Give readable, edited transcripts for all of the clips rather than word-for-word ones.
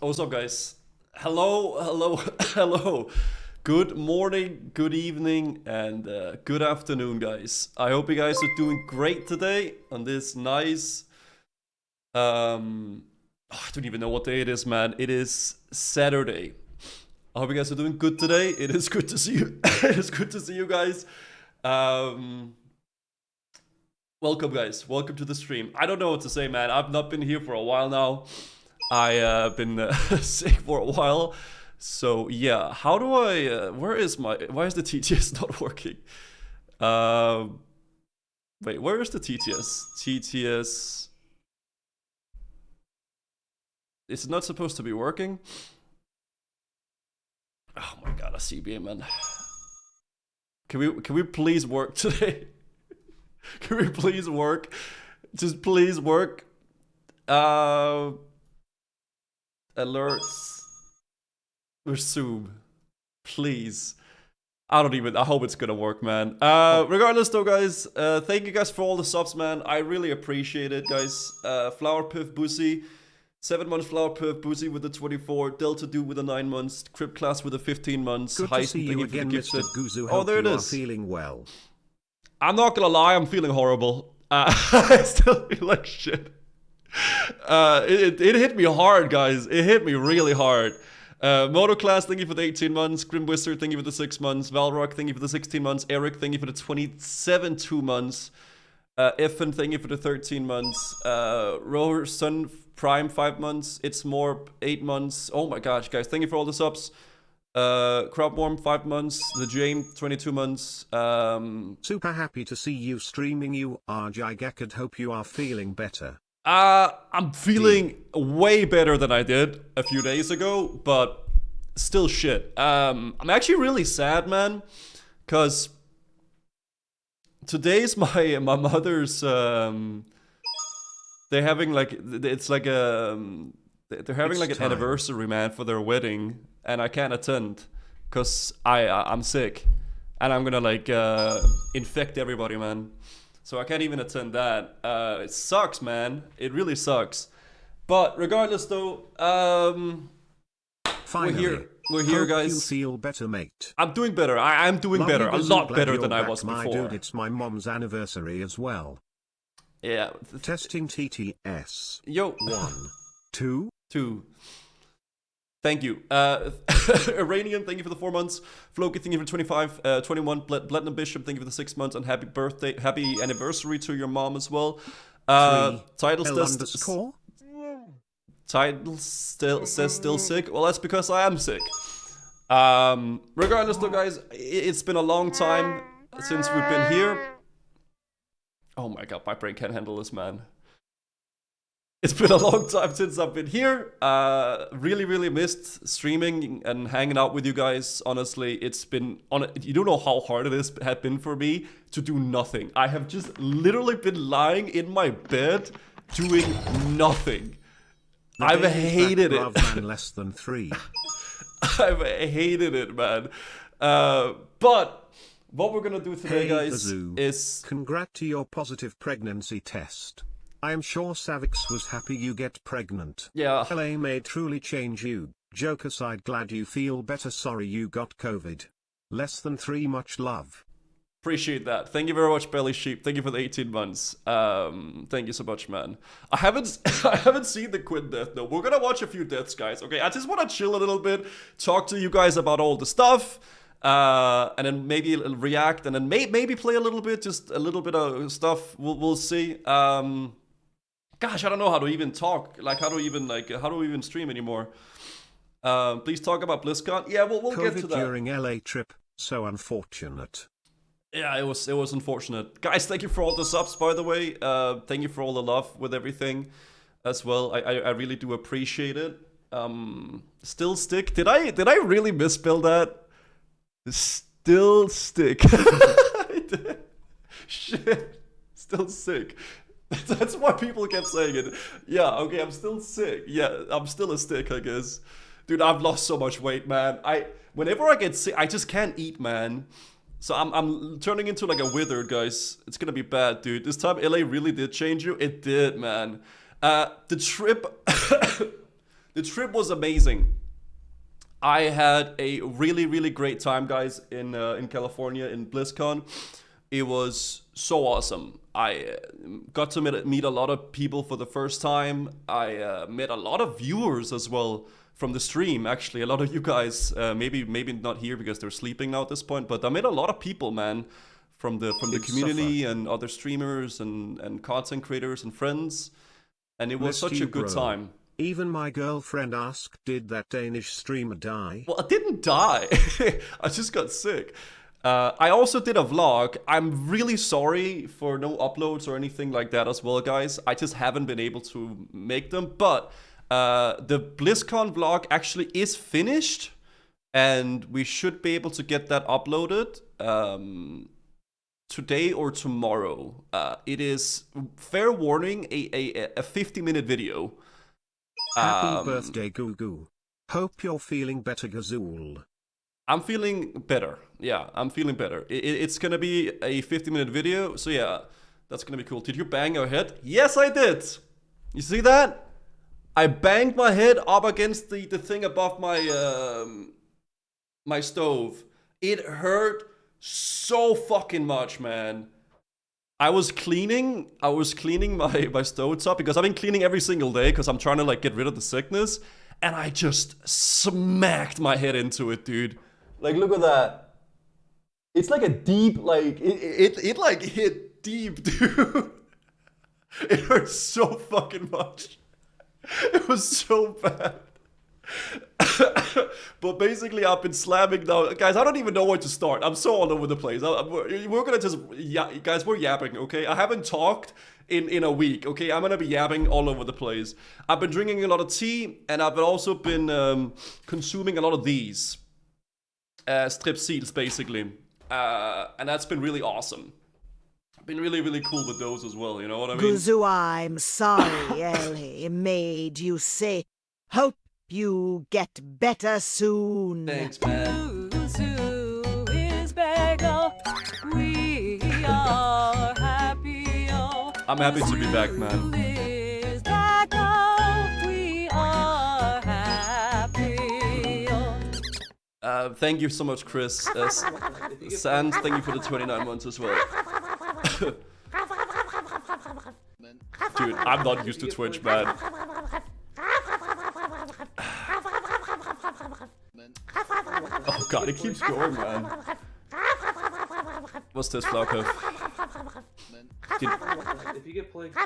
What's up, guys? Hello, hello, hello. Good morning, good evening, and good afternoon, guys. I hope you guys are doing great today on this nice. I don't even know what day it is, man. It is Saturday. I hope you guys are doing good today. It is good to see you. It is good to see you guys. Um, Welcome, guys. Welcome to the stream. I don't know what to say, man. I've not been here for a while now. I've been sick for a while. So yeah, how do I? Where is my? Why is the TTS not working? Um, Wait, where is the TTS? TTS. It's not supposed to be working. Oh my god, a CBA, man. Can we please work today? Can we please work? Just please work. Uh, Alerts. Resume. Please. I hope it's gonna work, man. Regardless though, guys, thank you guys for all the subs, man. I really appreciate it, guys. Flower Piff Boozy, 7 months Flower Piff Boozy with the 24, Delta Dude with the 9 months, Crypt Class with the 15 months, Good to see you again, Mr. Guzu. Oh, there it is. Feeling well. I'm not gonna lie, I'm feeling horrible. I still feel like shit. It hit me hard, guys. It hit me really hard. Motoclass, thank you for the 18 months. Grim Wizard, thank you for the 6 months. Valrock, thank you for the 16 months. Eric, thank you for the 27 2 months. Effin, thank you for the 13 months. Rower Sun Prime, 5 months. It's More, 8 months. Oh my gosh, guys, thank you for all the subs. Crowdworm, 5 months. The Jame, 22 months. Super happy to see you streaming. You are Gigakad. Hope you are feeling better. I'm feeling way better than I did a few days ago, but still shit. I'm actually really sad, man, because today's my mother's. They're having like it's like they're having like an anniversary, man, for their wedding, and I can't attend because I'm sick, and I'm gonna like infect everybody, man. So I can't even attend that. It sucks, man. It really sucks. But regardless, though, Finally, we're here, hope guys. You feel better, mate. I'm doing better. I'm doing Lovely better. A Guzu, lot glad better you're than I back, was my before. dude, it's my mom's anniversary as well. Yeah. Testing TTS. Yo. 1, 2. 2. Thank you. Iranian, thank you for the 4 months. Floki, thank you for 25. 21. Platinum Bishop, thank you for the 6 months. And happy birthday, happy anniversary to your mom as well. Title underscore? Title still says still sick. Well, that's because I am sick. Regardless though, guys, it's been a long time since we've been here. Oh my god, my brain can't handle this, man. It's been a long time since I've been here. Really, really missed streaming and hanging out with you guys. Honestly, it's been you don't know how hard it had been for me to do nothing. I have just literally been lying in my bed doing nothing. I've hated it. Man less than 3. I've hated it, man. But what we're gonna do today, guys, is congrats to your positive pregnancy test. I am sure Savix was happy you get pregnant. Yeah. LA may truly change you. Joke aside, glad you feel better. Sorry you got COVID. Less than 3, much love. Appreciate that. Thank you very much, Belly Sheep. Thank you for the 18 months. Thank you so much, man. I haven't seen the Quinn death though. We're gonna watch a few deaths, guys. Okay, I just want to chill a little bit, talk to you guys about all the stuff, and then maybe react, and then maybe play a little bit, just a little bit of stuff. We'll see. Gosh, I don't know how to even talk. Like, how do we even stream anymore? Please talk about BlizzCon. Yeah, we'll COVID get to that. During LA trip, so unfortunate. Yeah, it was unfortunate. Guys, thank you for all the subs, by the way. Thank you for all the love with everything as well. I really do appreciate it. Still stick. Did I really misspell that? Still stick. I did. Shit. Still sick. That's why people kept saying it. Yeah, okay, I'm still sick. Yeah, I'm still a stick, I guess. Dude, I've lost so much weight, man. Whenever I get sick, I just can't eat, man. So I'm turning into like a withered, guys. It's gonna be bad, dude. This time LA really did change you. It did, man. The trip The trip was amazing. I had a really, really great time, guys, in California in BlizzCon. It was so awesome. I got to meet a lot of people for the first time. I met a lot of viewers as well from the stream. Actually, a lot of you guys, maybe not here because they're sleeping now at this point, but I met a lot of people, man, from the community and other streamers and content creators and friends, and it was such a good time. Even my girlfriend asked, did that Danish streamer die? Well, I didn't die. I just got sick. I also did a vlog. I'm really sorry for no uploads or anything like that as well, guys. I just haven't been able to make them. But the BlizzCon vlog actually is finished, and we should be able to get that uploaded today or tomorrow. It is, fair warning, a 50-minute video. Happy birthday, Goo Goo. Hope you're feeling better, Gazool. I'm feeling better. Yeah, I'm feeling better. It's gonna be a 50-minute video, so yeah, that's gonna be cool. Did you bang your head? Yes, I did. You see that? I banged my head up against the thing above my my stove. It hurt so fucking much, man. I was cleaning my stove top because I've been cleaning every single day because I'm trying to like get rid of the sickness, and I just smacked my head into it, dude. Like, look at that. It's like a deep, like it like hit deep, dude. It hurt so fucking much. It was so bad. But basically, I've been slamming now. Guys, I don't even know where to start. I'm so all over the place. We're gonna just, guys, we're yapping, okay? I haven't talked in a week, okay? I'm gonna be yapping all over the place. I've been drinking a lot of tea, and I've also been consuming a lot of these strepsils, basically. And that's been really awesome. Been really, really cool with those as well, you know what I mean? Guzu, I'm sorry Ellie made you sick. Hope you get better soon. Thanks, man. Guzu is back. We are happy. I'm happy to be back, man. Is back. We are happy. Thank you so much, Chris. Sans, thank you for the 29 months as well. Dude, I'm not used to Twitch, man. Oh god, it keeps going, man. What's this, Flowcuff? If you get plagued,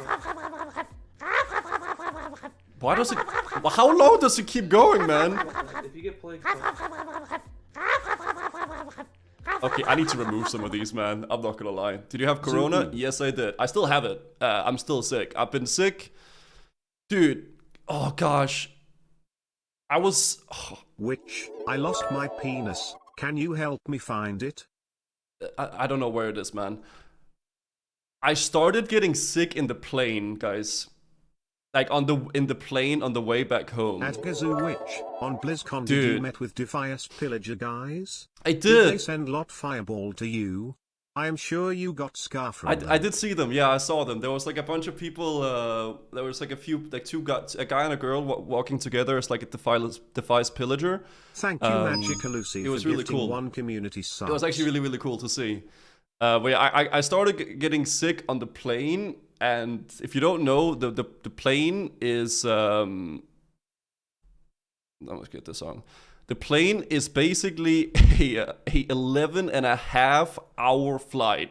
Why does it... How low does it keep going, man? if you get plagued, Okay, I need to remove some of these, man. I'm not gonna lie. Did you have corona? Yes, I did. I still have it. I'm still sick. I've been sick. Dude. Oh, gosh. I was... Oh. Which, I lost my penis. Can you help me find it? I don't know where it is, man. I started getting sick in the plane, guys. Like in the plane on the way back home. At Gazoo Witch, on BlizzCon, Dude. did you met with Defias Pillager guys? I Did did. they send Lot Fireball to you? I am sure you got Scar from them. I did see them. Yeah, I saw them. There was like a bunch of people. There was like a few, like a guy and a girl walking together as like a Defias Pillager. Thank you, Magic Lucy, it was for really gifting cool. one community sub. It was actually really, really cool to see. But yeah, I started getting sick on the plane, and if you don't know, the plane is let's get this on. The plane is basically a 11.5-hour flight.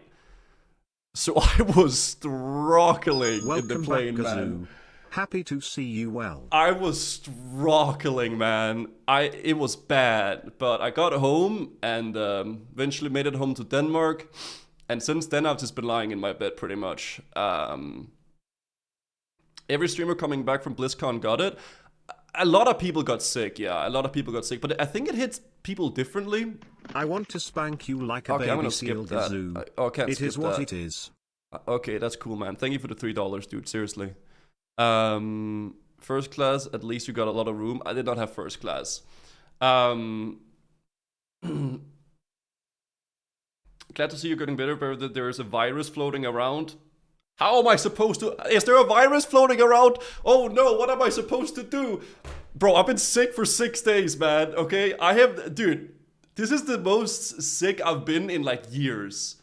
So I was struggling Welcome in the plane, back, Gazoo. man. Happy to see you well. I was struggling, man. It was bad, but I got home and eventually made it home to Denmark. And since then, I've just been lying in my bed pretty much. Every streamer coming back from BlizzCon got it. A lot of people got sick, yeah. A lot of people got sick, but I think it hits people differently. I want to spank you like a Okay, I'm baby gonna skip seal, that. Gazoo. I can't It skip is what that. it is. Okay, that's cool, man. Thank you for the $3, dude. Seriously. First class, at least you got a lot of room. I did not have first class. Glad to see you're getting better, but there is a virus floating around. How am I supposed to? Is there a virus floating around? Oh no, what am I supposed to do? Bro, I've been sick for 6 days, man, okay? Dude, this is the most sick I've been in like years.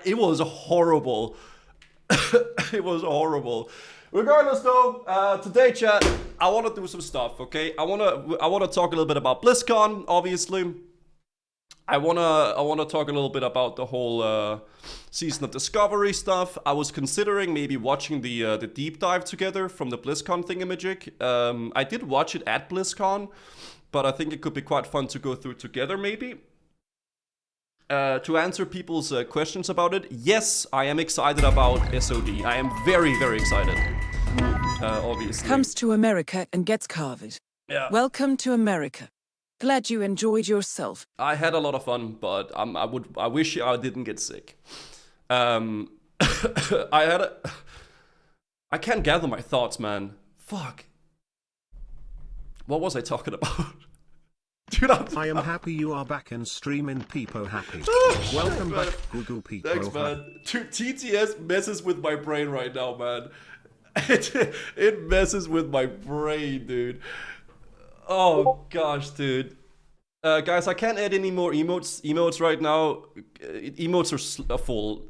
It was horrible. It was horrible. Regardless though, today chat, I want to do some stuff, okay? I want to talk a little bit about BlizzCon, obviously. I wanna talk a little bit about the whole Season of Discovery stuff. I was considering maybe watching the deep dive together from the BlizzCon thingamajig. I did watch it at BlizzCon, but I think it could be quite fun to go through together maybe. To answer people's questions about it, yes, I am excited about SOD. I am very, very excited. Obviously. Comes to America and gets carved. Yeah. Welcome to America. Glad you enjoyed yourself. I had a lot of fun, but I wish I didn't get sick. I can't gather my thoughts, man. Fuck. What was I talking about? Dude, I am happy you are back and streaming Peepo happy. Welcome back, Google Peepo. Thanks, man. Dude, TTS messes with my brain right now, man. It messes with my brain, dude. Oh gosh, dude. Guys, I can't add any more emotes right now. Emotes are full.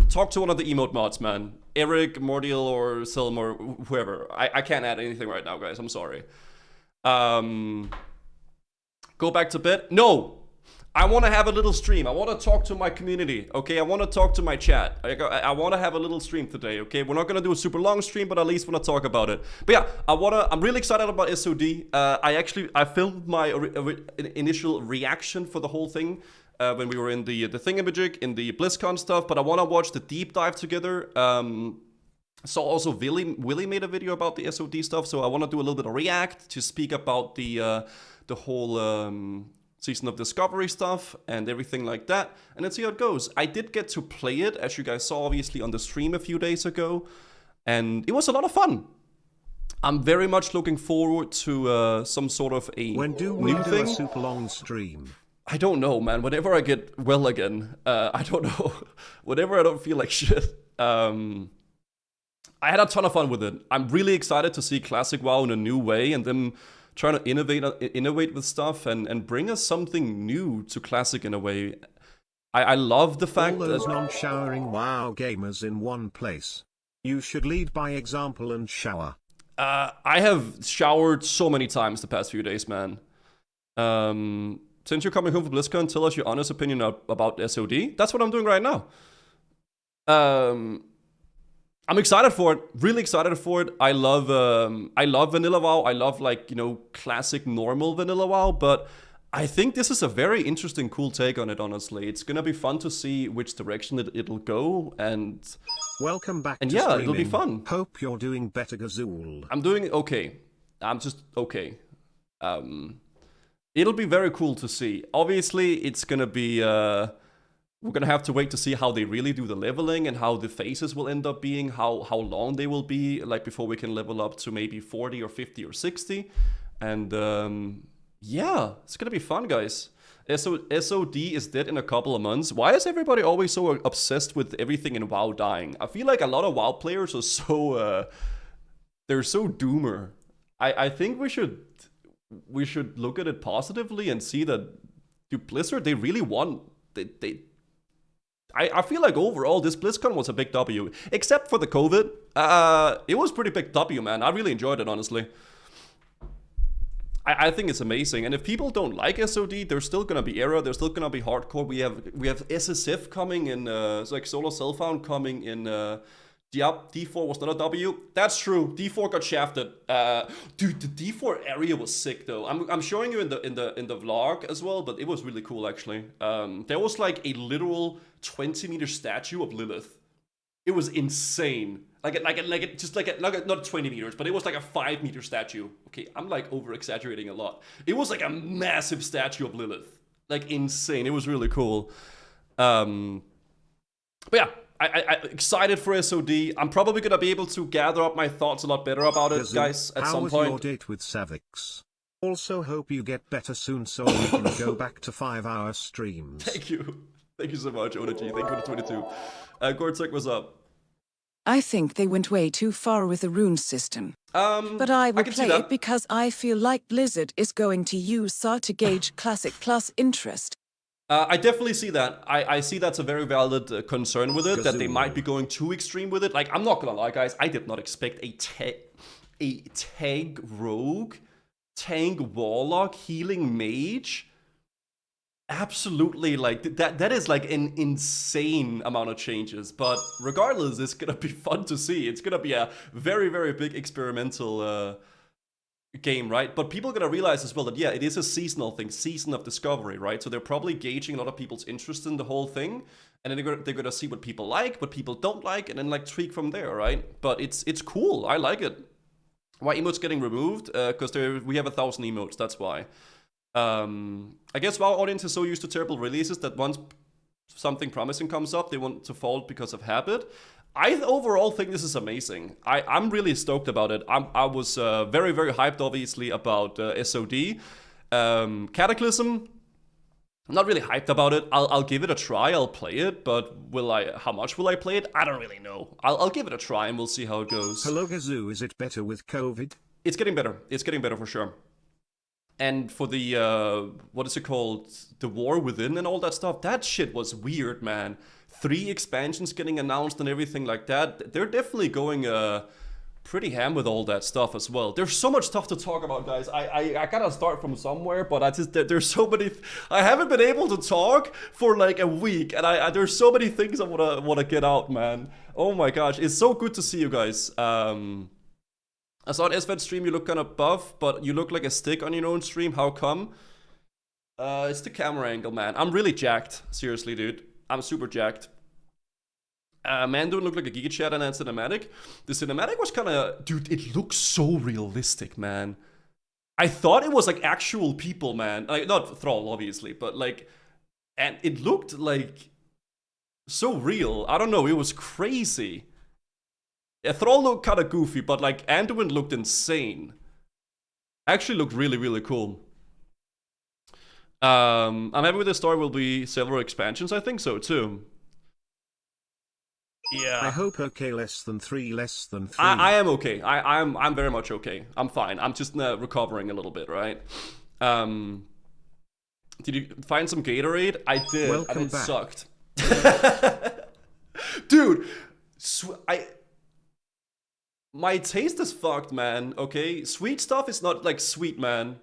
Talk to one of the emote mods, man. Eric, Mordial, or Selm, or whoever. I can't add anything right now, guys. I'm sorry. Go back to bed? No! I want to have a little stream. I want to talk to my community, okay? I want to talk to my chat. I want to have a little stream today, okay? We're not going to do a super long stream, but at least want to talk about it. But yeah, I'm really excited about SOD. I filmed my initial reaction for the whole thing when we were in the thingamajig, in the BlizzCon stuff, but I want to watch the deep dive together. So also Willy made a video about the SOD stuff, so I want to do a little bit of react to speak about the whole Season of Discovery stuff and everything like that, and let's see how it goes. I did get to play it, as you guys saw obviously on the stream a few days ago, and it was a lot of fun. I'm very much looking forward to some sort of a When do we new do thing. a super long stream? I don't know, man. Whenever I get well again, I don't know. Whenever I don't feel like shit. I had a ton of fun with it. I'm really excited to see Classic WoW in a new way, and then trying to innovate with stuff and bring us something new to Classic in a way. I love the fact All those that non-showering WoW gamers in one place. You should lead by example and shower. I have showered so many times the past few days, man. Since you're coming home from BlizzCon, tell us your honest opinion about SOD. That's what I'm doing right now. I'm excited for it. Really excited for it. I love vanilla WoW. I love, like, you know, classic normal vanilla WoW, but I think this is a very interesting, cool take on it, honestly. It's gonna be fun to see which direction it'll go, and Welcome back And to yeah, streaming. it'll be fun. Hope you're doing better, Gazul. I'm doing okay. I'm just okay. It'll be very cool to see. Obviously, it's gonna be we're gonna have to wait to see how they really do the leveling and how the phases will end up being, how long they will be, like, before we can level up to maybe 40 or 50 or 60. And yeah, it's gonna be fun, guys. SOD is dead in a couple of months. Why is everybody always so obsessed with everything in WoW dying? I feel like a lot of WoW players are so they're so doomer. I think we should look at it positively and see that, dude, Blizzard, they really want I feel like overall this BlizzCon was a big W, except for the COVID. It was pretty big W, man. I really enjoyed it, honestly. I think it's amazing, and if people don't like SOD, there's still gonna be era. There's still gonna be hardcore. We have SSF coming in. It's like Solar Cellfound coming in. Yep, D4 was not a W. That's true. D4 got shafted. Dude, the D4 area was sick though. I'm showing you in the vlog as well, but it was really cool actually. There was like a literal 20-meter statue of Lilith. It was insane. Not 20 meters, but it was like a 5-meter statue. Okay, I'm like over exaggerating a lot. It was like a massive statue of Lilith. Like insane. It was really cool. But yeah. I'm excited for SOD. I'm probably gonna be able to gather up my thoughts a lot better about it, guys, at some How was your point. date with Savix? Also hope you get better soon so we can go back to 5-hour streams. Thank you so much, Odaji. Thank you for the 22. Gortek, what's up? I think they went way too far with the rune system. But I will can see play that. it because I feel like Blizzard is going to use SA to gauge Classic Plus interest. I definitely see that. I see that's a very valid concern with it, that they Gazoo. might be going too extreme with it. Like, I'm not gonna lie, guys, I did not expect a tank rogue, tank warlock, healing mage. Absolutely, like, that is like an insane amount of changes. But regardless, it's gonna be fun to see. It's gonna be a very, very big experimental game, right? But people are gonna realize as well that, yeah, it is a seasonal thing, season of discovery, right? So they're probably gauging a lot of people's interest in the whole thing, and then they're gonna see what people like, what people don't like, and then like tweak from there, right? But it's cool. I like it. Why emotes getting removed? Because we have 1,000 emotes. That's why. I guess our audience is so used to terrible releases that once something promising comes up, they want to fold because of habit. I overall think this is amazing. I'm really stoked about it. I was very, very hyped, obviously, about SOD. Cataclysm, I'm not really hyped about it. I'll give it a try. I'll play it, but how much will I play it? I don't really know. I'll give it a try and we'll see how it goes. Hello Gazoo, is it better with COVID? It's getting better. It's getting better for sure. And for the, what is it called? The War Within and all that stuff, that shit was weird, man. 3 expansions getting announced and everything like that. They're definitely going pretty ham with all that stuff as well. There's so much stuff to talk about, guys. I gotta start from somewhere, but there's so many. I haven't been able to talk for like a week, and there's so many things I wanna get out, man. Oh my gosh, it's so good to see you guys. I saw an SVED stream, you look kind of buff, but you look like a stick on your own stream. How come? It's the camera angle, man. I'm really jacked. Seriously, dude. I'm super jacked. Man don't look like a Giga Chat and a cinematic. The cinematic was kind of... Dude, it looks so realistic, man. I thought it was like actual people, man. Like, not Thrall, obviously, but like... And it looked like... so real. I don't know, it was crazy. Yeah, Thrall looked kind of goofy, but like Anduin looked insane. Actually looked really, really cool. I'm happy with the story. Will be several expansions. I think so too. Yeah. I hope okay less than 3. I am okay. I'm very much okay. I'm fine. I'm just recovering a little bit, right? Did you find some Gatorade? I did. Welcome and it back. sucked. Dude, my taste is fucked, man, okay? Sweet stuff is not like sweet, man.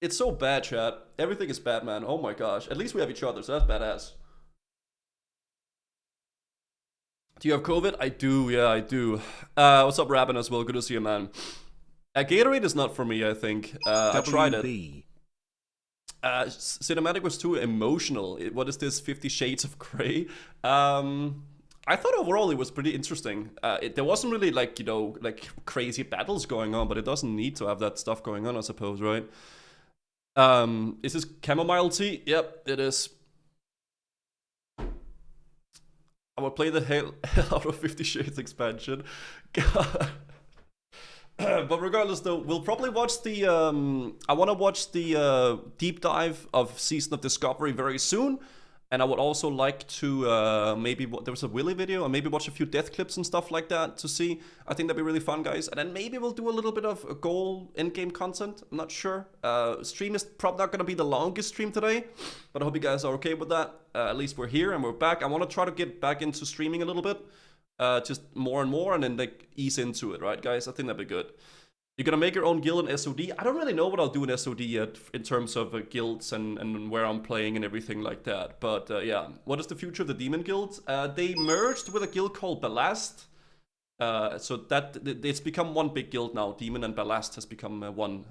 It's so bad, chat. Everything is bad, man. Oh my gosh. At least we have each other, so that's badass. Do you have COVID? I do, yeah, I do. What's up, Rabin, as well? Good to see you, man. Gatorade is not for me, I think. I tried it. Cinematic was too emotional. What is this, 50 Shades of Grey? I thought overall it was pretty interesting. There wasn't really like, you know, like crazy battles going on, but it doesn't need to have that stuff going on, I suppose, right? Is this chamomile tea? Yep, it is. I would play the hell out of 50 Shades expansion. God. But regardless though, we'll probably watch the, I want to watch the deep dive of Season of Discovery very soon. And I would also like to maybe, there was a Willy video, and maybe watch a few death clips and stuff like that to see. I think that'd be really fun, guys. And then maybe we'll do a little bit of goal endgame content. I'm not sure. Stream is probably not going to be the longest stream today, but I hope you guys are okay with that. At least we're here and we're back. I want to try to get back into streaming a little bit. Just more and more, and then like ease into it, right, guys? I think that'd be good. You're gonna make your own guild in SOD? I don't really know what I'll do in SOD yet in terms of guilds and where I'm playing and everything like that. But yeah, what is the future of the demon guilds? They merged with a guild called Ballast. So that it's become one big guild now. Demon and Ballast has become one.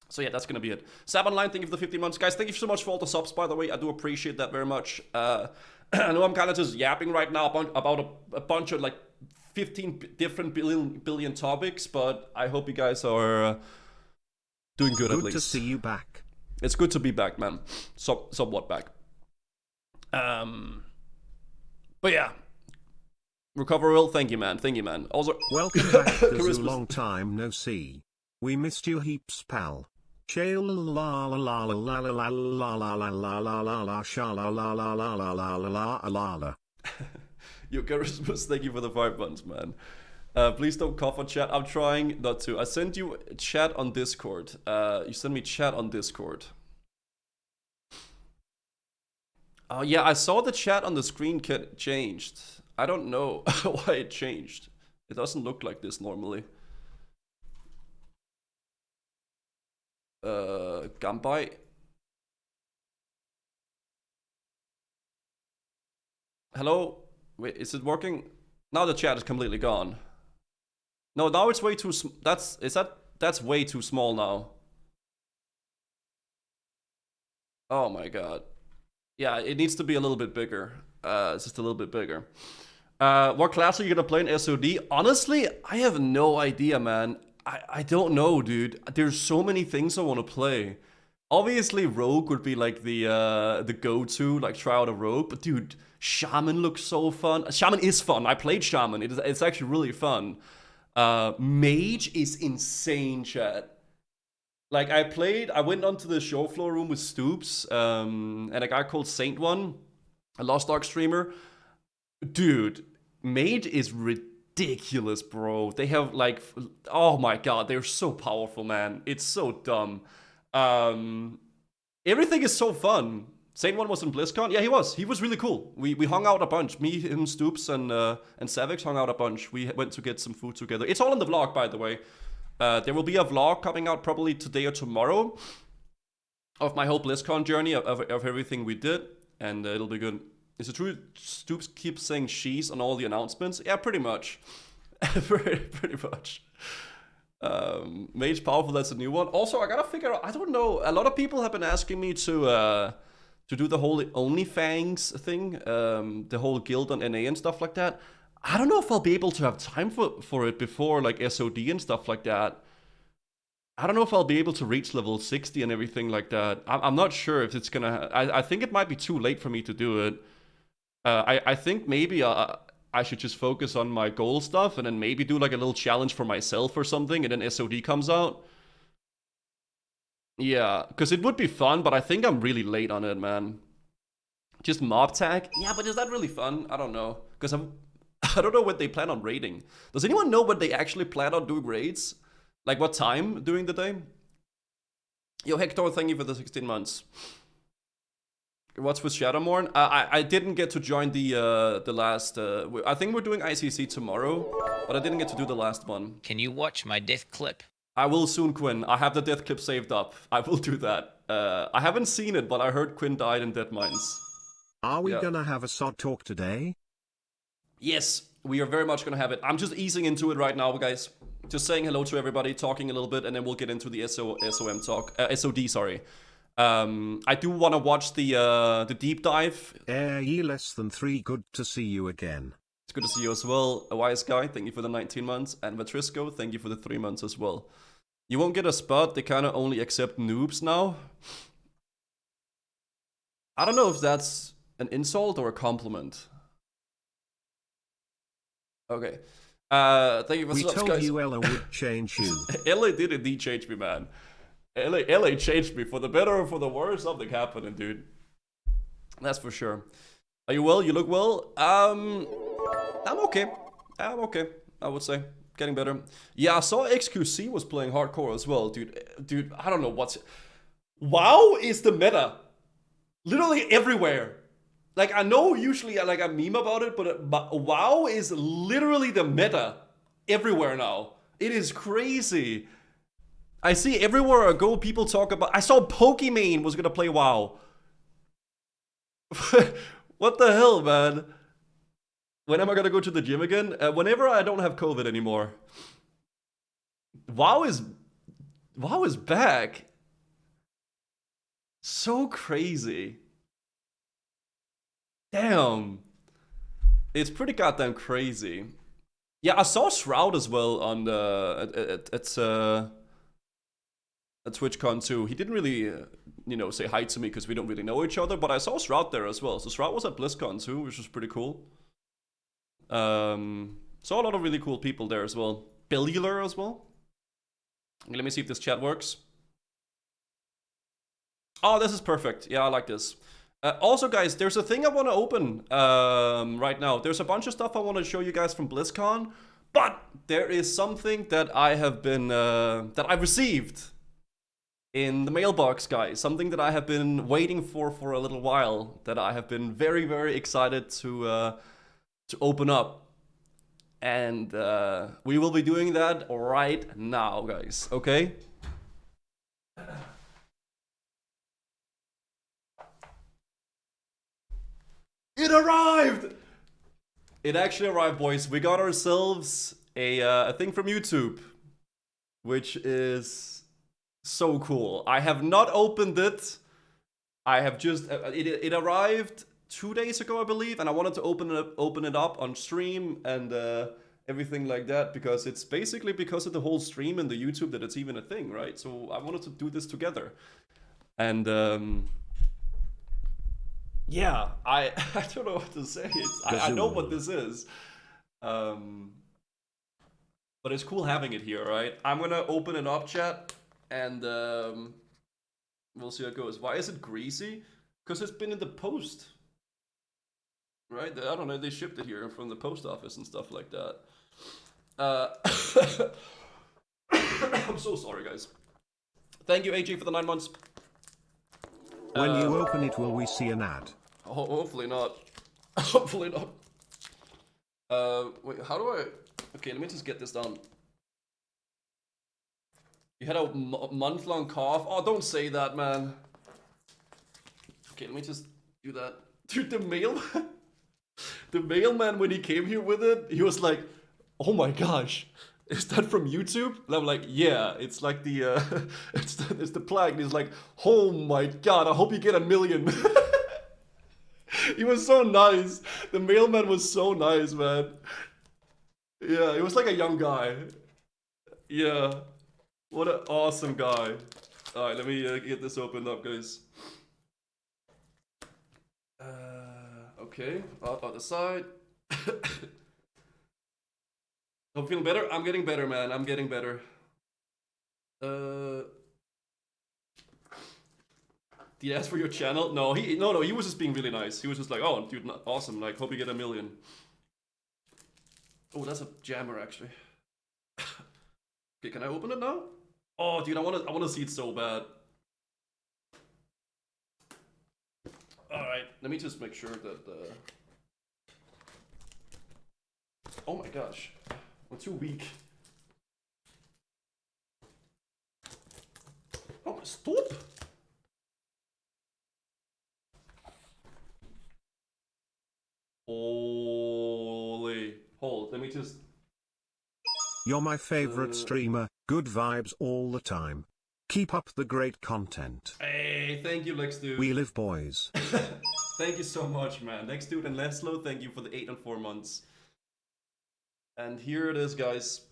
So yeah, that's gonna be it. Sab Online, thank you for the 15 months. Guys, thank you so much for all the subs, by the way. I do appreciate that very much. I know I'm kind of just yapping right now about a bunch of like 15 different billion topics, but I hope you guys are doing good at least. Good to see you back. It's good to be back, man. Somewhat back. But yeah. Recover well, thank you, man. Thank you, man. Also, welcome back, Kazoo. Long time no see. We missed you heaps, pal. Shale la la la la la la la la la la la la la sha la la la la la la la la la. Your Christmas, thank you for the 5 months, man. Please don't cough on chat. I'm trying not to. I sent you chat on Discord. You sent me chat on Discord. Oh yeah, I saw the chat on the screen changed. I don't know why it changed. It doesn't look like this normally. Gambai. Hello? Wait, is it working? Now the chat is completely gone. No, now it's way too that's way too small now. Oh my god. Yeah, it needs to be a little bit bigger. It's just a little bit bigger. What class are you gonna play in SOD? Honestly, I have no idea, man. I don't know, dude. There's so many things I want to play. Obviously, Rogue would be like the go-to, like try out a Rogue. But dude, Shaman looks so fun. Shaman is fun. I played Shaman. It's actually really fun. Mage is insane, chat. Like I went onto the show floor room with Stoops and a guy called Saint One, a Lost Ark streamer. Dude, Mage is ridiculous, bro. They have like, oh my god, they're so powerful, man. It's so dumb. Everything is so fun. Saint One was in BlizzCon. Yeah, he was. He was really cool. We hung out a bunch. Me, him, Stoops, and Savix hung out a bunch. We went to get some food together. It's all in the vlog, by the way. There will be a vlog coming out probably today or tomorrow of my whole BlizzCon journey, of everything we did, and it'll be good. Is it true Stoops keeps saying she's on all the announcements? Yeah, pretty much. pretty much. Mage Powerful, that's a new one. Also, I gotta figure out, I don't know, a lot of people have been asking me to do the whole OnlyFangs thing, the whole guild on NA and stuff like that. I don't know if I'll be able to have time for it before like SOD and stuff like that. I don't know if I'll be able to reach level 60 and everything like that. I'm not sure if it's gonna... I think it might be too late for me to do it. I think maybe I should just focus on my goal stuff and then maybe do like a little challenge for myself or something, and then SOD comes out. Yeah, because it would be fun, but I think I'm really late on it, man. Just mob tag? Yeah, but is that really fun? I don't know. Because I don't know what they plan on raiding. Does anyone know what they actually plan on doing raids? Like what time during the day? Yo, Hector, thank you for the 16 months. What's with Shadowmourne? I didn't get to join the last... I think we're doing ICC tomorrow, but I didn't get to do the last one. Can you watch my death clip? I will soon, Quinn. I have the death clip saved up. I will do that. I haven't seen it, but I heard Quinn died in Dead Mines. Are we gonna have a SOD talk today? Yes, we are very much gonna have it. I'm just easing into it right now, guys. Just saying hello to everybody, talking a little bit, and then we'll get into the SOM talk. SOD, sorry. I do want to watch the deep dive. Ye less than 3, good to see you again. It's good to see you as well. A wise guy, thank you for the 19 months. And Matrisco, thank you for the 3 months as well. You won't get a spot, they kind of only accept noobs now. I don't know if that's an insult or a compliment. Okay. Thank you for we subs, told guys. you Ella would change you. LA did indeed change me, man. LA changed me for the better or for the worse. Something happening, dude. That's for sure. Are you well? You look well? I'm okay. I'm okay, I would say. Getting better. Yeah, I saw XQC was playing hardcore as well, dude. Dude, I don't know what's... WoW is the meta. Literally everywhere. Like, I know usually like I meme about it, but WoW is literally the meta everywhere now. It is crazy. I see everywhere I go, people talk about... I saw Pokimane was gonna play WoW. What the hell, man? When am I gonna go to the gym again? Whenever I don't have COVID anymore. WoW is back. So crazy. Damn. It's pretty goddamn crazy. Yeah, I saw Shroud as well on the at TwitchCon too. He didn't really, say hi to me because we don't really know each other, but I saw Shroud there as well. So Shroud was at BlizzCon too, which was pretty cool. Saw a lot of really cool people there as well. Bellular as well. Okay, let me see if this chat works. Oh, this is perfect. Yeah, I like this. Also, guys, there's a thing I want to open right now. There's a bunch of stuff I want to show you guys from BlizzCon, but there is something that I have been that I received in the mailbox, guys. Something that I have been waiting for a little while. That I have been very, very excited to open up, and we will be doing that right now, guys. Okay. It arrived! It actually arrived, boys. We got ourselves a thing from YouTube, which is so cool. I have not opened it. I have just it arrived 2 days ago, I believe, and I wanted to open it up on stream and everything like that, because it's basically because of the whole stream and the YouTube that it's even a thing, right? So I wanted to do this together, and yeah, I don't know what to say. I know what this is, but it's cool having it here, right? I'm gonna open it up, chat, and we'll see how it goes. Why is it greasy? Because it's been in the post, right? I don't know. They shipped it here from the post office and stuff like that. I'm so sorry, guys. Thank you, AJ, for the 9 months. When you open it, will we see an ad? Hopefully not. Hopefully not. Wait, how do I... Okay, let me just get this done. You had a month-long cough? Oh, don't say that, man. Okay, let me just do that. Dude, the mailman... The mailman, when he came here with it, he was like, oh my gosh, is that from YouTube? And I'm like, yeah, it's like the, it's the plaque. And he's like, oh my god, I hope you get 1 million. He was so nice. The mailman was so nice, man. Yeah, he was like a young guy. Yeah, what an awesome guy. Alright, let me get this opened up, guys. Okay, other side. I'm feeling better? I'm getting better, man. I'm getting better. Did he ask for your channel? No, he was just being really nice. He was just like, oh, dude, awesome. Like, hope you get 1 million. Oh, that's a jammer, actually. Okay, can I open it now? Oh, dude, I wanna see it so bad. Alright, let me just make sure that, oh my gosh. I'm too weak. Oh, stop! Holy. Hold, let me just... You're my favorite streamer, good vibes all the time. Keep up the great content. Hey, thank you, Lex Dude. We live, boys. Thank you so much, man. Lex Dude and Leslo, thank you for the 8 and 4 months. And here it is, guys.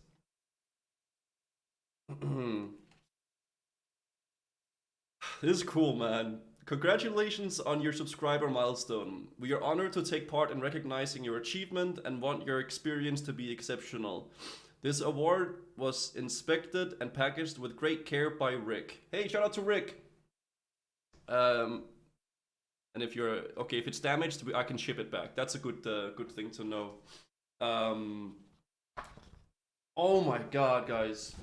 This is cool, man. Congratulations on your subscriber milestone. We are honored to take part in recognizing your achievement and want your experience to be exceptional. This award was inspected and packaged with great care by Rick. Hey, shout out to Rick. And if you're okay, if it's damaged, I can ship it back. That's a good thing to know. Oh my god, guys.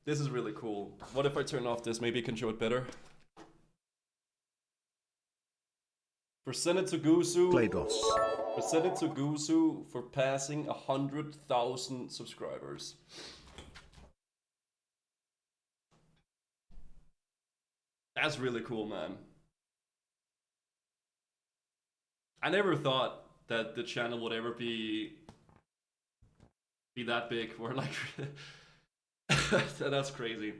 This is really cool. What if I turn off this? Maybe you can show it better. Presented to Gusu. Playdos. Presented to Gusu for passing 100,000 subscribers. That's really cool, man. I never thought that the channel would ever be that big. Or like, that's crazy.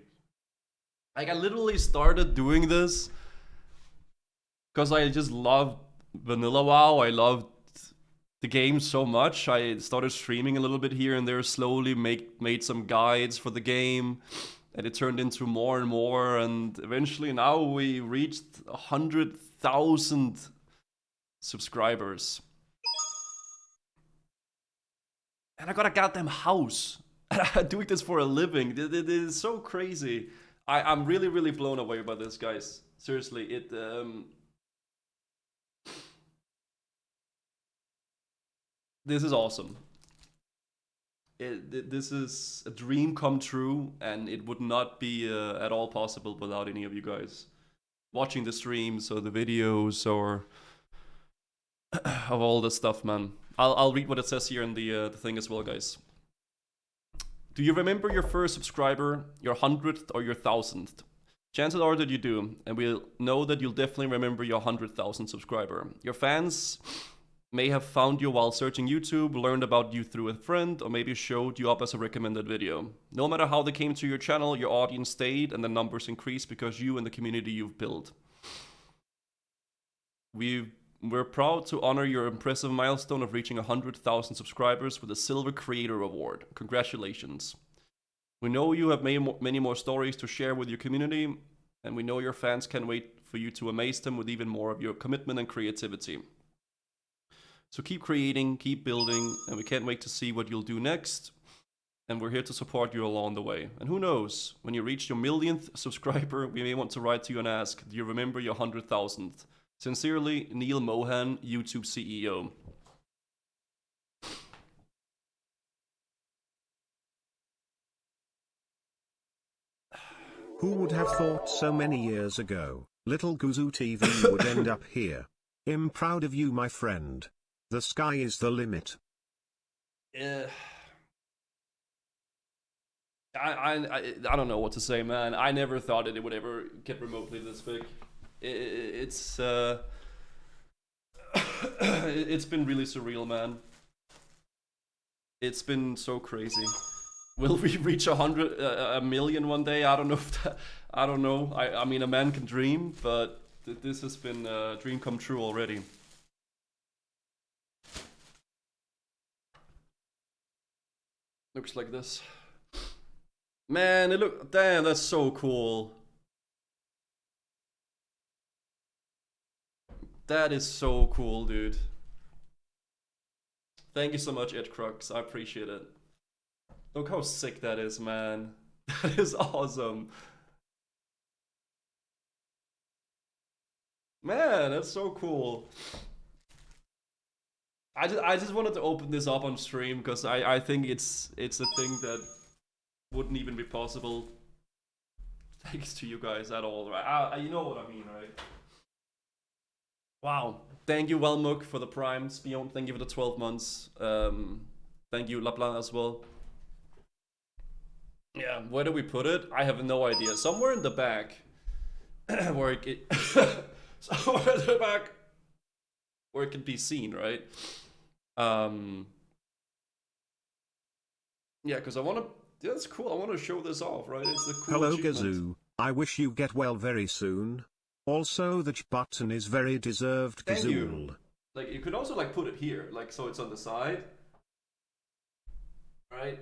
Like, I literally started doing this because I just loved Vanilla WoW. I loved the game so much. I started streaming a little bit here and there, slowly made some guides for the game, and it turned into more and more, and eventually now we reached 100,000 subscribers. And I got a goddamn house. I'm doing this for a living. It is so crazy. I'm really blown away by this, guys. Seriously, this is awesome. This is a dream come true, and it would not be at all possible without any of you guys watching the streams or the videos or of all this stuff, man. I'll read what it says here in the thing as well, guys. Do you remember your first subscriber, your 100th or your 1000th? Chances are that you do, and we'll know that you'll definitely remember your 100,000 subscriber. Your fans may have found you while searching YouTube, learned about you through a friend, or maybe showed you up as a recommended video. No matter how they came to your channel, your audience stayed and the numbers increased because you and the community you've built. We're proud to honor your impressive milestone of reaching 100,000 subscribers with a Silver Creator Award. Congratulations. We know you have many more stories to share with your community, and we know your fans can't wait for you to amaze them with even more of your commitment and creativity. So keep creating, keep building, and we can't wait to see what you'll do next. And we're here to support you along the way. And who knows, when you reach your 1,000,000th subscriber, we may want to write to you and ask, do you remember your 100,000th? Sincerely, Neil Mohan, YouTube CEO. Who would have thought so many years ago, Little Guzu TV would end up here? I'm proud of you, my friend. The sky is the limit. I don't know what to say, man. I never thought that it would ever get remotely this big. It's it's been really surreal, man. It's been so crazy. Will we reach 100 million one day? I don't know if that, I don't know. I mean, a man can dream, but this has been a dream come true already. Looks like this. Man, damn, that's so cool. That is so cool, dude. Thank you so much, Ed Crux. I appreciate it. Look how sick that is, man. That is awesome. Man, that's so cool. I just wanted to open this up on stream because I think it's a thing that wouldn't even be possible thanks to you guys at all, right? You know what I mean, right? Wow. Thank you, Welmuk, for the Prime. Spion, thank you for the 12 months. Thank you, Laplan, as well. Yeah, where do we put it? I have no idea. Somewhere in the back. Where it somewhere in the back where it can be seen, right? Yeah, because I want to... Yeah, that's cool. I want to show this off, right? It's a cool Hello, achievement. Gazoo. I wish you get well very soon. Also, that button is very deserved, Thank Gazoo. you. Like, you could also, like, put it here. Like, so it's on the side. Right?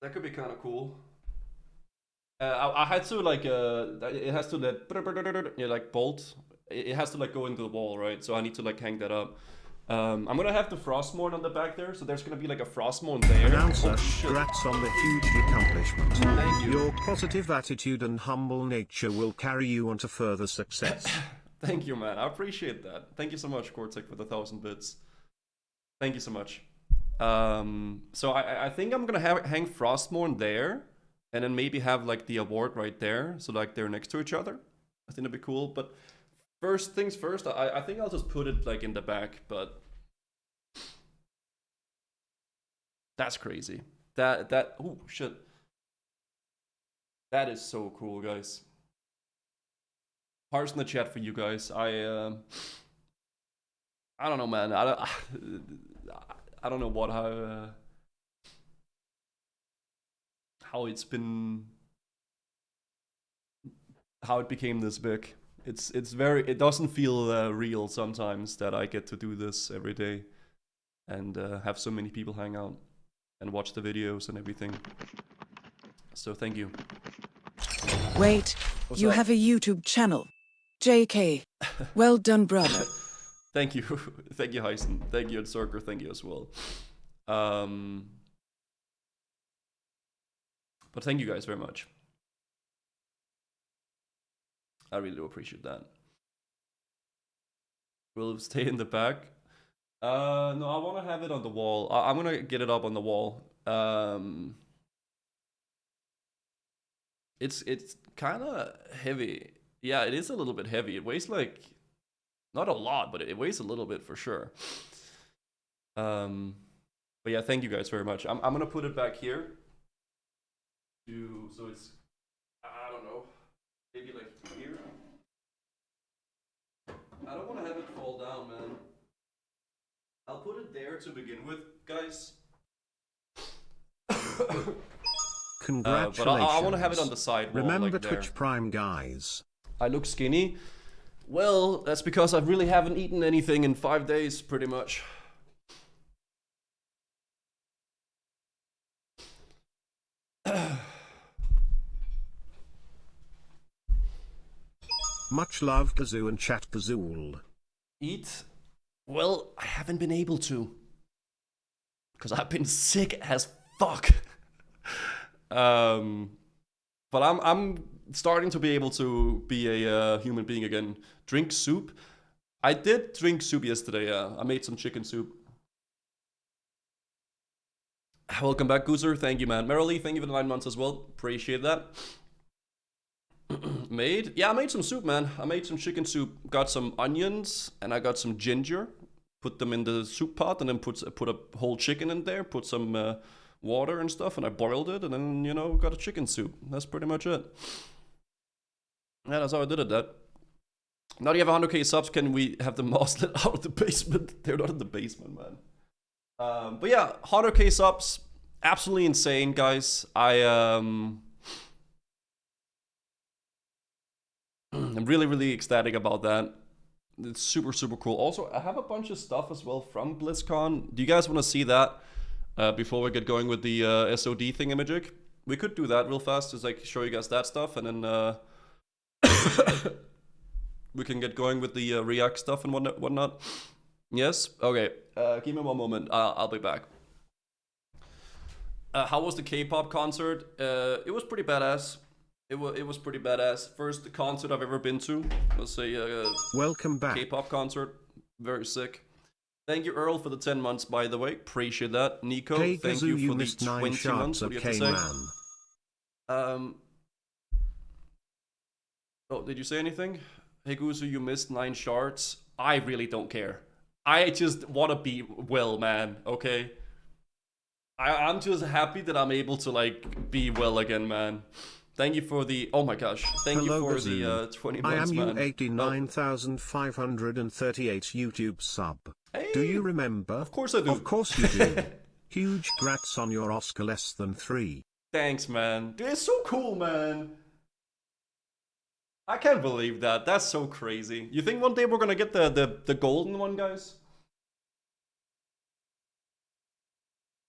That could be kind of cool. I had to, like, it has to let... Yeah, like, bolt. It has to, like, go into the wall, right? So I need to, like, hang that up. I'm gonna have the Frostmourne on the back there, so there's gonna be like a Frostmourne there. Announcer, Oh, shit. congrats on the huge accomplishment. Thank you. Your positive attitude and humble nature will carry you on to further success. Thank you, man. I appreciate that. Thank you so much, Cortec, for the 1,000 bits. Thank you so much. So I think I'm gonna hang Frostmourne there, and then maybe have like the award right there, so like they're next to each other. I think that'd be cool, but first things first, I think I'll just put it like in the back, but that's crazy. Oh shit. That is so cool, guys. Hearts in the chat for you guys. I don't know, man. I don't know what how it's been, how it became this big. It doesn't feel real sometimes that I get to do this every day and have so many people hang out and watch the videos and everything. So thank you. Wait, What's you up? have a YouTube channel. JK. Well done, brother. Thank you. Thank you, Heisen. Thank you, Encircler. Thank you as well. But thank you guys very much. I really do appreciate that. Will stay in the back. No, I want to have it on the wall. I'm gonna get it up on the wall. It's kind of heavy. Yeah, it is a little bit heavy. It weighs like not a lot, but it weighs a little bit for sure. But yeah, thank you guys very much. I'm gonna put it back here. So it's, I don't know, maybe like here. I don't want to have it fall down, man. I'll put it there to begin with, guys. Congratulations. But I want to have it on the side wall, Remember like Twitch there. Prime, guys. I look skinny. Well, that's because I really haven't eaten anything in 5 days, pretty much. Much love, Kazoo and Chat Kazool. Eat? Well, I haven't been able to. Because I've been sick as fuck. But I'm starting to be able to be a human being again. Drink soup. I did drink soup yesterday, yeah. I made some chicken soup. Welcome back, Goozer. Thank you, man. Merrily, thank you for the 9 months as well. Appreciate that. Yeah, I made some soup, man. I made some chicken soup. Got some onions and I got some ginger. Put them in the soup pot and then put a whole chicken in there. Put some water and stuff and I boiled it and then, you know, got a chicken soup. That's pretty much it. Yeah, that's how I did it, that. Now that you have 100k subs, can we have the moss let out of the basement? They're not in the basement, man. But yeah, 100k subs. Absolutely insane, guys. I'm really, really ecstatic about that. It's super, super cool. Also, I have a bunch of stuff as well from BlizzCon. Do you guys want to see that before we get going with the SOD thingamajig? We could do that real fast, just like show you guys that stuff, and then we can get going with the React stuff and whatnot. Yes? Okay. Give me 1 moment. I'll be back. How was the K-pop concert? It was pretty badass. It was pretty badass. First concert I've ever been to. Let's say Welcome back. K-pop concert. Very sick. Thank you, Earl, for the 10 months, by the way. Appreciate that. Nico, Hey, thank Kazoo, you you for the missed 9 20 months. shards, What do you have okay, to say? man. Oh, did you say anything? Hey, Guzu, you missed 9 shards. I really don't care. I just want to be well, man, okay? I'm just happy that I'm able to, like, be well again, man. Thank you for the... Oh my gosh. Thank Hello, you for Kazoo. the 20 I months, am man. you 89,538 YouTube sub. Hey, Do you remember? Of course I do. Of course you do. Huge grats on your Oscar less than 3. Thanks, man. Dude, it's so cool, man. I can't believe that. That's so crazy. You think one day we're gonna get the golden one, guys?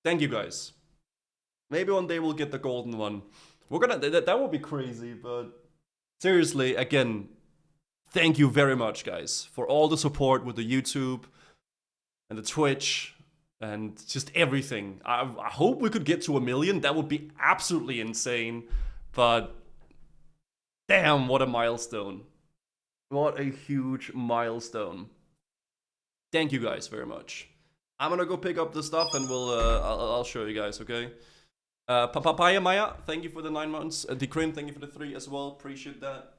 Thank you, guys. Maybe one day we'll get the golden one. We're gonna... That would be crazy, but... Seriously, again, thank you very much, guys, for all the support with the YouTube and the Twitch and just everything. I hope we could get to 1 million. That would be absolutely insane. But damn, what a milestone. What a huge milestone. Thank you guys very much. I'm gonna go pick up the stuff and I'll show you guys, okay? Papaya Maya, thank you for the 9 months. Decrin, thank you for the 3 as well. Appreciate that.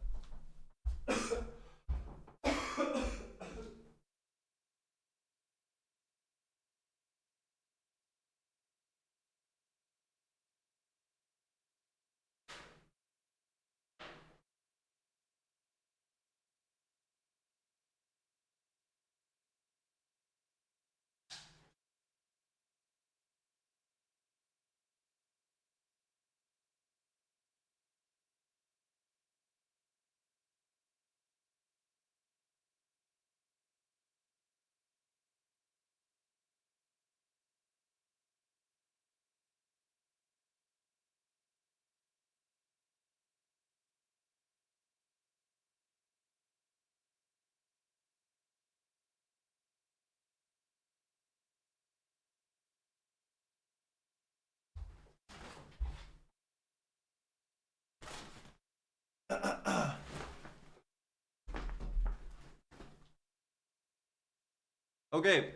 Okay,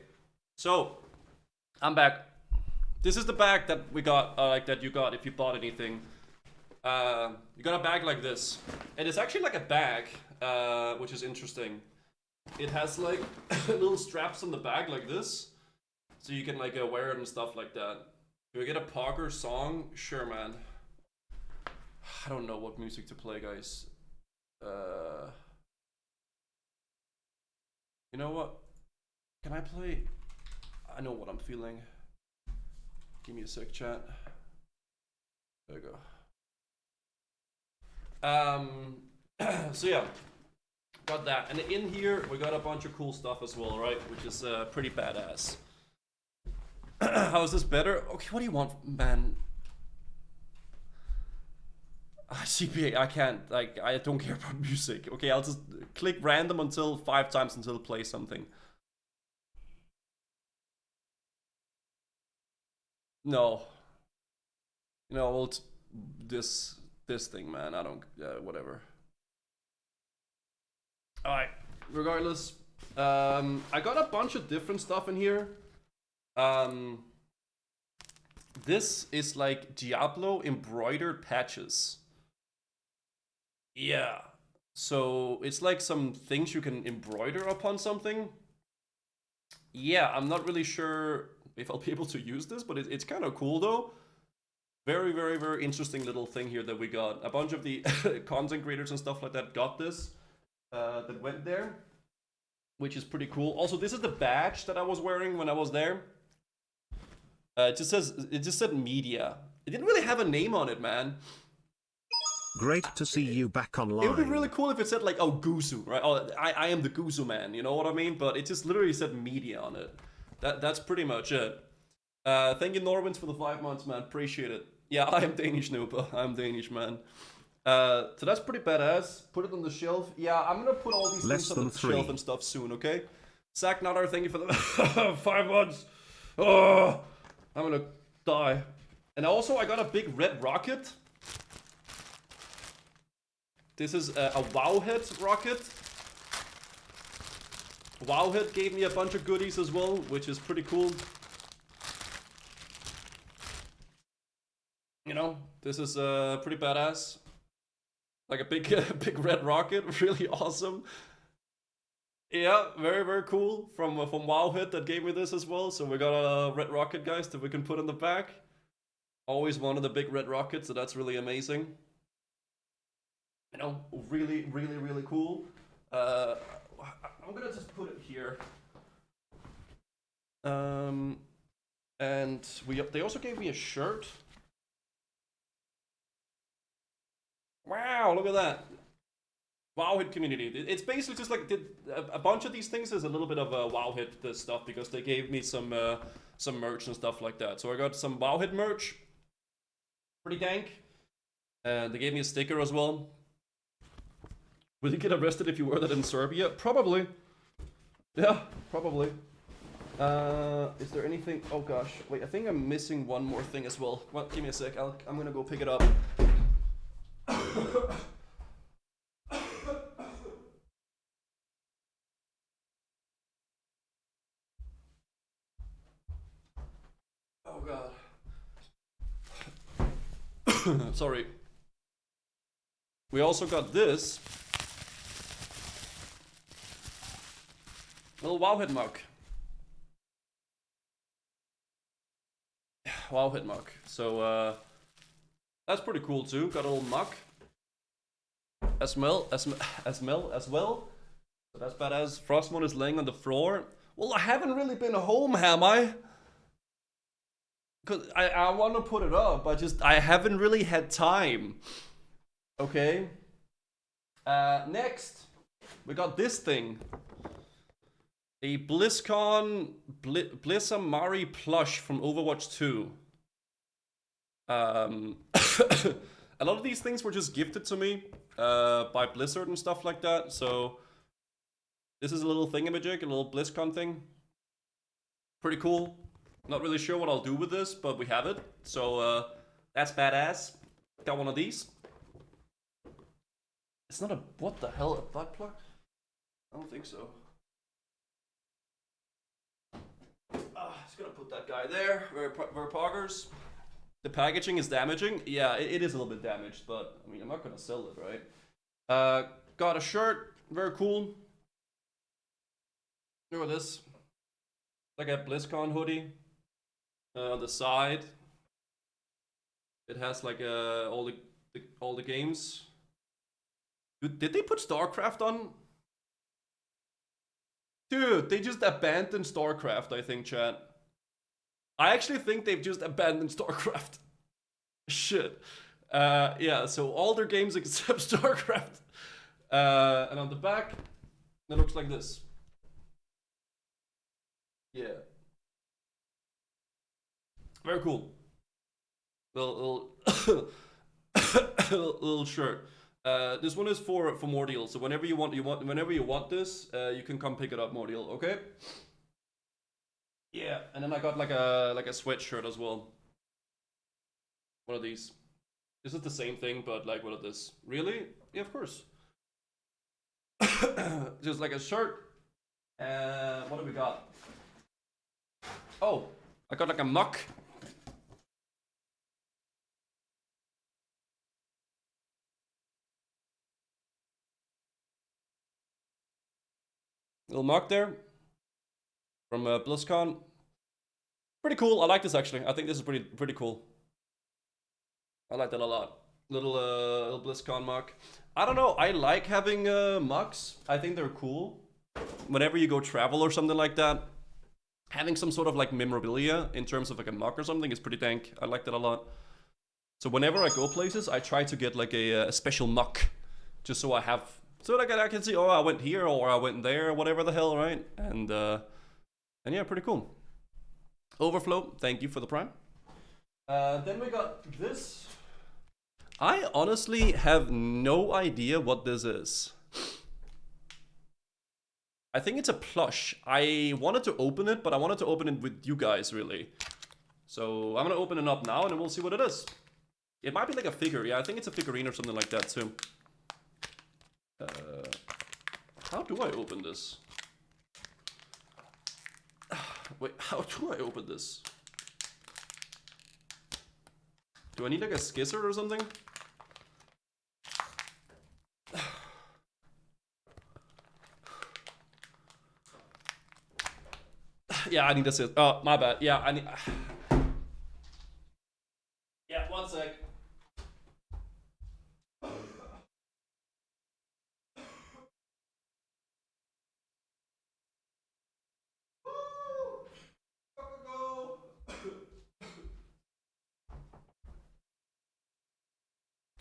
so I'm back. This is the bag that we got, like that you got if you bought anything. You got a bag like this, and it's actually like a bag, which is interesting. It has like little straps on the bag like this, so you can like wear it and stuff like that. Do we get a Parker song? Sure, man. I don't know what music to play, guys. You know what? Can I play? I know what I'm feeling. Give me a sec, chat. There we go. So yeah, got that, and in here we got a bunch of cool stuff as well, right? Which is pretty badass. How is this better? Okay, what do you want, man? CPA, I can't, like, I don't care about music. Okay, I'll just click random until 5 times until it plays something. No. You know, well, it's this thing, man. I don't, whatever. Alright, regardless. I got a bunch of different stuff in here. This is like Diablo embroidered patches. Yeah. So it's like some things you can embroider upon something. Yeah, I'm not really sure if I'll be able to use this, but it's kind of cool though. Very, very, very interesting little thing here that we got. A bunch of the content creators and stuff like that got this, that went there, which is pretty cool. Also, this is the badge that I was wearing when I was there. It just said media. It didn't really have a name on it, man. Great to see you back online. It would be really cool if it said like, oh, Guzu, right? Oh, I am the Guzu man, you know what I mean? But it just literally said media on it. That's pretty much it. Thank you, Norwins, for the 5 months, man. Appreciate it. Yeah, I am Danish, Noopa. I'm Danish, man. So that's pretty badass. Put it on the shelf. Yeah, I'm gonna put all these things on the shelf and stuff soon, okay? Zach Nutter, thank you for the 5 months. Oh, I'm gonna die. And also, I got a big red rocket. This is a Wowhead rocket. Wowhead gave me a bunch of goodies as well, which is pretty cool. You know, this is pretty badass. Like a big, big red rocket, really awesome. Yeah, very, very cool from Wowhead that gave me this as well. So we got a red rocket, guys, that we can put in the back. Always wanted the big red rocket, so that's really amazing. You know, really, really, really cool. I'm gonna just put it here. And they also gave me a shirt. Wow, look at that. Wowhead community. It's basically just like a bunch of these things is a little bit of a Wowhead stuff because they gave me some merch and stuff like that. So I got some Wowhead merch. Pretty dank. And they gave me a sticker as well. Will you get arrested if you wear that in Serbia? Probably. Yeah, probably. Is there anything? Oh gosh, wait. I think I'm missing one more thing as well. Well, give me a sec. I'm gonna go pick it up. Oh god. Sorry. We also got this. Little Wowhead mug. Wowhead mug. So that's pretty cool too. Got a little mug. As well. So that's badass. Frostmourne is laying on the floor. Well, I haven't really been home, have I? Cause I want to put it up, I haven't really had time. Okay. Next, we got this thing. A BlizzCon Blizzamari plush from Overwatch 2. A lot of these things were just gifted to me by Blizzard and stuff like that. So this is a little thingamajig, a little BlizzCon thing. Pretty cool. Not really sure what I'll do with this, but we have it. So that's badass. Got one of these. It's not a, what the hell, a butt plug? I don't think so. put that guy there. Very poggers. The packaging is damaging. Yeah, it is a little bit damaged, but I mean, I'm not gonna sell it, right? Got a shirt. Very cool. Look at this. Like a BlizzCon hoodie. On the side, it has like all the games. Did they put StarCraft on? Dude, they just abandoned StarCraft, I think, chat. I actually think they've just abandoned StarCraft. Shit. Yeah, so all their games except StarCraft. And on the back, it looks like this. Yeah. Very cool. Little little shirt. This one is for more deals. So whenever you want this, you can come pick it up, more deal. Okay. Yeah, and then I got like a sweatshirt as well. One of these. This is the same thing, but like what is this? Really? Yeah, of course. Just like a shirt. What do we got? Oh, I got like a mug. Little mug there from BlizzCon. Pretty cool. I like this actually. I think this is pretty cool. I like that a lot. Little BlizzCon mug. I don't know. I like having mugs. I think they're cool. Whenever you go travel or something like that, having some sort of like memorabilia in terms of like a mug or something is pretty dank. I like that a lot. So whenever I go places, I try to get like a special mug, just so I have. So like I can see, oh, I went here or I went there, or whatever the hell, right? And yeah, pretty cool. Overflow, thank you for the prime. Then we got this. I honestly have no idea what this is. I think it's a plush. I wanted to open it, but I wanted to open it with you guys, really. So I'm gonna open it up now and then we'll see what it is. It might be like a figure, yeah, I think it's a figurine or something like that too. How do I open this? Wait, how do I open this? Do I need like a skizzer or something? Yeah, I need a scissor. Oh, my bad. Yeah, I need... Yeah, one sec.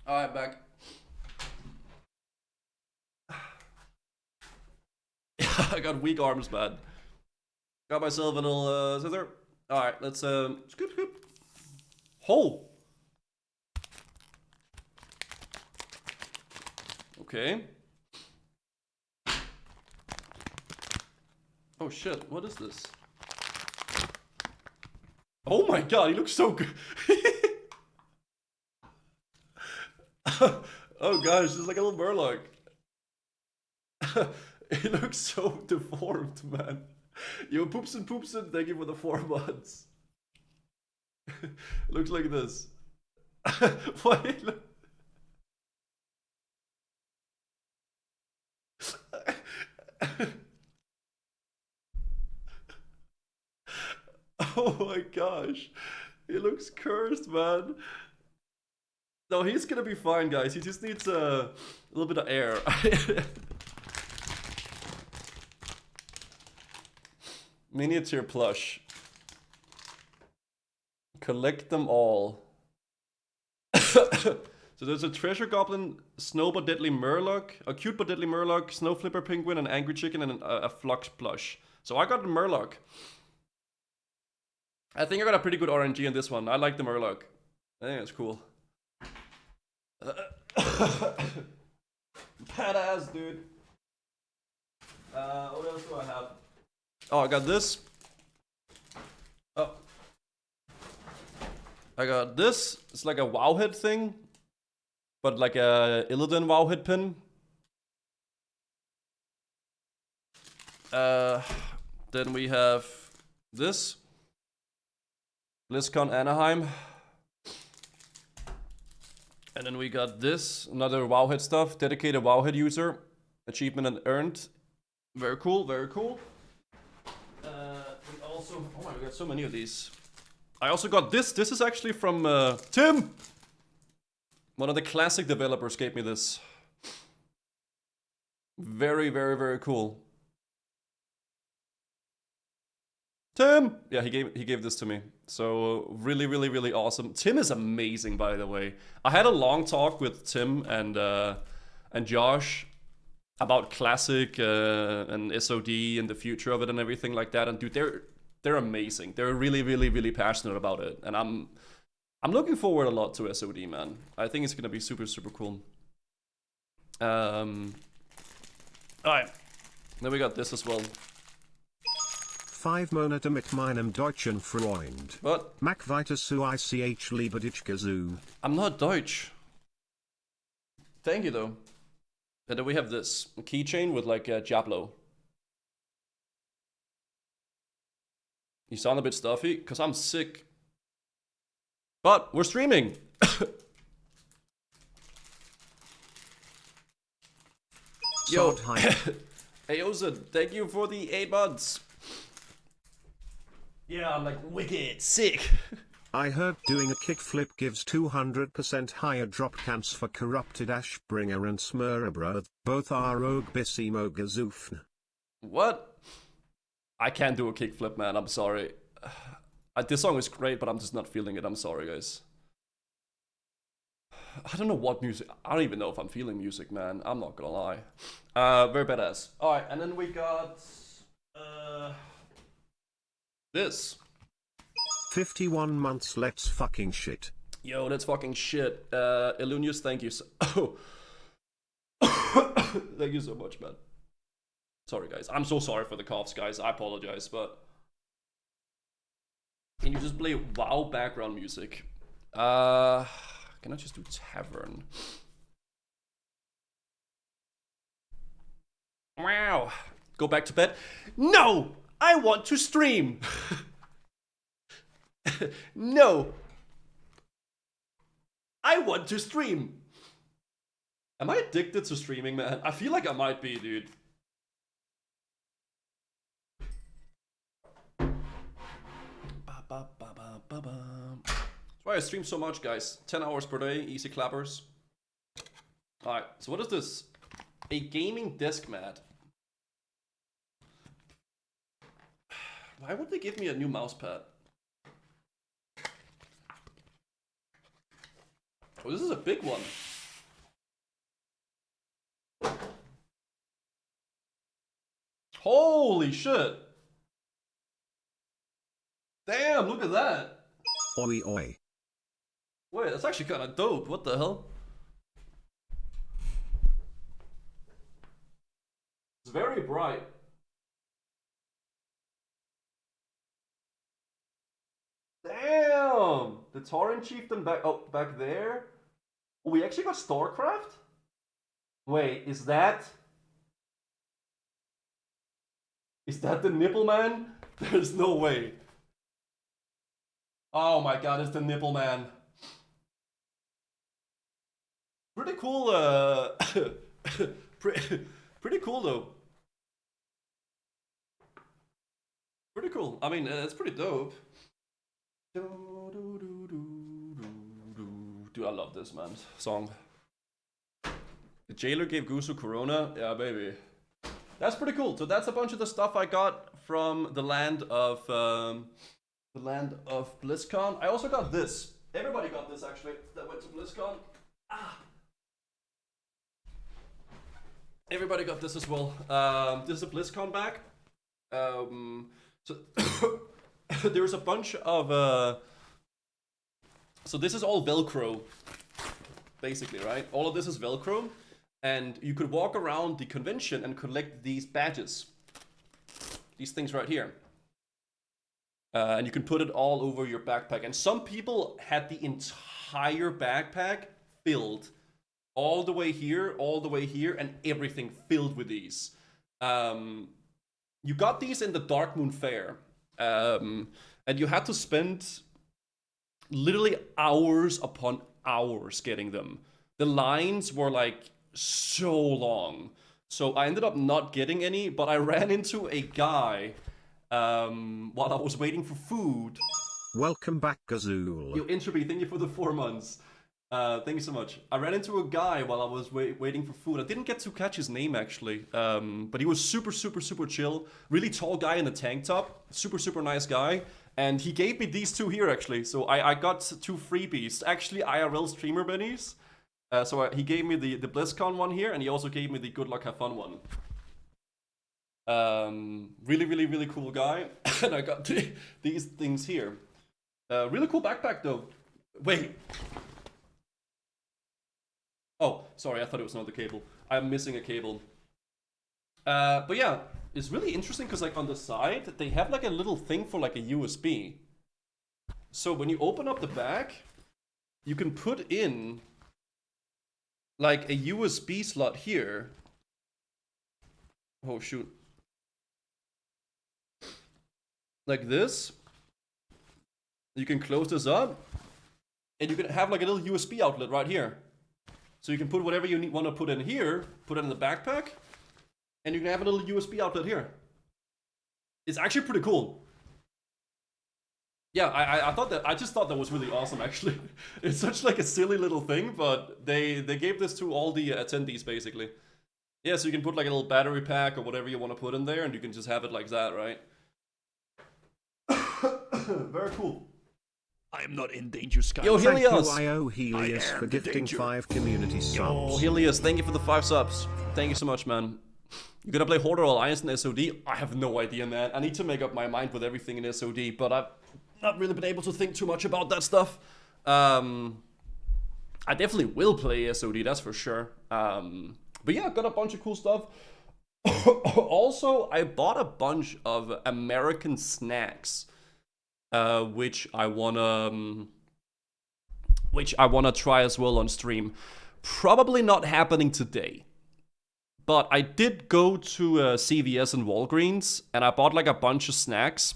Alright, back. I got weak arms, man. Got myself a little scissor. Alright, let's scoop scoop. Hole. Okay. Oh shit, what is this? Oh my god, he looks so good. Oh gosh, it's like a little Murloc. He looks so deformed, man. Yo, Poopsin, thank you for the 4 months. Looks like this. Why? Oh my gosh. He looks cursed, man. No, he's gonna be fine, guys. He just needs a little bit of air. Miniature plush. Collect them all. So there's a treasure goblin, snow but deadly murloc, a cute but deadly murloc, snow flipper penguin, an angry chicken, and a flux plush. So I got the murloc. I think I got a pretty good RNG in this one. I like the murloc. I think it's cool. Badass, dude. What else do I have? Oh, I got this. Oh. I got this. It's like a Wowhead thing. But like a Illidan Wowhead pin. Then we have this. BlizzCon Anaheim. And then we got this, another Wowhead stuff. Dedicated Wowhead user. Achievement and earned. Very cool, very cool. We also, oh my, we got so many of these. I also got this. This is actually from Tim. One of the classic developers gave me this. Very, very, very cool. Tim! Yeah, he gave this to me. So really, really, really awesome. Tim is amazing, by the way. I had a long talk with Tim and Josh about Classic and SOD and the future of it and everything like that. And dude, they're amazing. They're really, really, really passionate about it. And I'm looking forward a lot to SOD, man. I think it's gonna be super, super cool. Alright. Then we got this as well. 5 Monate mit meinem deutschen Freund. What? Mac weiter zu ich liebe dich Gazoo. I'm not Deutsch. Thank you, though. And then we have this keychain with like a Jablo. You sound a bit stuffy, because I'm sick. But we're streaming! Yo, hey Ozen, thank you for the 8 months. Yeah, I'm like wicked sick. I heard doing a kickflip gives 200% higher drop counts for corrupted Ashbringer and Smurbröth. Both are Ogbissimo Gazoofn. What? I can't do a kickflip, man. I'm sorry. This song is great, but I'm just not feeling it. I'm sorry, guys. I don't know what music. I don't even know if I'm feeling music, man. I'm not gonna lie. Very badass. Alright, and then we got this. 51 months, let's fucking shit. Yo, let's fucking shit. Ilunius, thank you so thank you so much, man. Sorry, guys. I'm so sorry for the coughs, guys. I apologize, but can you just play WoW background music? Can I just do Tavern? Wow. Go back to bed? No! I want to stream! No! I want to stream! Am I addicted to streaming, man? I feel like I might be, dude. That's why I stream so much, guys. 10 hours per day, easy clappers. Alright, so what is this? A gaming desk mat. Why would they give me a new mouse pad? Oh, this is a big one. Holy shit! Damn, look at that! Oi oi. Wait, that's actually kind of dope. What the hell? It's very bright. Damn! The Tauren Chieftain back there? Oh, we actually got StarCraft? Wait, is that the Nipple Man? There's no way. Oh my god, it's the Nipple Man. Pretty cool, pretty cool though. Pretty cool. I mean, it's pretty dope. Dude, I love this, man. Song. The jailer gave Gusu Corona. Yeah, baby. That's pretty cool. So that's a bunch of the stuff I got from the land of BlizzCon. I also got this. Everybody got this actually. That went to BlizzCon. Everybody got this as well. This is a BlizzCon bag. So there's a bunch of so this is all Velcro, basically, right? All of this is Velcro, and you could walk around the convention and collect these badges, these things right here, and you can put it all over your backpack. And some people had the entire backpack filled, all the way here, and everything filled with these. You got these in the Dark Moon Fair. And you had to spend literally hours upon hours getting them. The lines were like so long. So I ended up not getting any, but I ran into a guy while I was waiting for food. Welcome back, Gazul. Yo, Entropy, thank you for the 4 months. Thank you so much. I ran into a guy while I was waiting for food. I didn't get to catch his name actually, but he was super chill. Really tall guy in a tank top. Super nice guy. And he gave me these two here actually. So I got 2 freebies. Actually IRL streamer bennies. He gave me the BlizzCon one here, and he also gave me the Good Luck Have Fun one. Really cool guy. And I got these things here. Really cool backpack though. Wait. Oh, sorry, I thought it was another cable. I'm missing a cable. But yeah, it's really interesting because like on the side, they have like a little thing for like a USB. So when you open up the back, you can put in like a USB slot here. Oh shoot. Like this. You can close this up. And you can have like a little USB outlet right here. So you can put whatever you want to put in here, put it in the backpack, and you can have a little USB outlet here. It's actually pretty cool. Yeah, I just thought that was really awesome actually. It's such like a silly little thing, but they gave this to all the attendees basically. Yeah, so you can put like a little battery pack or whatever you want to put in there, and you can just have it like that, right? Very cool. I am not in danger, Sky. Yo, Thank Helios! you, IO Helios, for gifting 5 community subs. Yo, Helios, thank you for the 5 subs. Thank you so much, man. You gonna play Hoarder or Alliance in SOD? I have no idea, man. I need to make up my mind with everything in SOD, but I've not really been able to think too much about that stuff. I definitely will play SOD, that's for sure. But yeah, got a bunch of cool stuff. Also, I bought a bunch of American snacks. Which I wanna try as well on stream. Probably not happening today, but I did go to CVS and Walgreens, and I bought like a bunch of snacks.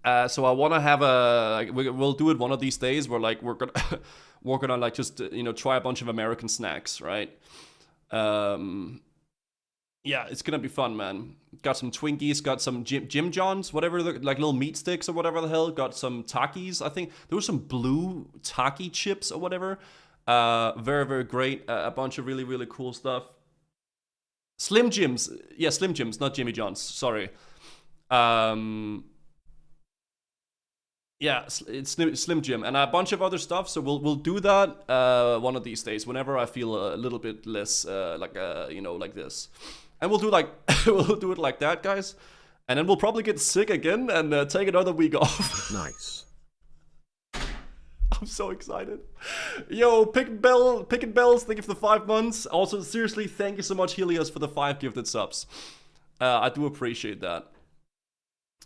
So I want to have we'll do it one of these days where like we're gonna like just try a bunch of American snacks, right? Yeah, it's gonna be fun, man. Got some Twinkies, got some Jim John's, whatever, like little meat sticks or whatever the hell. Got some Takis, I think. There was some blue Taki chips or whatever. Very great. A bunch of really cool stuff. Slim Jims. Yeah, Slim Jims, not Jimmy John's. Sorry. Yeah, it's Slim Jim and a bunch of other stuff. So we'll do that one of these days whenever I feel a little bit less like this. And we'll do like we'll do it like that, guys. And then we'll probably get sick again and take another week off. Nice. I'm so excited. Yo, Pick and Bells, thank you for the 5 months. Also, seriously, thank you so much, Helios, for the 5 gifted subs. I do appreciate that.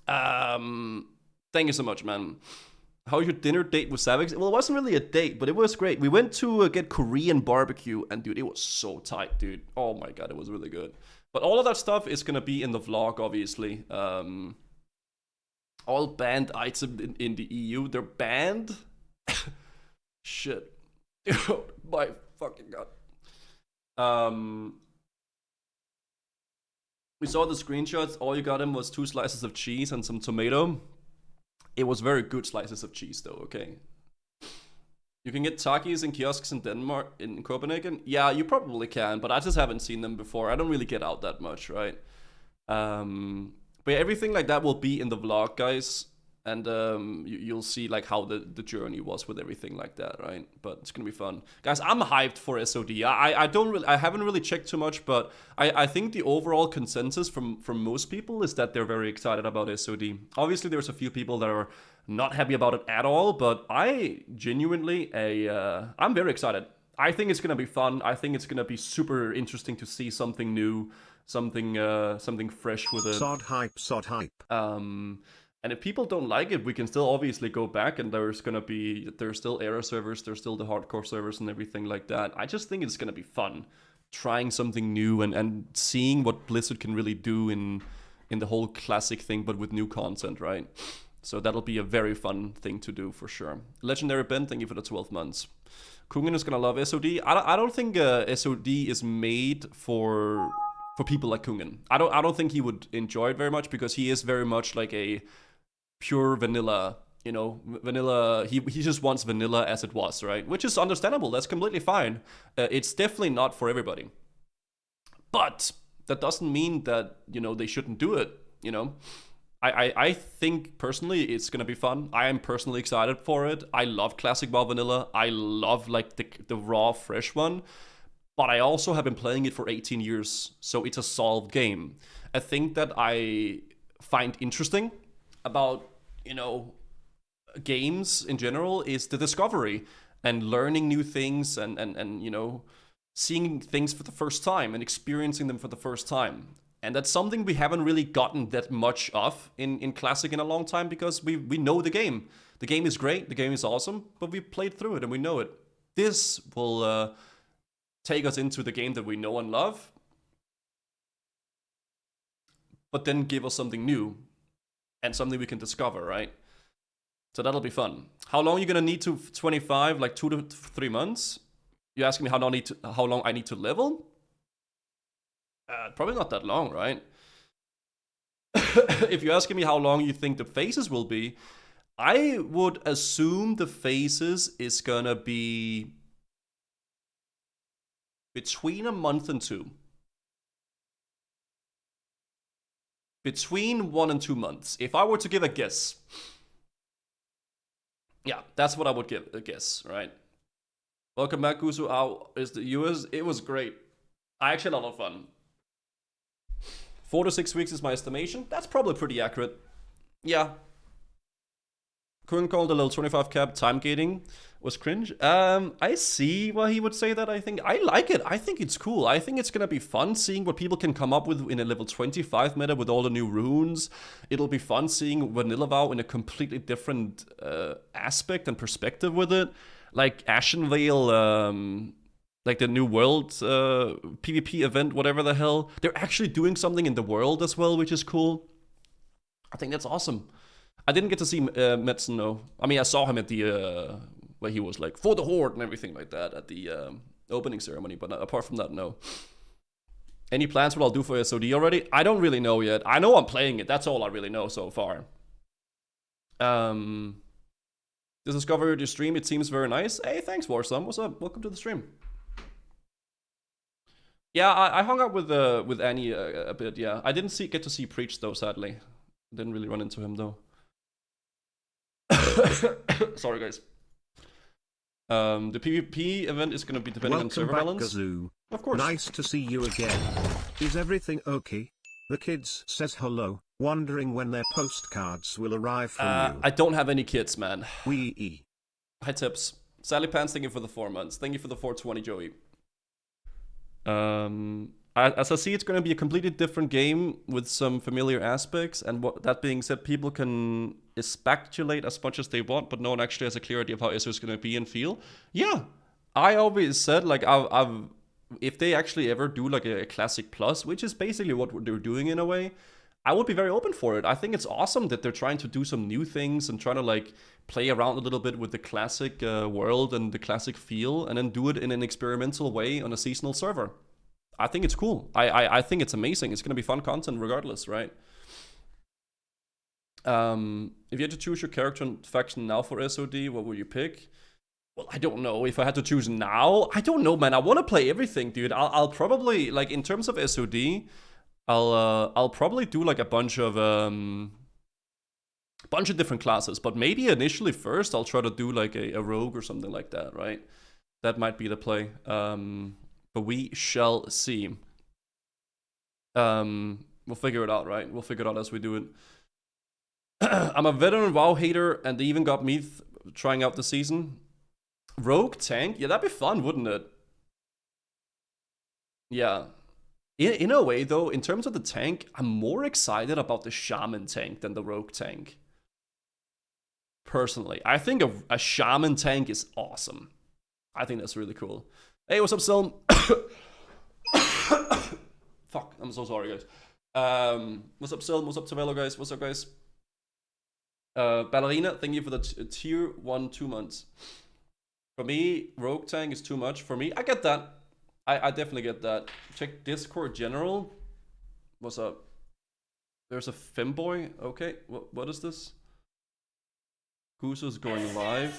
Thank you so much, man. How was your dinner date with Savix? Well, it wasn't really a date, but it was great. We went to get Korean barbecue, and dude, it was so tight, dude. Oh my god, it was really good. But all of that stuff is gonna be in the vlog, obviously. All banned items in the EU, they're banned? Shit. My fucking god. We saw the screenshots. All you got him was 2 slices of cheese and some tomato. It was very good slices of cheese though, okay? You can get Takis in kiosks in Denmark, in Copenhagen? Yeah, you probably can, but I just haven't seen them before. I don't really get out that much, right? But yeah, everything like that will be in the vlog, guys. And you'll see like how the journey was with everything like that, right? But it's gonna be fun, guys. I'm hyped for SOD. I haven't really checked too much, but I think the overall consensus from most people is that they're very excited about SOD. Obviously, there's a few people that are not happy about it at all, but I genuinely I'm very excited. I think it's gonna be fun. I think it's gonna be super interesting to see something new, something fresh with it. Sod hype. And if people don't like it, we can still obviously go back, and there's still era servers, there's still the hardcore servers and everything like that. I just think it's gonna be fun, trying something new and seeing what Blizzard can really do in the whole classic thing, but with new content, right? So that'll be a very fun thing to do for sure. Legendary Ben, thank you for the 12 months. Kungen is gonna love SOD. I don't think SOD is made for people like Kungen. I don't think he would enjoy it very much because he is very much like a pure vanilla, vanilla. He just wants vanilla as it was, right? Which is understandable. That's completely fine. It's definitely not for everybody. But that doesn't mean that, they shouldn't do it, I think personally it's gonna be fun. I am personally excited for it. I love classic WoW vanilla. I love like the raw, fresh one. But I also have been playing it for 18 years, so it's a solved game. A thing that I find interesting about, games in general is the discovery and learning new things and seeing things for the first time and experiencing them for the first time. And that's something we haven't really gotten that much of in Classic in a long time because we know the game. The game is great, the game is awesome, but we played through it and we know it. This will take us into the game that we know and love, but then give us something new and something we can discover, right? So that'll be fun. How long are you gonna need to 25? Like 2 to 3 months? You're asking me how long I need to level? Probably not that long, right? If you're asking me how long you think the phases will be, I would assume the phases is gonna be between a month and 2. Between 1 and 2 months. If I were to give a guess. Yeah, that's what I would give a guess, right? Welcome back, Gusu. How is the US? It was great. I actually had a lot of fun. 4 to 6 weeks is my estimation. That's probably pretty accurate. Yeah. Couldn't call the little 25 cap time gating was cringe. I see why he would say that. I like it. I think it's cool. I think it's gonna be fun seeing what people can come up with in a level 25 meta with all the new runes. It'll be fun seeing Vanilla WoW in a completely different aspect and perspective with it. Like Ashenvale, like the new world PvP event, whatever the hell. They're actually doing something in the world as well, which is cool. I think that's awesome. I didn't get to see Metzen, no. I mean, I saw him at the, where he was like, for the Horde and everything like that at the opening ceremony, but apart from that, no. Any plans what I'll do for SOD already? I don't really know yet. I know I'm playing it, that's all I really know so far. Discovered your stream, it seems very nice. Hey, thanks Warsum, what's up? Welcome to the stream. Yeah, I hung out with Annie a bit, yeah. I didn't get to see Preach though, sadly. Didn't really run into him though. Sorry, guys. The PvP event is going to be depending on server balance. Gazoo. Of course. Nice to see you again. Is everything okay? The kids says hello, wondering when their postcards will arrive from you. I don't have any kids, man. Wee. Hi, Tips. Sally Pants, thank you for the 4 months. Thank you for the 420, Joey. As I see, it's going to be a completely different game with some familiar aspects. And that being said, people can speculate as much as they want, but no one actually has a clear idea of how SO is going to be and feel. Yeah, I always said, like, if they actually ever do like a Classic Plus, which is basically what they're doing in a way, I would be very open for it. I think it's awesome that they're trying to do some new things and trying to like play around a little bit with the Classic world and the Classic feel, and then do it in an experimental way on a seasonal server. I think it's cool. I think it's amazing. It's going to be fun content regardless, right? If you had to choose your character and faction now for SOD, what would you pick? Well, I don't know. If I had to choose now, I don't know, man. I want to play everything, dude. I'll probably, like, in terms of SOD, I'll probably do like a bunch of different classes. But maybe initially first, I'll try to do like a rogue or something like that, right? That might be the play. But we shall see. We'll figure it out, right? We'll figure it out as we do it. I'm a veteran WoW hater, and they even got me trying out the season. Rogue tank? Yeah, that'd be fun, wouldn't it? Yeah. In a way, though, in terms of the tank, I'm more excited about the Shaman tank than the Rogue tank. Personally. I think a Shaman tank is awesome. I think that's really cool. Hey, what's up, Silm? Fuck, I'm so sorry, guys. What's up, Silm? What's up, Tavelo, guys? What's up, guys? Ballerina, thank you for the tier 1 2 months. For me, rogue tank is too much. For me, I get that. I definitely get that. Check Discord general. What's up? There's a femboy. Okay, what is this? Goose going live.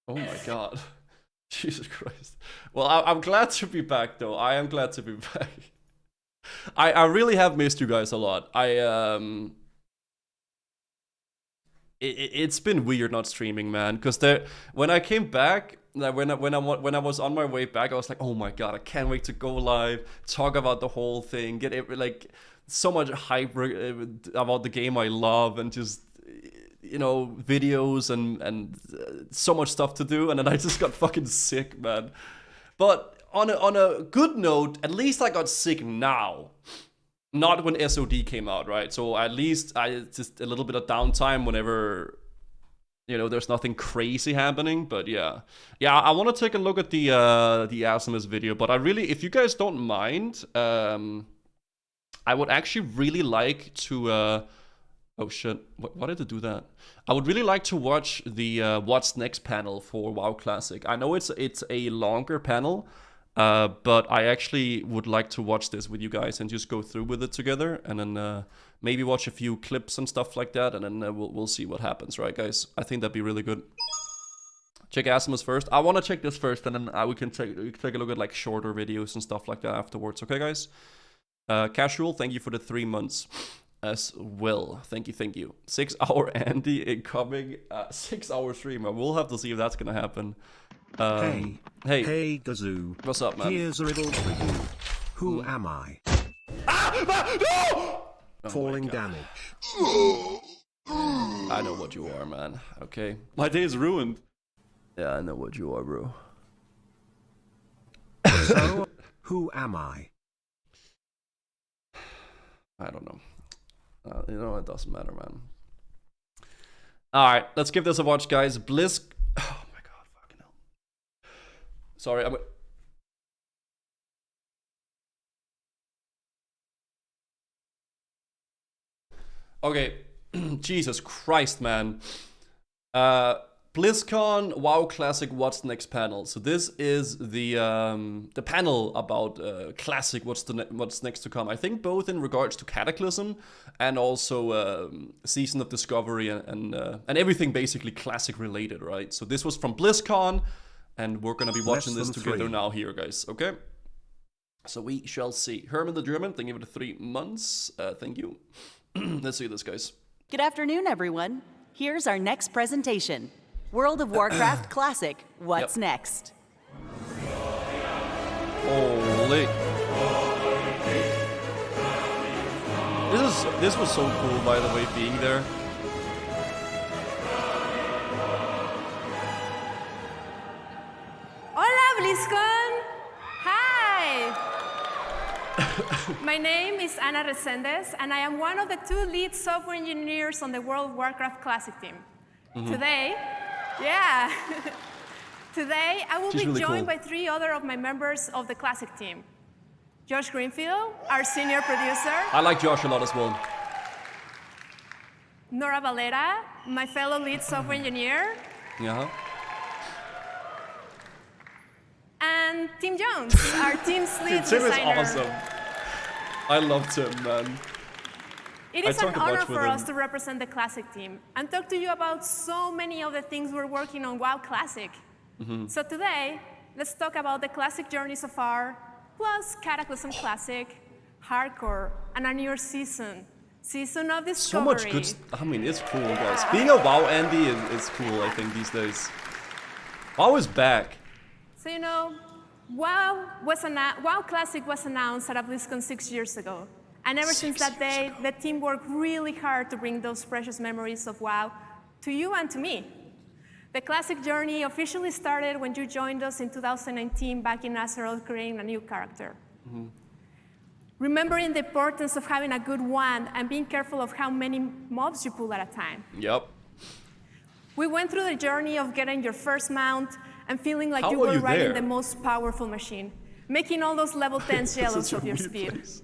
Oh my god. Jesus Christ. Well, I'm glad to be back though. I am glad to be back. I really have missed you guys a lot. It's been weird not streaming, man. Because when I came back, when I was on my way back, I was like, oh my god, I can't wait to go live, talk about the whole thing, get it like so much hype about the game I love, and just videos and so much stuff to do, and then I just got fucking sick, man. But on a good note, at least I got sick now. Not when SOD came out, right? So at least I just a little bit of downtime whenever there's nothing crazy happening. But yeah, I want to take a look at the Awesomeness video. But I really, if you guys don't mind, I would actually really like to. Oh shit! Why did it do that? I would really like to watch the What's Next panel for WoW Classic. I know it's a longer panel. But I actually would like to watch this with you guys and just go through with it together, and then maybe watch a few clips and stuff like that, and then we'll see what happens, right, guys? I think that'd be really good. Check Asmus first. I want to check this first, and then we can take a look at like shorter videos and stuff like that afterwards. Okay, guys? Casual, thank you for the 3 months as well. Thank you. 6 hour Andy incoming. 6 hour streamer. We'll have to see if that's gonna happen. Hey, Gazoo. What's up, man? Here's a riddle for you. Who am I? No! Falling damage. I know what you are, man. Okay. My day is ruined. Yeah, I know what you are, bro. So, who am I? I don't know. It doesn't matter, man. Alright, let's give this a watch, guys. Blizz... Oh my god, fucking hell. Sorry, I'm... Okay, Jesus Christ, man. BlizzCon WoW Classic What's Next panel. So this is the panel about Classic What's Next to come. I think both in regards to Cataclysm and also Season of Discovery and everything basically Classic related, right? So this was from BlizzCon, and we're gonna be watching this together now here, guys. Okay. So we shall see. Herman the German, thank you for the 3 months. Thank you. Let's see this, guys. Good afternoon, everyone. Here's our next presentation. World of Warcraft Classic, What's Next? Holy. This was so cool, by the way, being there. Hola, BlizzCon! Hi! My name is Ana Resendes, and I am one of the 2 lead software engineers on the World of Warcraft Classic team. Today, today I will be really joined cool by 3 other of my members of the Classic team. Josh Greenfield, our senior producer. I like Josh a lot as well. Nora Valera, my fellow lead software engineer. Yeah. And Tim Jones, our team's lead Tim designer. is awesome. I love Tim, man. It is an talked a honor bunch with for him. us to represent the Classic team and talk to you about so many of the things we're working on WoW Classic. So today, let's talk about the Classic journey so far, plus Cataclysm Classic, Hardcore, and our newer season of Discovery. So much good I mean, it's cool, guys. Being a WoW Andy is cool, I think, these days. WoW is back. So WoW Classic was announced at BlizzCon 6 years ago. And ever since that day, the team worked really hard to bring those precious memories of WoW to you and to me. The Classic journey officially started when you joined us in 2019 back in Azeroth creating a new character. Remembering the importance of having a good wand and being careful of how many mobs you pull at a time. Yep. We went through the journey of getting your first mount and feeling like How you were were you riding there? the most powerful machine, making all those level 10s jealous Such a of your weird speed. place.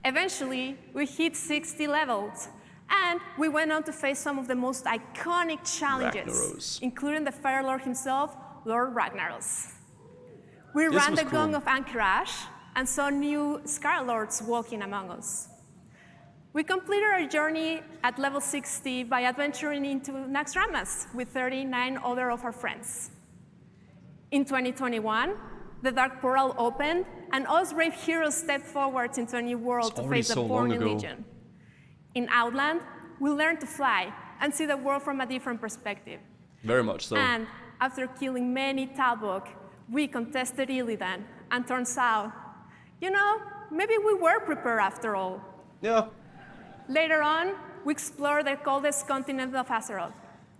Eventually, we hit 60 levels, and we went on to face some of the most iconic challenges, Ragnaros. including the Fire Lord himself, Lord Ragnaros. We This ran was the Gong cool. of Anchorage and saw new Scar Lords walking among us. We completed our journey at level 60 by adventuring into Naxxramas with 39 other of our friends. In 2021, the Dark Portal opened, and us brave heroes stepped forward into a new world to already face the so long Born ago. Legion. In Outland, we learned to fly and see the world from a different perspective. Very much so. And after killing many Talbot, we contested Illidan, and turns out, you know, maybe we were prepared after all. Yeah. Later on, we explored the coldest continent of Azeroth.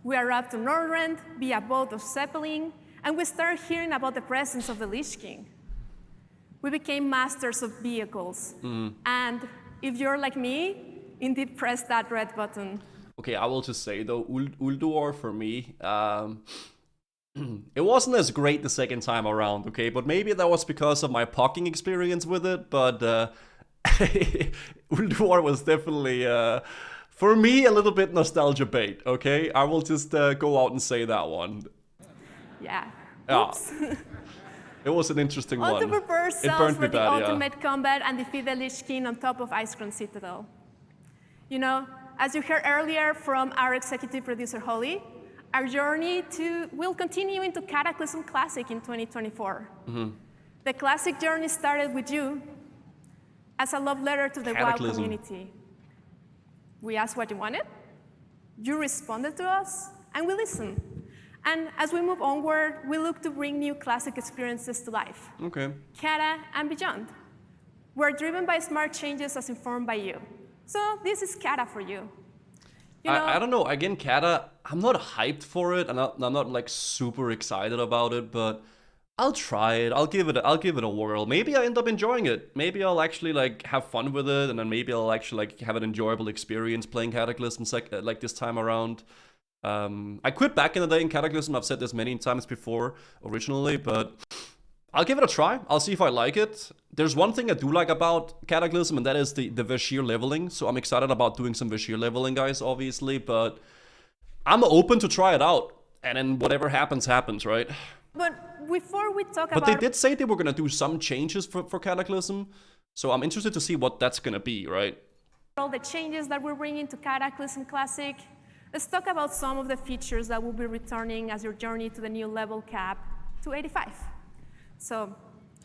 We arrived to Nordrend via boat of Zeppelin, and we started hearing about the presence of the Lich King. We became masters of vehicles. And if you're like me, indeed press that red button. Okay, I will just say though, Ulduar for me, it wasn't as great the second time around, okay? But maybe that was because of my pocking experience with it, but Ulduar was definitely, for me, a little bit nostalgia bait, okay? I will just go out and say that one. Yeah. Yeah. Oops. It was an interesting All one. to prepare It ourselves burned for me the bad, yeah. ultimate combat and defeat the Lich King on top of Icecrown Citadel. You know, as you heard earlier from our executive producer, Holly, our journey will continue into Cataclysm Classic in 2024. The Classic journey started with you as a love letter to the WoW Cataclysm. community. We asked what you wanted, you responded to us, and we listened. And as we move onward, we look to bring new Classic experiences to life. Okay. Cata and beyond. We're driven by smart changes as informed by you. So this is Cata for you. You know, I don't know, again, Kata, I'm not hyped for it, and I'm not like super excited about it, but I'll try it. I'll give it a whirl. Maybe I end up enjoying it. Maybe I'll actually like have fun with it, and then maybe I'll actually like have an enjoyable experience playing Cataclysm like this time around. I quit back in the day in Cataclysm. I've said this many times before originally, but I'll give it a try. I'll see if I like it. There's one thing I do like about Cataclysm, and that is the Vashir leveling. So I'm excited about doing some Vashir leveling, guys, obviously, but I'm open to try it out. And then whatever happens, happens, right? but before we talk But about they did say they were going to do some changes for Cataclysm. So I'm interested to see what that's going to be, right? all the changes that we're bringing to Cataclysm Classic, let's talk about some of the features that will be returning as your journey to the new level cap to 85. So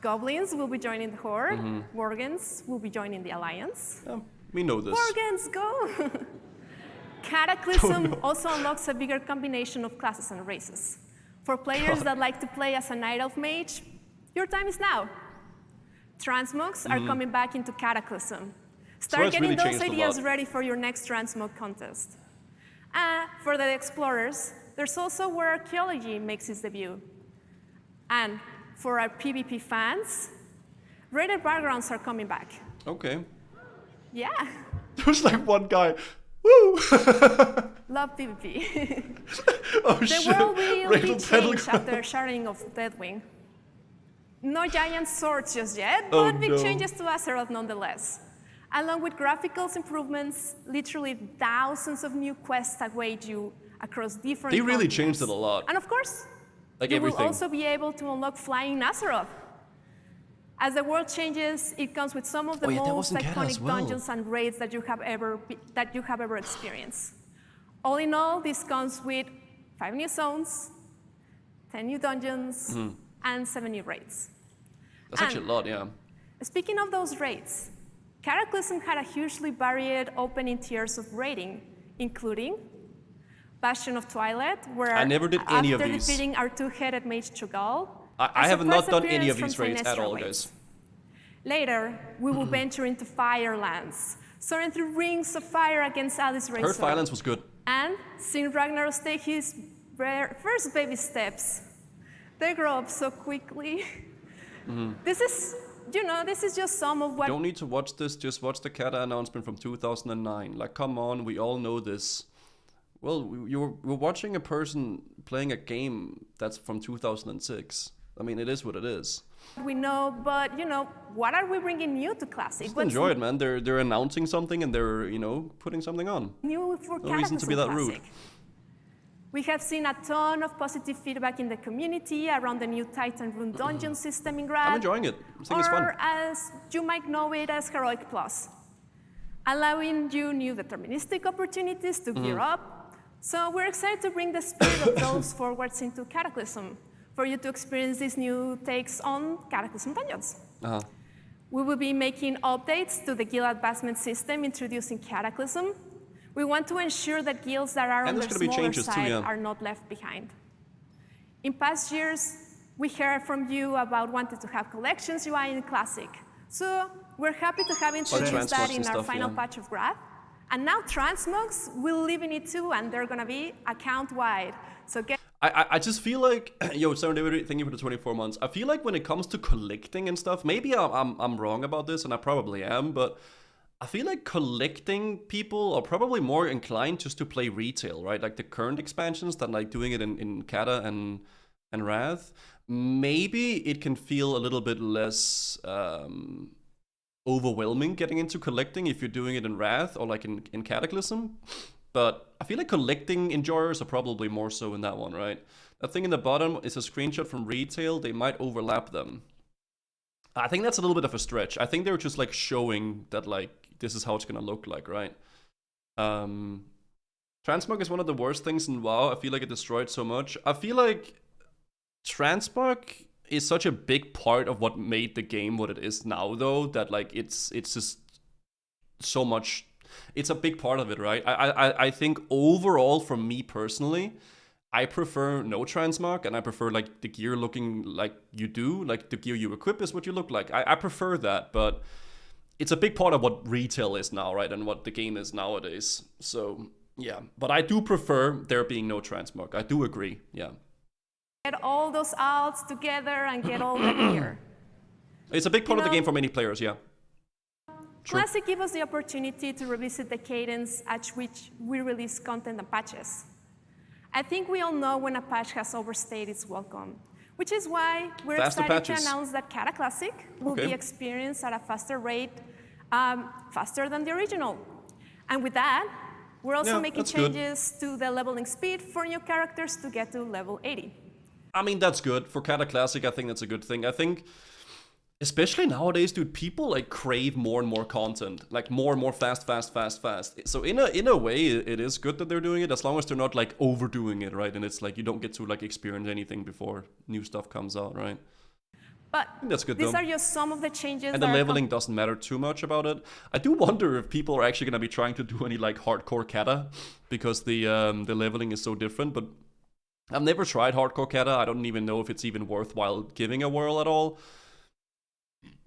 Goblins will be joining the Horde, Worgens will be joining the Alliance. We know this. Worgens, go! Cataclysm also unlocks a bigger combination of classes and races. For players that like to play as a Night Elf Mage, your time is now. Transmogs are coming back into Cataclysm. Start it's getting really those changed a ideas lot. ready for your next Transmog contest. For the Explorers, there's also where archaeology makes its debut. And for our PvP fans, rated backgrounds are coming back. Okay. Yeah, There's like one guy. Woo! love PvP. Oh The shit. world will be Rated changed battleground. after Sharding of Deathwing. No giant swords just yet, Oh, but big no. changes to Azeroth nonetheless. Along with graphics improvements, literally thousands of new quests await you across different They really continents. changed it a lot. And of course, Like you everything. will also be able to unlock flying Azeroth. As the world changes, it comes with some of the Oh, yeah, that most was in Cata as iconic well. dungeons and raids that you have ever experienced. All in all, this comes with 5 new zones, 10 new dungeons, and 7 new raids. That's actually a lot, yeah. Speaking of those raids, Cataclysm had a hugely varied opening tiers of raiding, including Bastion of Twilight, where I never did any of after these. defeating our two-headed mage Cho'Gall, I a have not surprise done any of appearance these from raids at Sinestro all, waits. guys. Later, we will venture into Firelands, soaring through rings of fire against Alice Razor. Heard Violence was good. And seeing Ragnaros take his first baby steps. They grow up so quickly. This is just some of what Don't need to watch this, just watch the Kata announcement from 2009. Like, come on, we all know this. Well, we're watching a person playing a game that's from 2006. I mean, it is what it is. We know, but you know, what are we bringing new to Classic? Just enjoy it, man. They're announcing something and they're, you know, putting something on. New for No reason to be that rude. We have seen a ton of positive feedback in the community around the new Titan Rune dungeon system in Wrath. I'm enjoying it. I think it's fun. Or as you might know it as Heroic Plus, allowing you new deterministic opportunities to gear up. So we're excited to bring the spirit of those forwards into Cataclysm, for you to experience these new takes on Cataclysm dungeons. We will be making updates to the guild advancement system, introducing Cataclysm. We want to ensure that guilds that are on the smaller side are not left behind. In past years, we heard from you about wanting to have collections UI in Classic. So we're happy to have introduced that in our final patch of Wrath. And now transmogs will live in it too, and they're gonna be account-wide. So get I just feel like, yo, Serendipity, thank you for the 24 months. I feel like when it comes to collecting and stuff, maybe I'm wrong about this, and I probably am, but I feel like collecting people are probably more inclined just to play retail, right? Like the current expansions than like doing it in Cata and Wrath. Maybe it can feel a little bit less overwhelming getting into collecting if you're doing it in Wrath or like in Cataclysm. But I feel like collecting enjoyers are probably more so in that one, right? That thing in the bottom is a screenshot from retail. They might overlap them. I think that's a little bit of a stretch. I think they're just like showing that like this is how it's gonna look like, right? Transmog is one of the worst things in WoW. I feel like it destroyed so much. I feel like Transmog is such a big part of what made the game what it is now, though, that like it's just so much. It's a big part of it, right? I think overall, for me personally, I prefer no transmog, and I prefer like the gear looking like you do, like the gear you equip is what you look like. I prefer that, but it's a big part of what retail is now, right? And what the game is nowadays. So yeah, but I do prefer there being no transmog. I do agree, yeah. Get all those alts together and get all that gear. It's a big part of the game for many players, yeah. True. Classic gives us the opportunity to revisit the cadence at which we release content and patches. I think we all know when a patch has overstayed its welcome, which is why we're excited to announce that Cataclysm will be experienced at a faster rate, faster than the original. And with that, we're also making changes to the leveling speed for new characters to get to level 80. I mean, that's good. For Cataclysm, I think that's a good thing. I think, especially nowadays, dude, people like crave more and more content, like more and more fast. So in a way, it is good that they're doing it, as long as they're not like overdoing it, right? And it's like you don't get to like experience anything before new stuff comes out, right? But that's good, these are just some of the changes. And the leveling doesn't matter too much about it. I do wonder if people are actually gonna be trying to do any like hardcore kata, because the leveling is so different. But I've never tried hardcore kata. I don't even know if it's even worthwhile giving a whirl at all.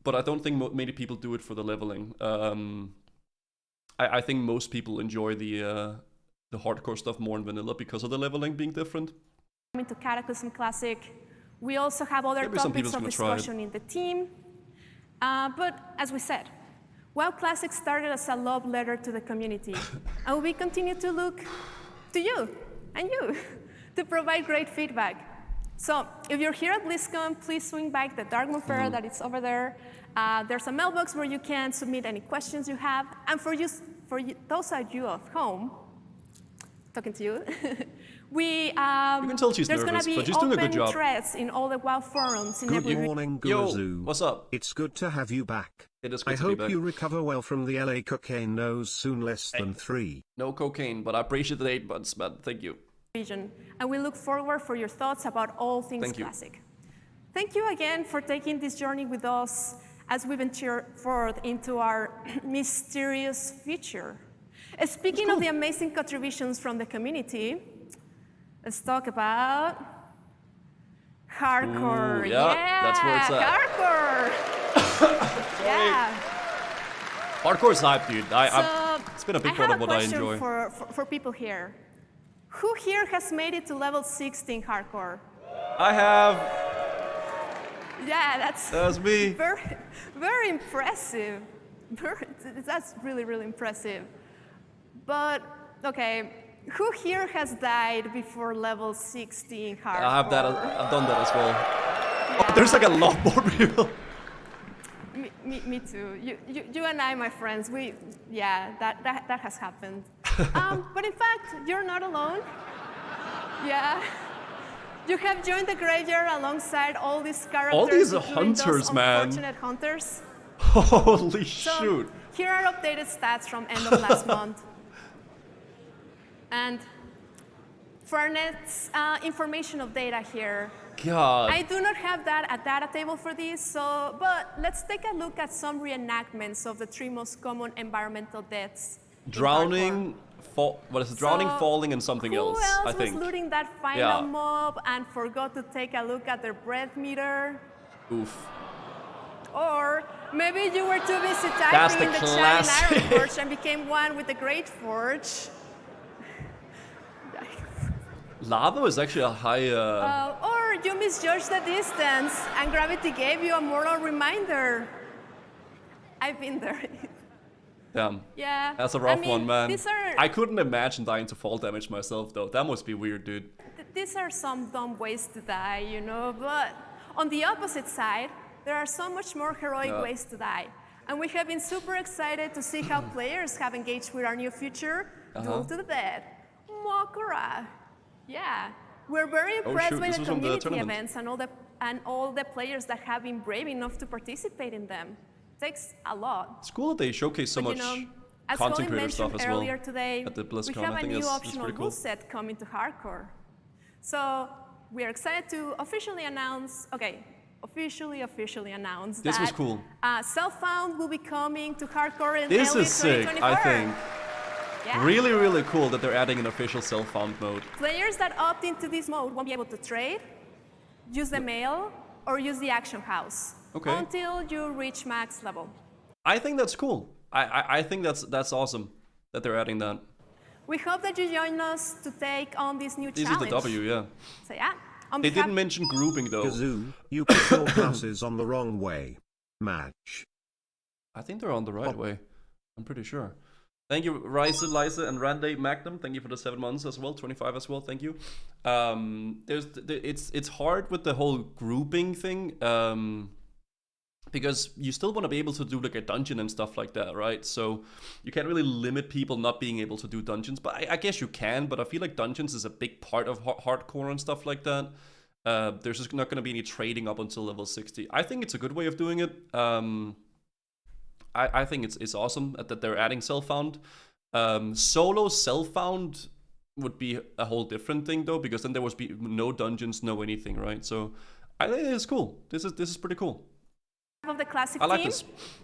But I don't think many people do it for the leveling. I think most people enjoy the hardcore stuff more in vanilla because of the leveling being different. Into Cataclysm Classic, we also have other topics of discussion in the team. But as we said, WoW Classic started as a love letter to the community, and we continue to look to you and you to provide great feedback. So if you're here at BlizzCon, please swing back the Dark Moon Fair that is over there. There's a mailbox where you can submit any questions you have. And for those of you at home, talking to you, you can tell she's nervous, but she's doing a good job. Threads in all the WoW forums. In Good morning, Guruzu. What's up? It's good to have you back. It is good I to be hope back. you recover well from the LA cocaine nose soon, less than 3. No cocaine, but I appreciate the 8 months, man. Thank you. And we look forward for your thoughts about all things Classic. Thank you again for taking this journey with us as we venture forward into our mysterious future. Speaking of the amazing contributions from the community, let's talk about hardcore. Ooh, yeah, that's where it's at. Hardcore. Yeah. Hardcore's hype, dude. It's been a big part of what I enjoy. I have a question for people here. Who here has made it to level 16 hardcore? I have. Yeah, that's me. Very impressive. That's really, really impressive. But, okay, who here has died before level 16 hardcore? I've done that as well. There's like a lot more people. Me too. You and I, my friends, that has happened. But in fact, you're not alone. Yeah. You have joined the graveyard alongside all these characters. All these including hunters, those man. Unfortunate hunters. Holy So, shoot. here are updated stats from end of last month. And for our next information of data here, God. I do not have a data table for this, but let's take a look at some reenactments of the 3 most common environmental deaths. in Drowning, drowning, So, falling, and something Who else, else I think. was looting that final Yeah. mob and forgot to take a look at their breath meter? Oof. Or maybe you were too busy That's typing the in the classic. chat in Iron Forge and became one with the Great Forge. Lava is actually a high. Or you misjudged the distance and gravity gave you a moral reminder. I've been there. Damn. Yeah. That's a rough I mean, one, man. These are, I couldn't imagine dying to fall damage myself, though. That must be weird, dude. these are some dumb ways to die, you know, but on the opposite side, there are so much more heroic ways to die. And we have been super excited to see how players have engaged with our new feature, Duel to the Dead, Mokora. Yeah, we're very impressed shoot, by this the was from the community tournament. events and all the players that have been brave enough to participate in them. Takes a lot. It's cool that they showcase so But, much you know, as content Colin creator stuff mentioned as well. earlier today, At the we BlizzCon, have I a think new it's optional pretty cool. rule set coming to hardcore. So we are excited to officially announce, officially announce This that was cool. Self-found will be coming to hardcore in This early is sick, 2024. I think. Yeah. Really, really cool that they're adding an official self-found mode. Players that opt into this mode won't be able to trade, use the mail, or use the action house until you reach max level. I think that's cool. I think that's awesome that they're adding that. We hope that you join us to take on this new Easy challenge. to W, yeah. So yeah. They didn't mention grouping though. Gazoo, you put your classes on the wrong way. Match. I think they're on the right way. I'm pretty sure. Thank you, Ryza, Liza, and Randy Magnum. Thank you for the 7 months as well, 25 as well. Thank you. It's hard with the whole grouping thing because you still want to be able to do like a dungeon and stuff like that, right? So you can't really limit people not being able to do dungeons, but I guess you can. But I feel like dungeons is a big part of hardcore and stuff like that. There's just not going to be any trading up until level 60. I think it's a good way of doing it. I think it's awesome that they're adding self-found. Solo self-found would be a whole different thing though, because then there would be no dungeons, no anything, right? So I think it's cool. This is pretty cool. Of the Classic I like team, this.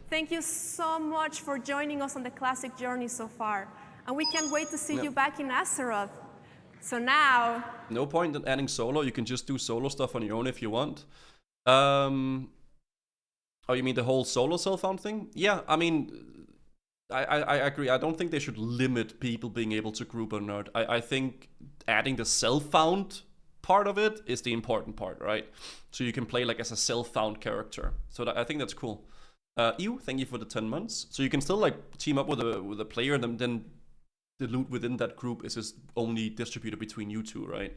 thank you so much for joining us on the Classic journey so far. And we can't wait to see you back in Azeroth. So now... No point in adding solo. You can just do solo stuff on your own if you want. Oh, you mean the whole solo self-found thing? Yeah, I mean, I agree. I don't think they should limit people being able to group or not. I think adding the self-found part of it is the important part, right? So you can play like as a self-found character. So I think that's cool. Ew, thank you for the 10 months. So you can still like team up with a player, and then the loot within that group is just only distributed between you two, right?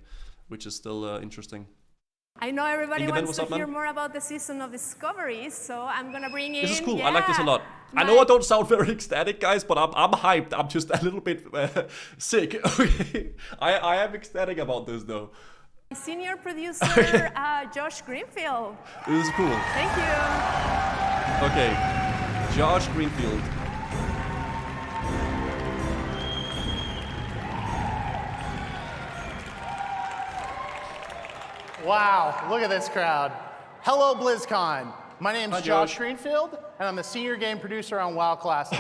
Which is still interesting. I know everybody Ingeben, wants what's to up, hear man? more about the Season of Discovery, so I'm gonna bring in... This is cool. I like this a lot. I know I don't sound very ecstatic, guys, but I'm hyped. I'm just a little bit sick. Okay, I am ecstatic about this, though. Senior producer Josh Greenfield. This is cool. Thank you. Okay, Josh Greenfield. Wow, look at this crowd. Hello, BlizzCon. My name's Hi, Josh Josh. Greenfield, and I'm the senior game producer on WoW Classic.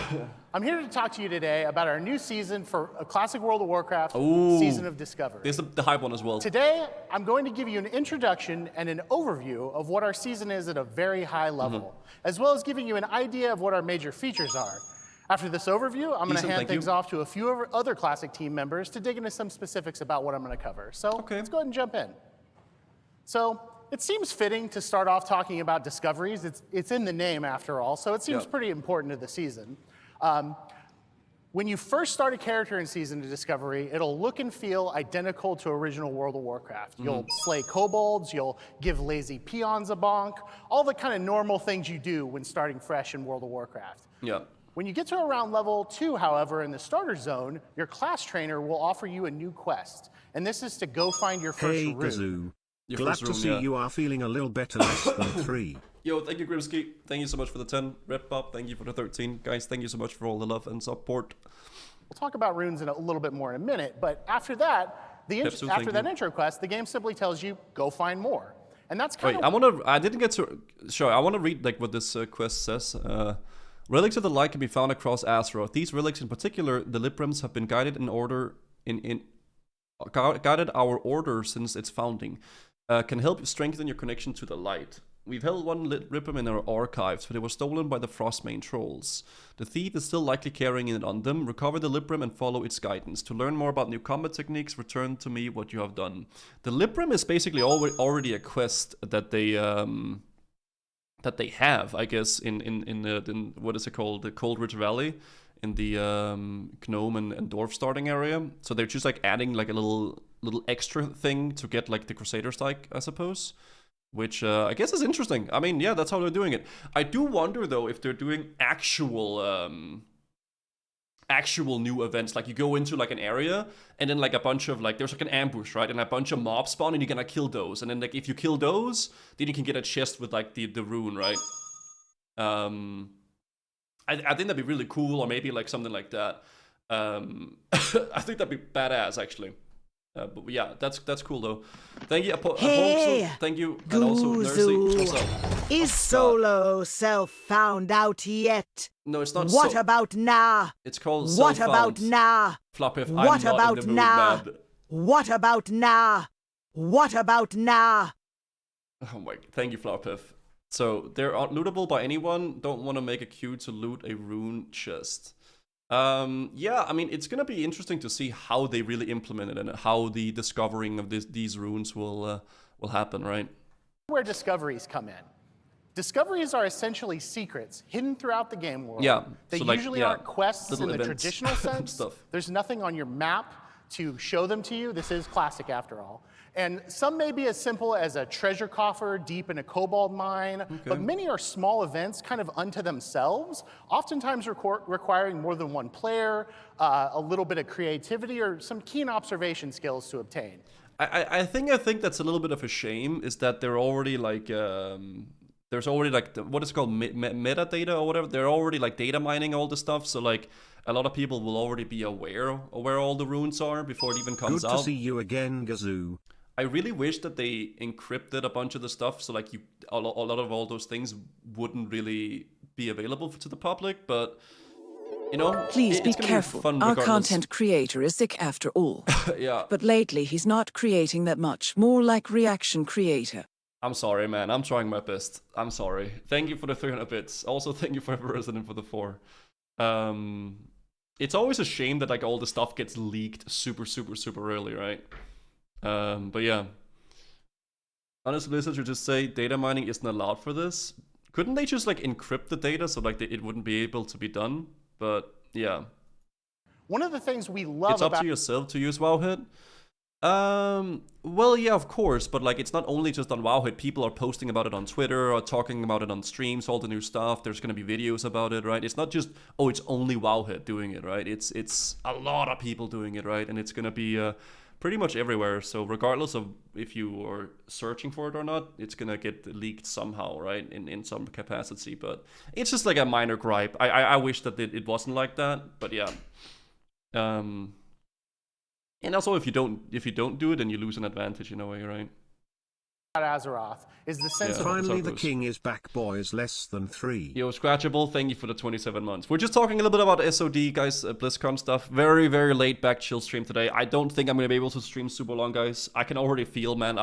I'm here to talk to you today about our new season for Classic World of Warcraft, Season of Discovery. This is the hype one as well. Today, I'm going to give you an introduction and an overview of what our season is at a very high level, as well as giving you an idea of what our major features are. After this overview, I'm going to hand things off to a few other Classic team members to dig into some specifics about what I'm going to cover. So let's go ahead and jump in. So it seems fitting to start off talking about discoveries. It's in the name after all, so it seems pretty important to the season. When you first start a character in Season of Discovery, it'll look and feel identical to original World of Warcraft. You'll slay kobolds, you'll give lazy peons a bonk, all the kind of normal things you do when starting fresh in World of Warcraft. Yeah. When you get to around level 2, however, in the starter zone, your class trainer will offer you a new quest. And this is to go find your first Hey, rune. Gazoo. Your Glad first to room, see yeah. you are feeling a little better less than 3. Yo, thank you, Grimsky. Thank you so much for the 10. Red Bob, thank you for the 13. Guys, thank you so much for all the love and support. We'll talk about runes in a little bit more in a minute, but after that, after that intro quest, the game simply tells you, go find more. And that's kind of... I didn't get to... Sure, I want to read like what this quest says. Relics of the light can be found across Azeroth. These relics in particular, the Librams, have been guided guided our order since its founding. Can help strengthen your connection to the light. We've held one Libram in our archives, but it was stolen by the Frostmane trolls. The thief is still likely carrying it on them. Recover the Libram and follow its guidance. To learn more about new combat techniques, return to me what you have done. The Libram is basically already a quest that they have, I guess, in what is it called, the Cold Ridge Valley, in the Gnome and Dwarf starting area. So they're just like adding like a little extra thing to get like the Crusader Strike, I suppose. Which I guess is interesting. I mean, yeah, that's how they're doing it. I do wonder though if they're doing actual new events. Like you go into like an area and then like a bunch of like there's like an ambush, right? And a bunch of mobs spawn and you're gonna kill those. And then like if you kill those, then you can get a chest with like the rune, right? I think that'd be really cool, or maybe like something like that. I think that'd be badass actually. But yeah, that's cool though. Thank you, Hey, thank you, and also Nursey. What's up? Is Solo Self found out yet? No, it's not. What about now? It's called. What about now? Flopif, What I'm about not in the mood, now? man. What about now? What about now? Oh my! Thank you, Flopif. So they're lootable by anyone. Don't want to make a queue to loot a rune chest. Yeah, I mean, it's gonna be interesting to see how they really implement it and how the discovering of these runes will happen, right? Where discoveries come in. Discoveries are essentially secrets hidden throughout the game world. Yeah, They so like, usually yeah, aren't quests in little the events. traditional sense. Stuff. There's nothing on your map to show them to you. This is classic after all. And some may be as simple as a treasure coffer deep in a kobold mine, but many are small events kind of unto themselves, oftentimes requiring more than one player, a little bit of creativity, or some keen observation skills to obtain. I think that's a little bit of a shame, is that they're already like there's already like what is called metadata or whatever. They're already like data mining all the stuff, so like a lot of people will already be aware of where all the runes are before it even comes out. Good to see you again, Gazoo. I really wish that they encrypted a bunch of the stuff, so like a lot of all those things wouldn't really be available to the public, but you know, Please be it's gonna careful. Be fun Our regardless. content creator is sick after all. Yeah. But lately he's not creating that much, more like reaction creator. I'm sorry, man. I'm trying my best. I'm sorry. Thank you for the 300 bits. Also, thank you for every resident for the 4. It's always a shame that like all the stuff gets leaked super early, right? But yeah. Honestly, Blizzard should just say data mining isn't allowed for this. Couldn't they just like encrypt the data so like it wouldn't be able to be done? But yeah. One of the things we love it's up to yourself to use Wowhead. Well, yeah, of course, but like it's not only just on Wowhead. People are posting about it on Twitter or talking about it on streams, all the new stuff. There's gonna be videos about it, right? It's not just, oh, it's only Wowhead doing it, right? It's a lot of people doing it, right? And it's gonna be pretty much everywhere. So regardless of if you are searching for it or not, it's gonna get leaked somehow, right? In some capacity. But it's just like a minor gripe. I wish that it wasn't like that, but yeah. And also, if you don't do it, then you lose an advantage in a way, right? Azeroth is the sense of finally the king is back, boys. Less than 3. Yo, Scratchable, thank you for the 27 months. We're just talking a little bit about SOD, guys, BlizzCon stuff. Very, very laid back, chill stream today. I don't think I'm gonna be able to stream super long, guys. I can already feel, man,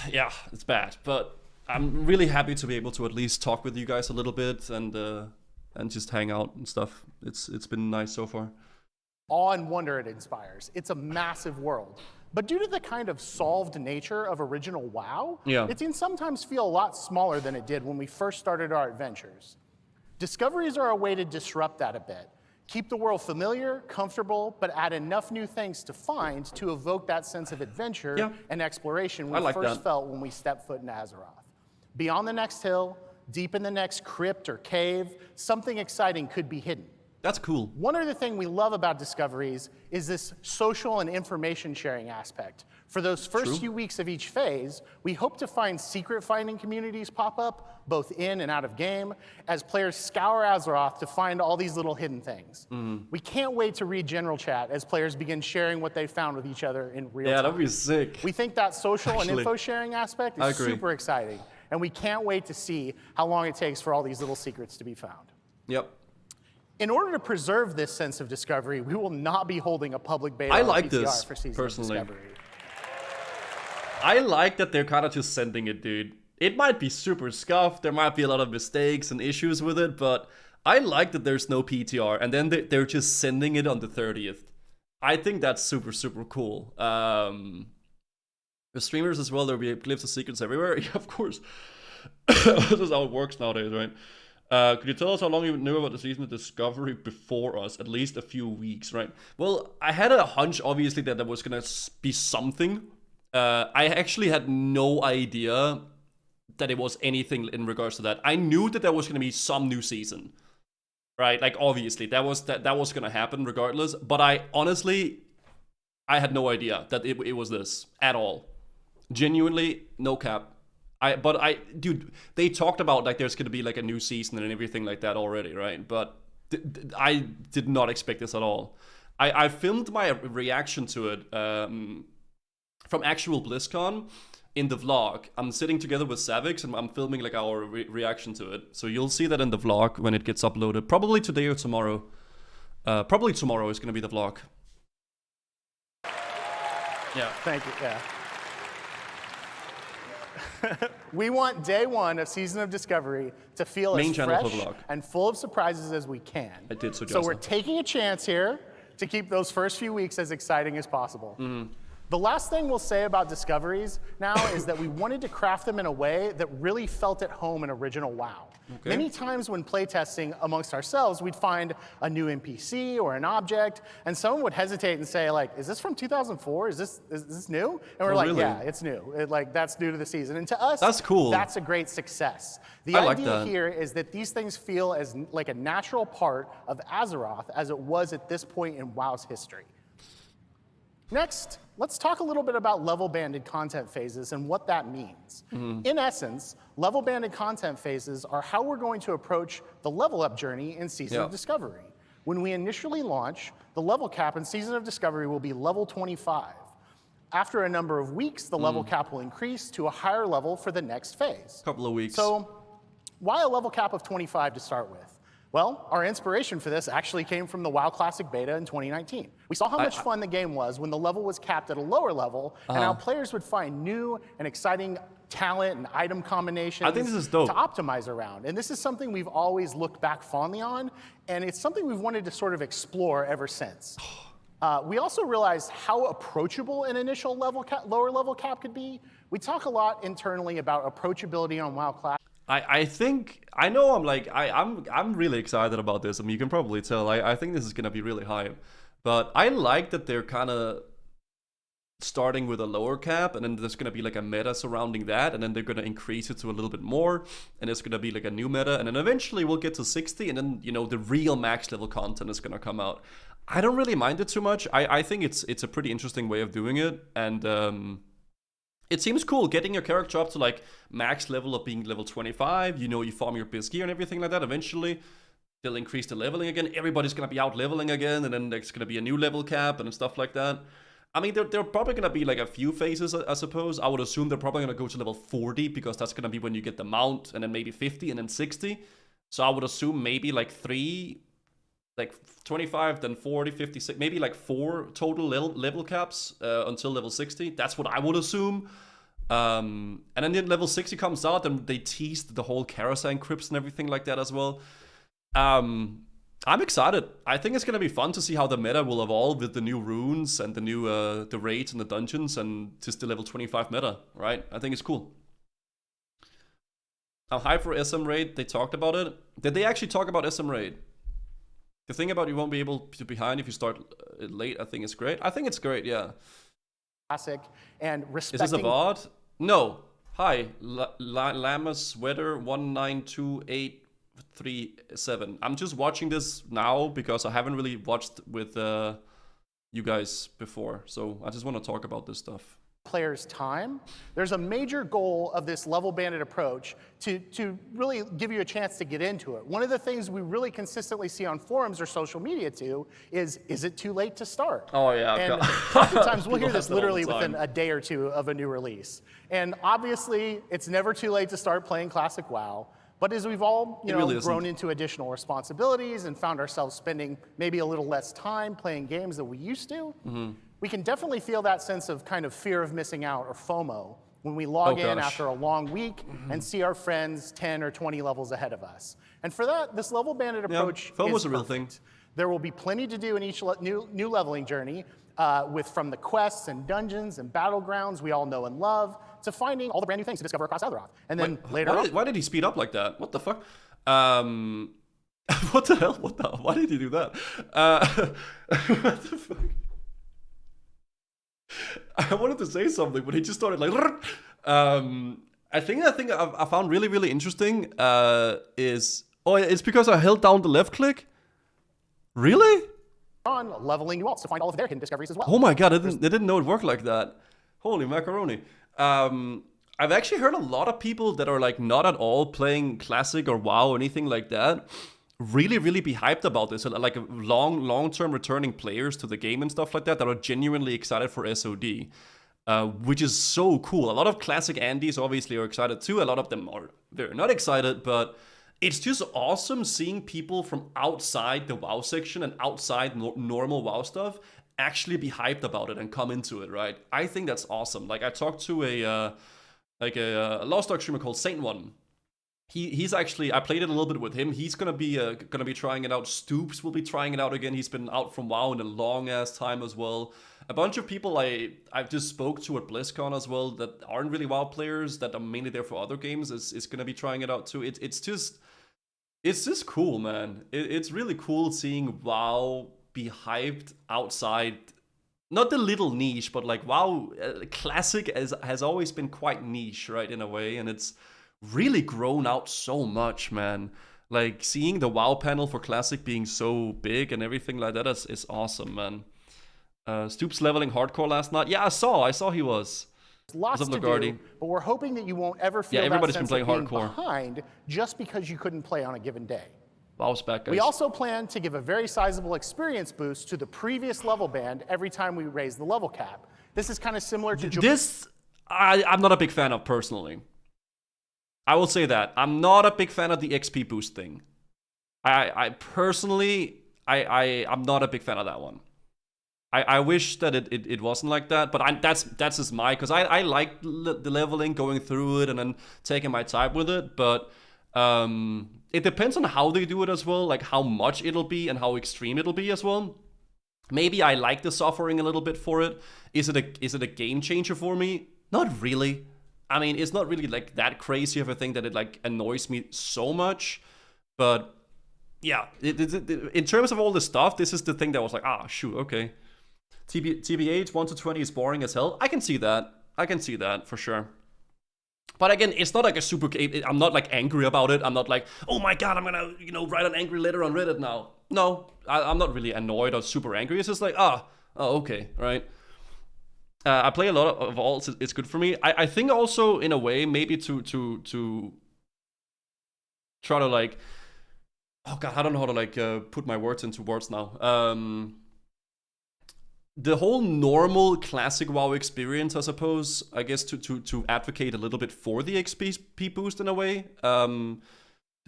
yeah, it's bad, but I'm really happy to be able to at least talk with you guys a little bit and just hang out and stuff. It's been nice so far. Awe and wonder it inspires. It's a massive world. But due to the kind of solved nature of original WoW, it can sometimes feel a lot smaller than it did when we first started our adventures. Discoveries are a way to disrupt that a bit. Keep the world familiar, comfortable, but add enough new things to find to evoke that sense of adventure and exploration we first felt when we stepped foot in Azeroth. Beyond the next hill, deep in the next crypt or cave, something exciting could be hidden. That's cool. One other thing we love about Discoveries is this social and information sharing aspect. For those first few weeks of each phase, we hope to find secret finding communities pop up, both in and out of game, as players scour Azeroth to find all these little hidden things. We can't wait to read general chat as players begin sharing what they found with each other in real time. Yeah, that'd be sick. We think that social and info sharing aspect is super exciting, and we can't wait to see how long it takes for all these little secrets to be found. Yep. In order to preserve this sense of discovery, we will not be holding a public beta I like or this, PTR for Season of Discovery. I like that they're kind of just sending it, dude. It might be super scuffed, there might be a lot of mistakes and issues with it, but I like that there's no PTR, and then they're just sending it on the 30th. I think that's super, super cool. The streamers as well, there'll be glyphs of secrets everywhere. Yeah, of course. This is how it works nowadays, right? Could you tell us how long you knew about the Season of Discovery before us? At least a few weeks, right? Well, I had a hunch, obviously, that there was gonna be something. I actually had no idea that it was anything in regards to that. I knew that there was gonna be some new season, right? Like, obviously, that was gonna happen regardless. But I had no idea that it was this at all. Genuinely, no cap. Dude, they talked about like there's gonna be like a new season and everything like that already, right? But I did not expect this at all. I filmed my reaction to it from actual BlizzCon in the vlog. I'm sitting together with Savix and I'm filming like our reaction to it. So you'll see that in the vlog when it gets uploaded, probably today or tomorrow. Probably tomorrow is gonna be the vlog. Yeah. Thank you. Yeah. We want day one of Season of Discovery to feel as fresh and full of surprises as we can. I did so, So we're taking a chance here to keep those first few weeks as exciting as possible. The last thing we'll say about Discoveries now is that we wanted to craft them in a way that really felt at home in original WoW. Many times when playtesting amongst ourselves, we'd find a new NPC or an object, and someone would hesitate and say, like, is this from 2004? Is this new? And we're like, yeah, it's new. That's new to the season. And to us, that's cool. That's a great success. The idea here is that these things feel as like a natural part of Azeroth as it was at this point in WoW's history. Next, let's talk a little bit about level-banded content phases and what that means. In essence, level-banded content phases are how we're going to approach the level-up journey in Season of Discovery. When we initially launch, the level cap in Season of Discovery will be level 25. After a number of weeks, the level cap will increase to a higher level for the next phase. Couple of weeks. So, why a level cap of 25 to start with? Well, our inspiration for this actually came from the WoW Classic beta in 2019. We saw how much fun the game was when the level was capped at a lower level, and how players would find new and exciting talent and item combinations I think this is dope. to optimize around. And this is something we've always looked back fondly on, and it's something we've wanted to sort of explore ever since. We also realized how approachable an initial lower level cap could be. We talk a lot internally about approachability on WoW Classic. I'm really excited about this. I mean, you can probably tell. I think this is gonna be really high, but I like that they're kind of starting with a lower cap, and then there's gonna be like a meta surrounding that, and then they're gonna increase it to a little bit more, and it's gonna be like a new meta, and then eventually we'll get to 60, and then the real max level content is gonna come out. I don't really mind it too much. I think it's a pretty interesting way of doing it, and it seems cool getting your character up to like max level of being level 25. You farm your biz gear and everything like that. Eventually, they'll increase the leveling again. Everybody's gonna be out leveling again, and then there's gonna be a new level cap and stuff like that. I mean, they're probably gonna be like a few phases, I suppose. I would assume they're probably gonna go to level 40 because that's gonna be when you get the mount, and then maybe 50, and then 60. So I would assume maybe like 25, then 40, 50, maybe like 4 total level caps until level 60. That's what I would assume. And then level 60 comes out, and they teased the whole Karasang crypts and everything like that as well. I'm excited. I think it's gonna be fun to see how the meta will evolve with the new runes and the new the raids and the dungeons and just the level 25 meta, right? I think it's cool. How high for SM raid? They talked about it. Did they actually talk about SM raid? The thing about you won't be able to behind if you start late, I think is great. I think it's great, yeah. Classic and Is this a respecting. VOD? No. Hi, Llama Sweater 192837. I'm just watching this now because I haven't really watched with you guys before, so I just want to talk about this stuff. Players' time. There's a major goal of this level banded approach to really give you a chance to get into it. One of the things we really consistently see on forums or social media too is it too late to start? Oh yeah, and oftentimes we'll hear this literally within a day or two of a new release. And obviously, it's never too late to start playing Classic WoW. But as we've all grown into additional responsibilities and found ourselves spending maybe a little less time playing games than we used to, we can definitely feel that sense of kind of fear of missing out, or FOMO, when we log in after a long week and see our friends 10 or 20 levels ahead of us. And for that, this level banded approach FOMO's is a real thing. There will be plenty to do in each new leveling journey, from the quests and dungeons and battlegrounds we all know and love, to finding all the brand new things to discover across Azeroth. And then later on... Why did he speed up like that? What the fuck? What the hell? Why did he do that? What the fuck? I wanted to say something, but he just started like... I think I found really, really interesting is... Oh, it's because I held down the left click? Really? On leveling new alts to find all of their hidden discoveries as well. Oh my god, I didn't know it worked like that. Holy macaroni. I've actually heard a lot of people that are like not at all playing Classic or WoW or anything like that really, really be hyped about this. Like long-term returning players to the game and stuff like that are genuinely excited for SOD, which is so cool. A lot of Classic Andes obviously are excited too. A lot of them are very not excited, but it's just awesome seeing people from outside the WoW section and outside normal WoW stuff actually be hyped about it and come into it, right? I think that's awesome. Like I talked to a Lost Ark streamer called Saint One. He's actually, I played it a little bit with him. He's gonna be trying it out. Stoops will be trying it out again. He's been out from WoW in a long ass time as well. A bunch of people I've just spoke to at BlizzCon as well that aren't really WoW players, that are mainly there for other games, is gonna be trying it out too. It's just cool, man. It's really cool seeing WoW be hyped outside, not the little niche, but like WoW Classic has always been quite niche, right, in a way, and it's really grown out so much, man. Like seeing the WoW panel for Classic being so big and everything like that is awesome, man. Stoops leveling hardcore last night. Yeah, I saw he was. Lots to do, but we're hoping that you won't ever feel everybody's that sense been playing of being hardcore behind just because you couldn't play on a given day. WoW's back, guys. We also plan to give a very sizable experience boost to the previous level band every time we raise the level cap. This is kind of similar to... This, I'm not a big fan of, personally. I will say that. I'm not a big fan of the XP boost thing. I'm not a big fan of that one. I wish that it wasn't like that, but that's just my, because I like the leveling, going through it and then taking my time with it, but it depends on how they do it as well, like how much it'll be and how extreme it'll be as well. Maybe I like the suffering a little bit for it. Is it a game changer for me? Not really. I mean, it's not really like that crazy of a thing that it like annoys me so much, but yeah, in terms of all the stuff, this is the thing that was like, shoot, okay. TBH 1 to 20 is boring as hell. I can see that. I can see that for sure. But again, it's not like a super... I'm not like angry about it. I'm not like, oh my god, I'm gonna write an angry letter on Reddit now. No, I'm not really annoyed or super angry. It's just like, okay, right? I play a lot of alts. It's good for me. I think also in a way maybe to try to like... Oh god, I don't know how to like put my words into words now. The whole normal Classic WoW experience, I suppose, I guess to advocate a little bit for the XP boost in a way. The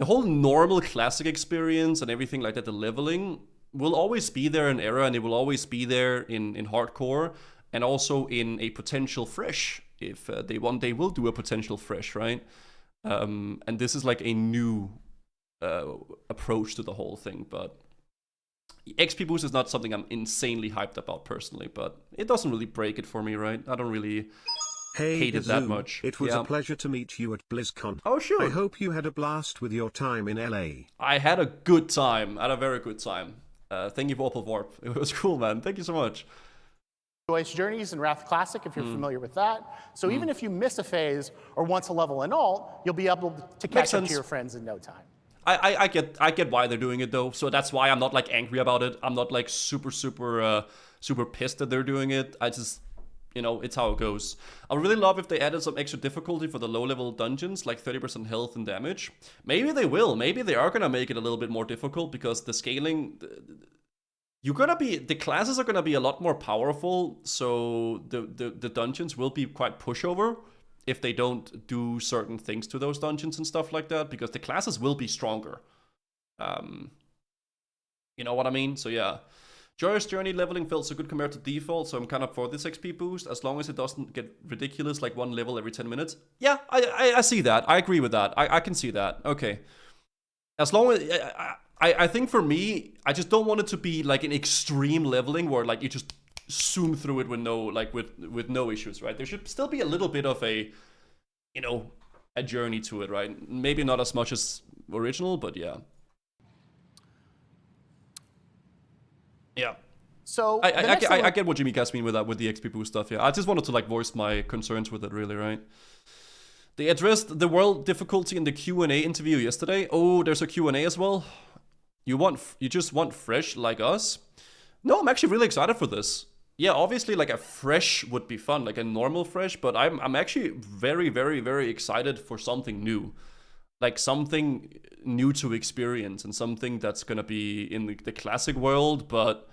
whole normal Classic experience and everything like that, the leveling, will always be there in Era, and it will always be there in Hardcore, and also in a potential Fresh, if they one day will do a potential Fresh, right? And this is like a new approach to the whole thing, but... XP boost is not something I'm insanely hyped about personally, but it doesn't really break it for me, right? I don't really hate it that much. It was a pleasure to meet you at BlizzCon. Oh, sure. I hope you had a blast with your time in LA. I had a good time. I had a very good time. Thank you, Vorpal Warp. It was cool, man. Thank you so much. Choice Journeys in Wrath Classic, if you're familiar with that. So even if you miss a phase or once a level in alt, you'll be able to catch up to your friends in no time. I get why they're doing it though, so that's why I'm not like angry about it. I'm not like super pissed that they're doing it. I just, you know, it's how it goes. I would really love if they added some extra difficulty for the low-level dungeons, like 30% health and damage. Maybe they will. Maybe they are gonna make it a little bit more difficult because the scaling, the classes are gonna be a lot more powerful. So the dungeons will be quite pushover if they don't do certain things to those dungeons and stuff like that, because the classes will be stronger. You know what I mean? So yeah. Joyous Journey leveling felt so good compared to default, so I'm kind of for this XP boost, as long as it doesn't get ridiculous, like one level every 10 minutes. Yeah, I see that. I agree with that. I can see that. Okay. As long as... I think for me, I just don't want it to be like an extreme leveling where like you just zoom through it with no with no issues, right? There should still be a little bit of a, you know, a journey to it, right? Maybe not as much as original, but yeah. Yeah. So I get what Jimmy guys mean with that, with the XP boost stuff. Yeah, I just wanted to like voice my concerns with it, really, right? They addressed the world difficulty in the Q&A interview yesterday. Oh, there's a Q&A as well. You just want fresh like us? No, I'm actually really excited for this. Yeah, obviously like a fresh would be fun, like a normal fresh, but I'm actually very, very, very excited for something new. Like something new to experience and something that's gonna be in the classic world, but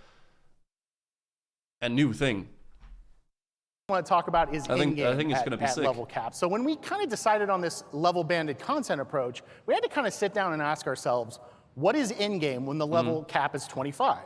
a new thing. I want to talk about is in-game I think it's gonna be sick. Level cap. So when we kind of decided on this level banded content approach, we had to kind of sit down and ask ourselves, what is in-game when the level cap is 25?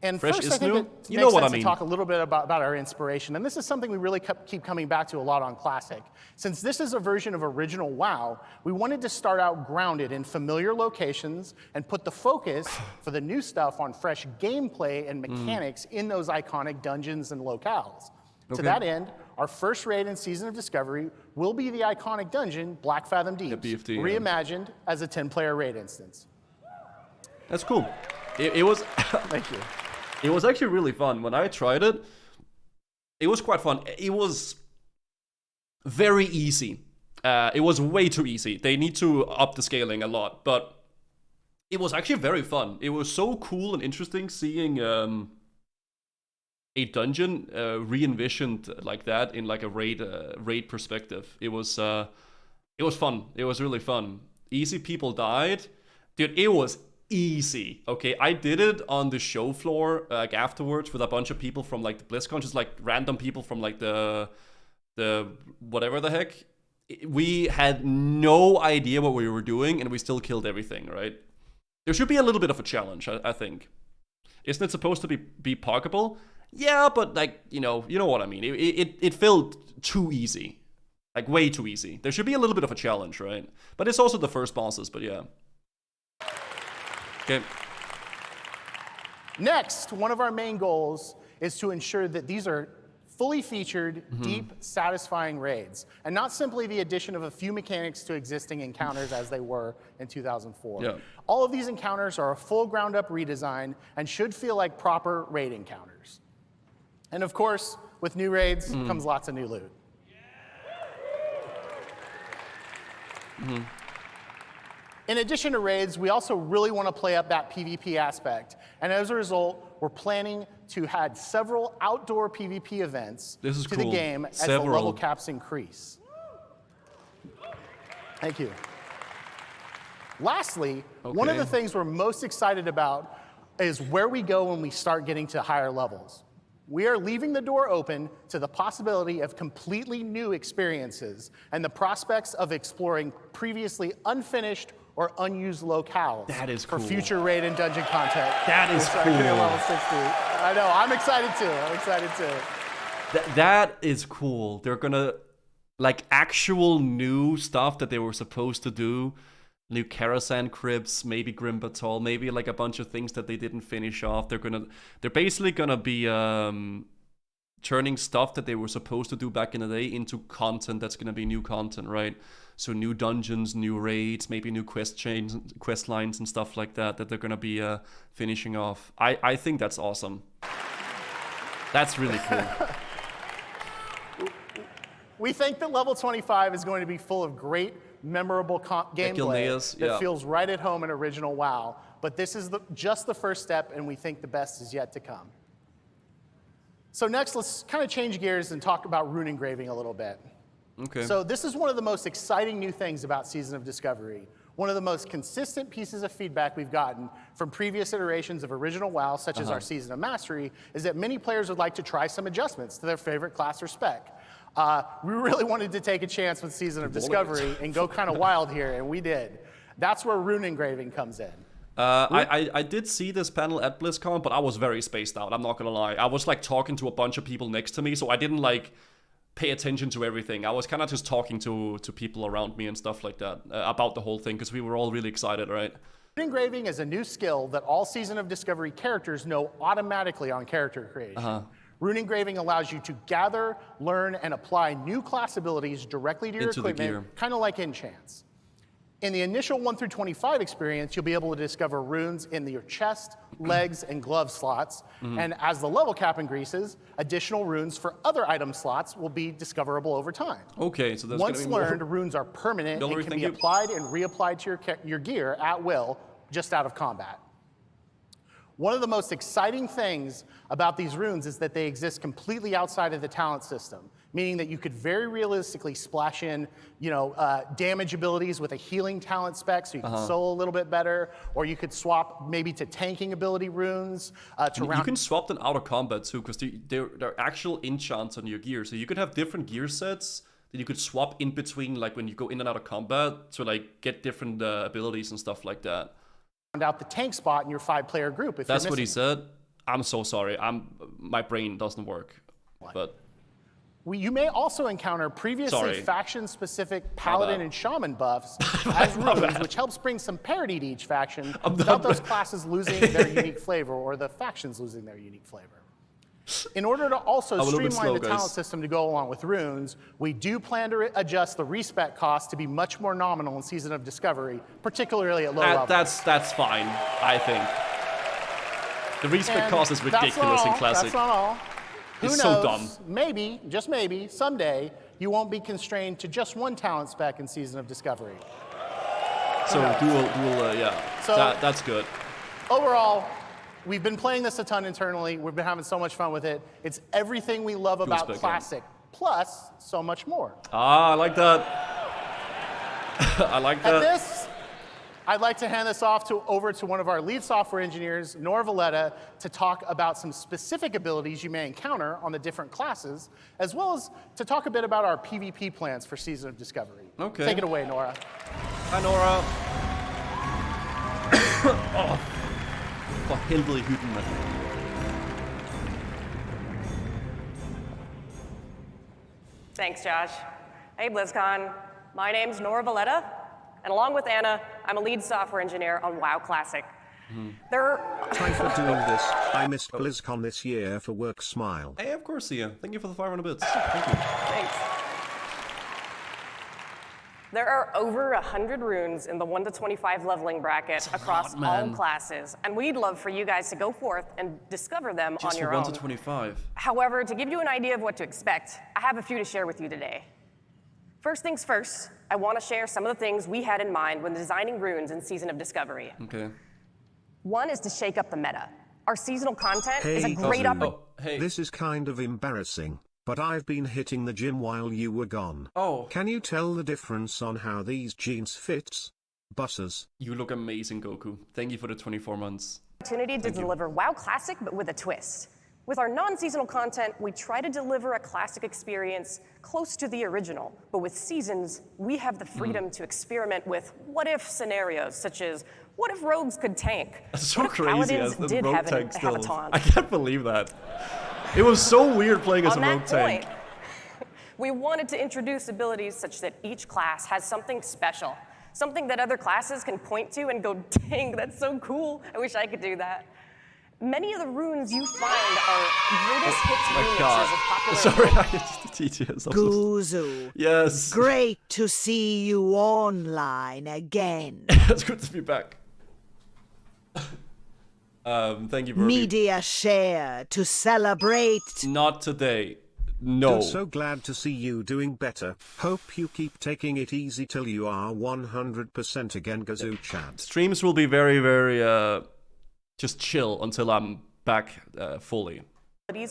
And fresh first, is I think new. it You makes know what sense I mean. to talk a little bit about our inspiration. And this is something we really keep coming back to a lot on Classic. Since this is a version of original WoW, we wanted to start out grounded in familiar locations and put the focus for the new stuff on fresh gameplay and mechanics in those iconic dungeons and locales. To that end, our first raid in Season of Discovery will be the iconic dungeon, Black Fathom Deeps, BFD, reimagined as a 10-player raid instance. That's cool. It was... Thank you. It was actually really fun. When I tried it, it was quite fun. It was very easy. It was way too easy. They need to up the scaling a lot, but it was actually very fun. It was so cool and interesting seeing a dungeon re-envisioned like that in like a raid perspective. It was fun. It was really fun. Easy people died. Dude, it was easy. Okay, I did it on the show floor afterwards with a bunch of people from like the BlizzCon, just like random people from like the whatever the heck. We had no idea what we were doing and we still killed everything, right? There should be a little bit of a challenge, I think. Isn't it supposed to be pocketable? Yeah, but like, you know what I mean. It felt too easy. Like way too easy. There should be a little bit of a challenge, right? But it's also the first bosses, but yeah. Okay. Next, one of our main goals is to ensure that these are fully featured, deep, satisfying raids, and not simply the addition of a few mechanics to existing encounters as they were in 2004. Yeah. All of these encounters are a full ground-up redesign and should feel like proper raid encounters. And of course, with new raids comes lots of new loot. In addition to raids, we also really want to play up that PvP aspect. And as a result, we're planning to add several outdoor PvP events to the game as the level caps increase. Thank you. Lastly, one of the things we're most excited about is where we go when we start getting to higher levels. We are leaving the door open to the possibility of completely new experiences and the prospects of exploring previously unfinished or unused locales for future raid and dungeon content. That is cool. Level 60. I know, I'm excited too. I'm excited too. That is cool. They're gonna, like, actual new stuff that they were supposed to do. New Karasan crypts, maybe Grim Batol, maybe like a bunch of things that they didn't finish off. They're basically gonna be turning stuff that they were supposed to do back in the day into content that's going to be new content, right? So new dungeons, new raids, maybe new quest chains, quest lines and stuff like that they're going to be finishing off. I think that's awesome. That's really cool. We think that level 25 is going to be full of great, memorable gameplay that feels right at home in original WoW. But this is just the first step, and we think the best is yet to come. So next, let's kind of change gears and talk about rune engraving a little bit. Okay. So this is one of the most exciting new things about Season of Discovery. One of the most consistent pieces of feedback we've gotten from previous iterations of original WoW, such as our Season of Mastery, is that many players would like to try some adjustments to their favorite class or spec. We really wanted to take a chance with Season of Discovery and go kind of wild here, and we did. That's where rune engraving comes in. I did see this panel at BlizzCon, but I was very spaced out, I'm not gonna lie. I was like talking to a bunch of people next to me, so I didn't like pay attention to everything. I was kind of just talking to people around me and stuff like that about the whole thing, because we were all really excited, right? Rune engraving is a new skill that all Season of Discovery characters know automatically on character creation. Rune engraving allows you to gather, learn, and apply new class abilities directly to your equipment, kind of like enchants. In the initial 1 through 25 experience, you'll be able to discover runes in your chest, legs, and glove slots. And as the level cap increases, additional runes for other item slots will be discoverable over time. Okay, so that's Once learned, runes are permanent and can be applied and reapplied to your gear at will, just out of combat. One of the most exciting things about these runes is that they exist completely outside of the talent system, meaning that you could very realistically splash in, damage abilities with a healing talent spec, so you can solo a little bit better, or you could swap maybe to tanking ability runes. You can swap them out of combat too, because they're actual enchants on your gear, so you could have different gear sets that you could swap in between, like when you go in and out of combat, to like get different abilities and stuff like that. Out the tank spot in your 5-player group. If that's what he said. I'm so sorry. My brain doesn't work. But you may also encounter previously faction-specific paladin and shaman buffs as runes, which helps bring some parity to each faction without those classes losing their unique flavor or the factions losing their unique flavor. In order to also streamline the talent system to go along with runes, we do plan to adjust the respec cost to be much more nominal in Season of Discovery, particularly at low levels. That's fine, I think. The respec cost is ridiculous in Classic. That's not all. Who knows, so dumb. Maybe, just maybe, someday, you won't be constrained to just one talent spec in Season of Discovery. So yeah, so that's good. Overall, we've been playing this a ton internally. We've been having so much fun with it. It's everything we love about Classic, plus so much more. I like that. I like that. At this, I'd like to hand this over to one of our lead software engineers, Nora Valletta, to talk about some specific abilities you may encounter on the different classes, as well as to talk a bit about our PvP plans for Season of Discovery. Okay. Take it away, Nora. Hi, Nora. For helvede i hytten, mand. Thanks, Josh. Hey, BlizzCon. My name's Nora Valletta, and along with Anna, I'm a lead software engineer on WoW Classic. Try for doing this. I missed BlizzCon this year for work. Smile. Hey, of course, Sia. Thank you for the 500 bits. Thank you. Thanks. There are over 100 runes in the 1 to 25 leveling bracket across all classes, and we'd love for you guys to go forth and discover them on your own. Just for 1 to 25. However, to give you an idea of what to expect, I have a few to share with you today. First things first, I want to share some of the things we had in mind when designing runes in Season of Discovery. Okay. One is to shake up the meta. Our seasonal content is a great opportunity. This is kind of embarrassing, but I've been hitting the gym while you were gone. Can you tell the difference on how these jeans fits? Buses. You look amazing, Goku. Thank you for the 24 months. Opportunity to deliver WoW Classic, but with a twist. With our non-seasonal content, we try to deliver a classic experience close to the original, but with seasons, we have the freedom to experiment with what-if scenarios, such as, what if rogues could tank? That's so what if crazy paladins as did rogue have tank have a skills. taunt? I can't believe that. It was so weird playing as a rogue tank. We wanted to introduce abilities such that each class has something special, something that other classes can point to and go, dang, that's so cool, I wish I could do that. Many of the runes you find are greatest hits My remixes God. of popular. Sorry, I just the TTS. Guzu. Yes. Great to see you online again. It's good to be back. Thank you, Verby. Media share to celebrate. Not today. No. I'm so glad to see you doing better. Hope you keep taking it easy till you are 100% again, Gazoo Chad. Streams will be very, very just chill until I'm back fully.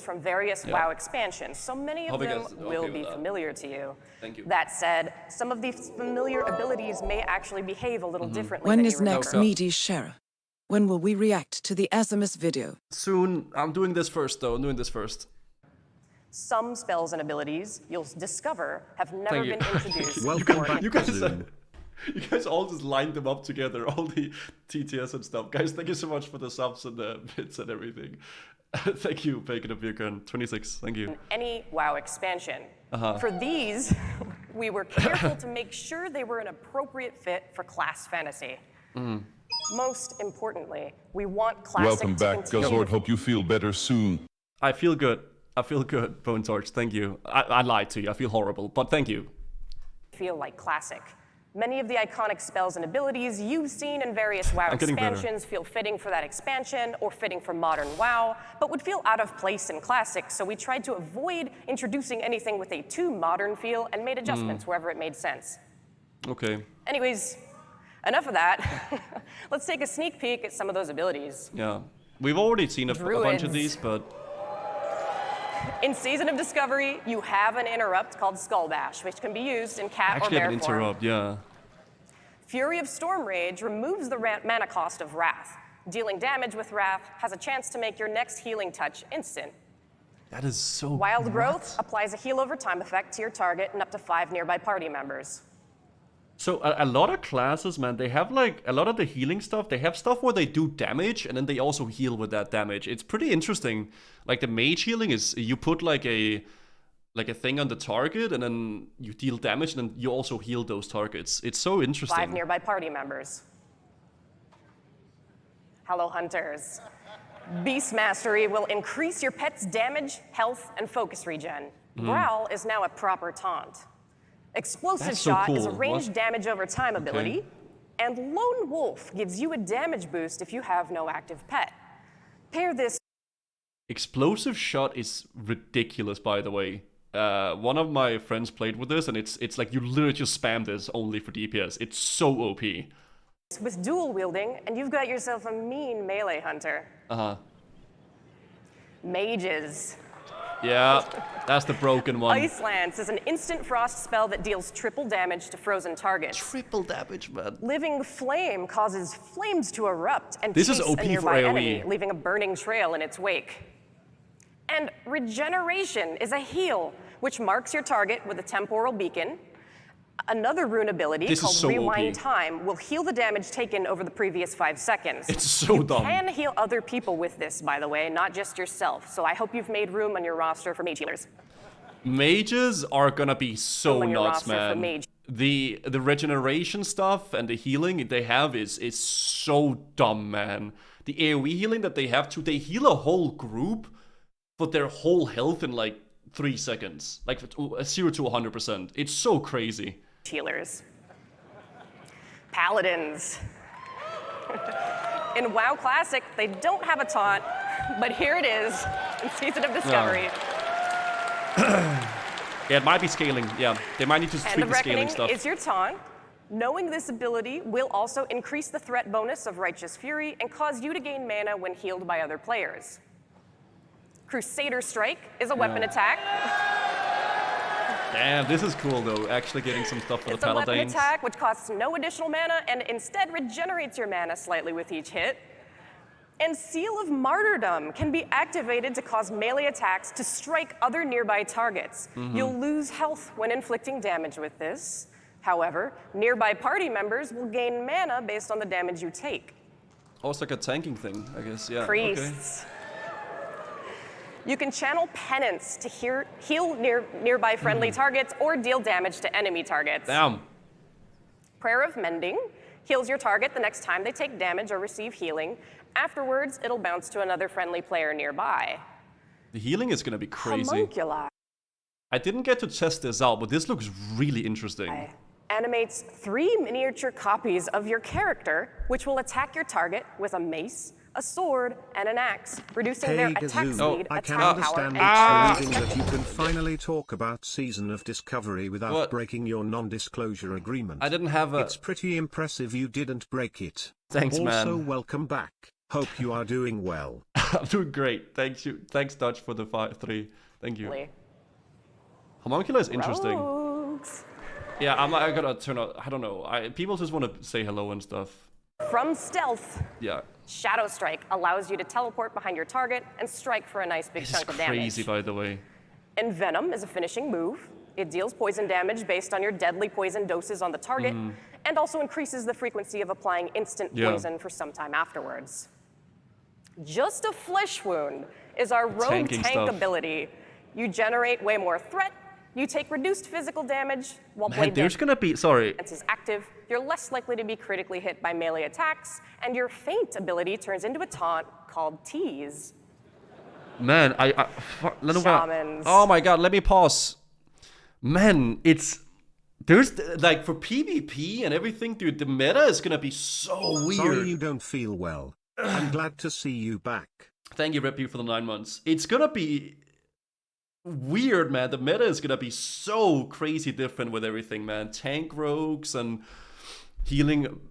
From various WoW expansions, so many of them will be familiar to you. Thank you. That said, some of these familiar abilities may actually behave a little differently. When than is you remember. next Media Share? When will we react to the Azimuth video? Soon. I'm doing this first, though. I'm doing this first. Some spells and abilities you'll discover have never been introduced. Welcome back, You guys all just lined them up together, all the TTS and stuff. Guys, thank you so much for the subs and the bits and everything. Thank you, Bacon of Beercon. 26, thank you. Any WoW expansion. For these, we were careful to make sure they were an appropriate fit for class fantasy. Most importantly, we want classic Welcome back, Guzzord. Hope you feel better soon. I feel good. I feel good, Bone Torch. Thank you. I lied to you. I feel horrible, but thank you. Feel like classic. Many of the iconic spells and abilities you've seen in various WoW expansions feel fitting for that expansion or fitting for modern WoW, but would feel out of place in Classic, so we tried to avoid introducing anything with a too modern feel and made adjustments wherever it made sense. Okay. Anyways, enough of that. Let's take a sneak peek at some of those abilities. Yeah. We've already seen a bunch of these, but... In Season of Discovery, you have an interrupt called Skull Bash, which can be used in cat or bear form. Actually, I have an interrupt, yeah. Fury of Storm Rage removes the mana cost of Wrath. Dealing damage with Wrath has a chance to make your next healing touch instant. That is so Wild Growth applies a heal over time effect to your target and up to 5 nearby party members. So a lot of classes, man, they have like a lot of the healing stuff. They have stuff where they do damage and then they also heal with that damage. It's pretty interesting. Like the mage healing is you put like a thing on the target and then you deal damage and then you also heal those targets. It's so interesting. 5 nearby party members. Hello, hunters. Beast Mastery will increase your pet's damage, health, and focus regen. Growl is now a proper taunt. Explosive Shot is a ranged damage over time ability. And Lone Wolf gives you a damage boost if you have no active pet. Pair this... Explosive Shot is ridiculous, by the way. One of my friends played with this, and it's like you literally just spam this only for DPS. It's so OP. With dual wielding, and you've got yourself a mean melee hunter. Mages. Yeah, that's the broken one. Ice Lance is an instant frost spell that deals triple damage to frozen targets. Triple damage, man. Living Flame causes flames to erupt and this chase is OP a nearby for AoE. enemy, leaving a burning trail in its wake. And Regeneration is a heal, which marks your target with a temporal beacon. Another rune ability called Rewind Time will heal the damage taken over the previous 5 seconds. It's so dumb. You can heal other people with this, by the way, not just yourself. So I hope you've made room on your roster for mage healers. Mages are gonna be so nuts, man. The regeneration stuff and the healing they have is so dumb, man. The AoE healing that they have too, they heal a whole group, but their whole health in like 3 seconds. Like 0 to 100%. It's so crazy. Healers. Paladins. In WoW Classic, they don't have a taunt, but here it is in Season of Discovery. Yeah, it might be scaling. Yeah, they might need to tweak the scaling stuff. Is your taunt. Knowing this ability will also increase the threat bonus of Righteous Fury and cause you to gain mana when healed by other players. Crusader Strike is a weapon attack. Damn, this is cool though, actually getting some stuff for the Paladins. It's a weapon attack which costs no additional mana and instead regenerates your mana slightly with each hit. And Seal of Martyrdom can be activated to cause melee attacks to strike other nearby targets. You'll lose health when inflicting damage with this. However, nearby party members will gain mana based on the damage you take. Oh, it's like a tanking thing, I guess, yeah. Priests. Okay. You can channel Penance to heal nearby friendly targets or deal damage to enemy targets. Damn. Prayer of Mending heals your target the next time they take damage or receive healing. Afterwards, it'll bounce to another friendly player nearby. The healing is gonna be crazy. Homunculi I didn't get to test this out, but this looks really interesting. animates 3 miniature copies of your character, which will attack your target with a mace, a sword, and an axe, reducing their attack speed, I can attack power, understand and it's amazing that you can finally talk about Season of Discovery without breaking your non-disclosure agreement. I didn't have a... It's pretty impressive you didn't break it. Thanks, man. Also, welcome back. Hope you are doing well. I'm doing great. Thank you. Thanks, Dutch, for the 3. Thank you. Homuncula is interesting. Rogues. Yeah, I gotta turn out. I don't know. People just want to say hello and stuff. From stealth, Yeah. Shadow Strike allows you to teleport behind your target and strike for a nice big chunk of damage. Crazy, by the way. Envenom is a finishing move. It deals poison damage based on your deadly poison doses on the target, and also increases the frequency of applying instant poison for some time afterwards. Just a Flesh Wound is our rogue tank ability. You generate way more threat, you take reduced physical damage while blade there's gonna be... Sorry. is active, you're less likely to be critically hit by melee attacks, and your feint ability turns into a taunt called Tease. Man, Shamans. Oh my god, let me pause. Man, there's like for PvP and everything, dude, the meta is gonna be so weird. Sorry you don't feel well. I'm glad to see you back. Thank you, Repu, for the 9 months. It's gonna be weird, man. The meta is gonna be so crazy different with everything, man. Tank rogues and healing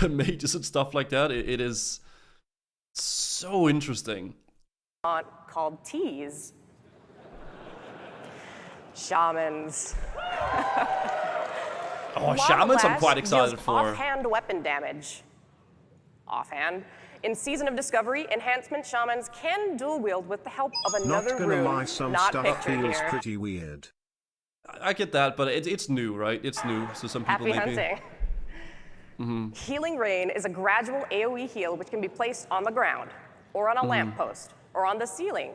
mages and stuff like that. It is so interesting. Called Tease. Shamans. Shamans I'm quite excited deals for. Offhand weapon damage. Offhand. In Season of Discovery, enhancement shamans can dual wield with the help of another Not gonna rune, lie, some not stuff pictured feels here. pretty weird. I get that, but it's new, right? It's new, so some people Happy maybe... hunting. Healing Rain is a gradual AoE heal which can be placed on the ground, or on a lamppost, or on the ceiling.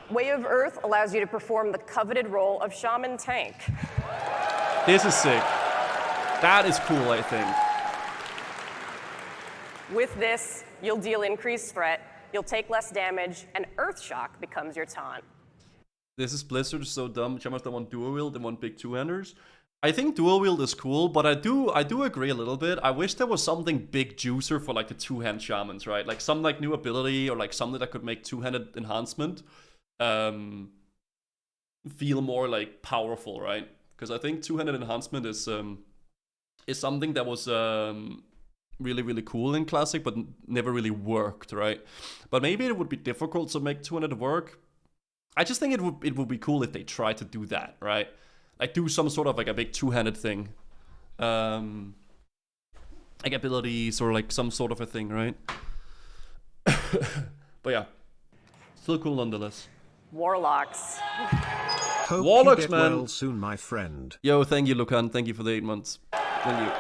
Way of Earth allows you to perform the coveted role of Shaman Tank. This is sick. That is cool, I think. With this, you'll deal increased threat, you'll take less damage, and Earth Shock becomes your taunt. This is Blizzard, so dumb. Shamans that want dual wield and want big two-handers. I think dual wield is cool, but I do agree a little bit. I wish there was something big juicer for like the two-hand shamans, right? Like some like new ability or like something that could make two-handed enhancement feel more like powerful, right? Because I think two-handed enhancement is something that was really, really cool in Classic, but never really worked, right? But maybe it would be difficult to make two-handed work. I just think it would be cool if they tried to do that, right? Like do some sort of like a big two-handed thing. Like abilities or like some sort of a thing, right? But yeah. Still cool nonetheless. Warlocks. Hope Warlocks, you get man. well soon, my friend. Yo, thank you, Lucan. Thank you for the 8 months. Thank you.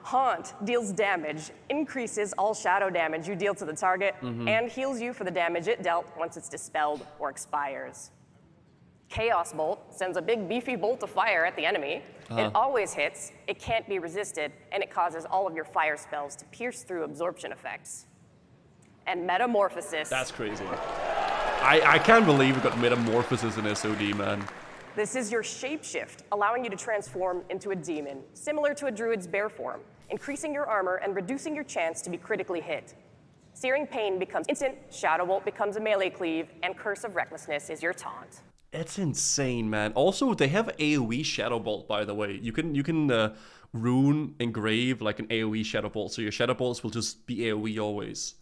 Haunt deals damage, increases all shadow damage you deal to the target, and heals you for the damage it dealt once it's dispelled or expires. Chaos Bolt sends a big beefy bolt of fire at the enemy. It always hits, it can't be resisted, and it causes all of your fire spells to pierce through absorption effects. And Metamorphosis. That's crazy. I can't believe we got Metamorphosis in SOD, man. This is your shapeshift, allowing you to transform into a demon, similar to a druid's bear form, increasing your armor and reducing your chance to be critically hit. Searing Pain becomes instant, Shadow Bolt becomes a melee cleave, and Curse of Recklessness is your taunt. It's insane, man. Also, they have AoE Shadow Bolt, by the way. You can rune engrave like an AoE Shadow Bolt, so your Shadow Bolts will just be AoE always.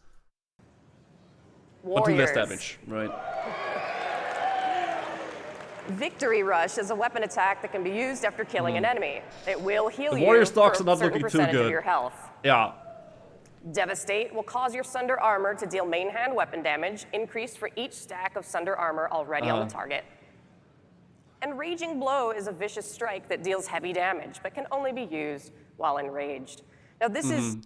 But do less damage, right? Victory Rush is a weapon attack that can be used after killing an enemy. It will heal The you warrior for stocks a are not certain looking too percentage of good. your health. Yeah. Devastate will cause your Sunder armor to deal main hand weapon damage, increased for each stack of Sunder armor already on the target. And Raging Blow is a vicious strike that deals heavy damage, but can only be used while enraged. Now this is...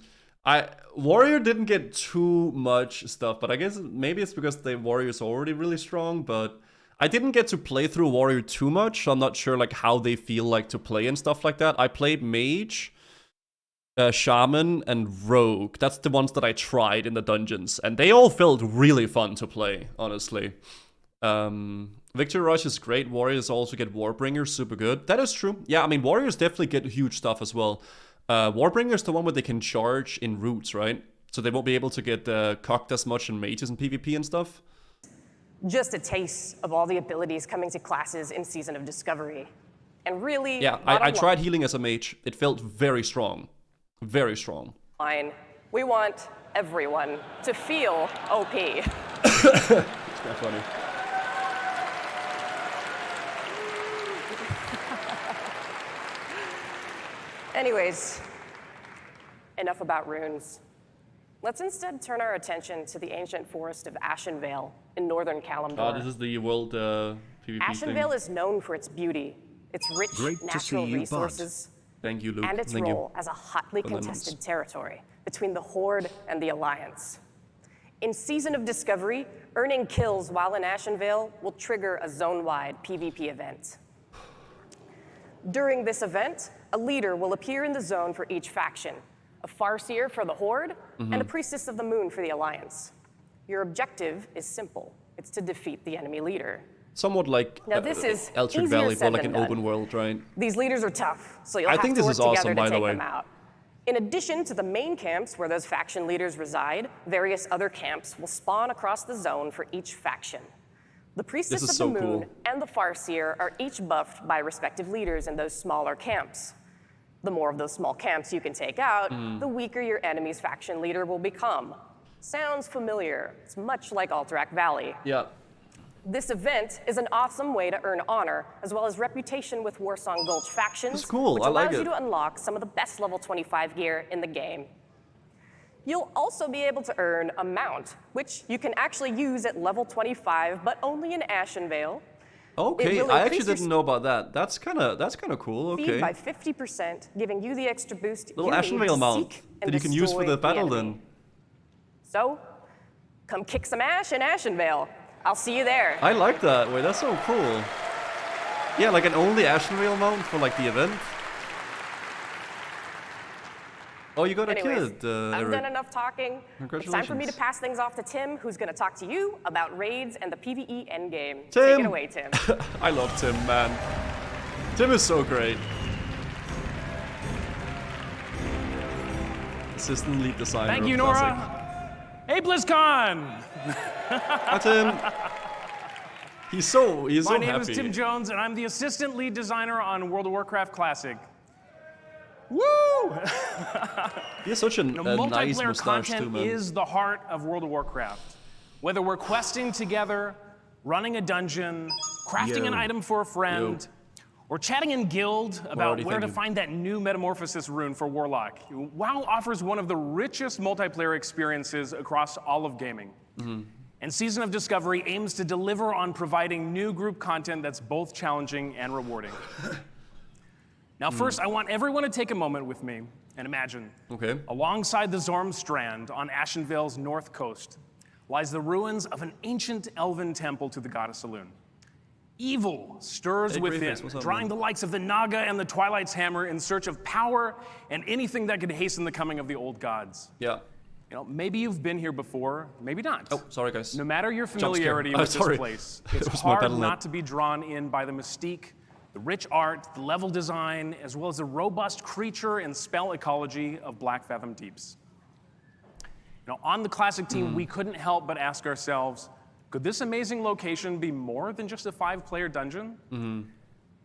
Warrior didn't get too much stuff, but I guess maybe it's because the Warrior is already really strong, but I didn't get to play through Warrior too much, so I'm not sure like how they feel like to play and stuff like that. I played Mage, Shaman, and Rogue. That's the ones that I tried in the dungeons, and they all felt really fun to play, honestly. Victory Rush is great. Warriors also get Warbringer, super good. That is true. Yeah, I mean, Warriors definitely get huge stuff as well. Warbringer is the one where they can charge in roots, right? So they won't be able to get cocked as much in mages and PvP and stuff. Just a taste of all the abilities coming to classes in Season of Discovery. And really, yeah, I tried healing as a mage. It felt very strong. Very strong. Fine. We want everyone to feel OP. It's quite funny. Anyways, enough about runes. Let's instead turn our attention to the ancient forest of Ashenvale in northern Kalimdor. This is the world PvP Ashenvale thing. is known for its beauty, its rich natural resources, Thank you, Luke. and its role as a hotly contested territory between the Horde and the Alliance. In Season of Discovery, earning kills while in Ashenvale will trigger a zone-wide PvP event. During this event, a leader will appear in the zone for each faction, a Farseer for the Horde, and a Priestess of the Moon for the Alliance. Your objective is simple. It's to defeat the enemy leader. Somewhat like Eldritch Valley, but like an open world, right? These leaders are tough, so you'll have to work together to take them out. In addition to the main camps where those faction leaders reside, various other camps will spawn across the zone for each faction. The Priestess of the Moon and the Farseer are each buffed by respective leaders in those smaller camps. The more of those small camps you can take out, the weaker your enemy's faction leader will become. Sounds familiar. It's much like Alterac Valley. Yeah. This event is an awesome way to earn honor, as well as reputation with Warsong Gulch factions, That's cool. which I like allows you it. to unlock some of the best level 25 gear in the game. You'll also be able to earn a mount, which you can actually use at level 25, but only in Ashenvale. Okay, I actually didn't know about that. That's kind of cool. Speed Okay. by 50%, giving you the extra boost Little you need Ashenvale to mount seek and that you can use for destroy the battle enemy. then. So, come kick some ash in Ashenvale. I'll see you there. I like that. Wait, that's so cool. Yeah, like an only Ashenvale mount for like the event. Oh, you got a Anyways, kid, I've Eric. done enough talking. It's time for me to Congratulations. pass things off to Tim, who's going to talk to you about raids and the PvE endgame. Tim! Take it away, Tim. I love Tim, man. Tim is so great. Assistant lead designer. Thank of you, Classic. Nora. Hey, BlizzCon! Hi, Tim. He's so My happy. name is Tim Jones, and I'm the assistant lead designer on World of Warcraft Classic. Woo! He has such a nice Multiplayer mustache too, content man. is the heart of World of Warcraft. Whether we're questing together, running a dungeon, crafting an item for a friend, or chatting in guild about where to find that new metamorphosis rune for Warlock, WoW offers one of the richest multiplayer experiences across all of gaming. And Season of Discovery aims to deliver on providing new group content that's both challenging and rewarding. Now, first, I want everyone to take a moment with me and imagine. Okay. Alongside the Zorm Strand on Ashenvale's north coast lies the ruins of an ancient elven temple to the goddess Elune. Evil stirs Hey, within, Greyface, what's up, drawing man? the likes of the Naga and the Twilight's Hammer in search of power and anything that could hasten the coming of the old gods. Yeah. You know, maybe you've been here before, maybe not. Oh, sorry, guys. No matter your Jump scare. familiarity Oh, with sorry. this place, It it's was my hard battle net. not to be drawn in by the mystique, the rich art, the level design, as well as the robust creature and spell ecology of Black Fathom Deeps. You know, on the Classic team, we couldn't help but ask ourselves, could this amazing location be more than just a 5-player dungeon?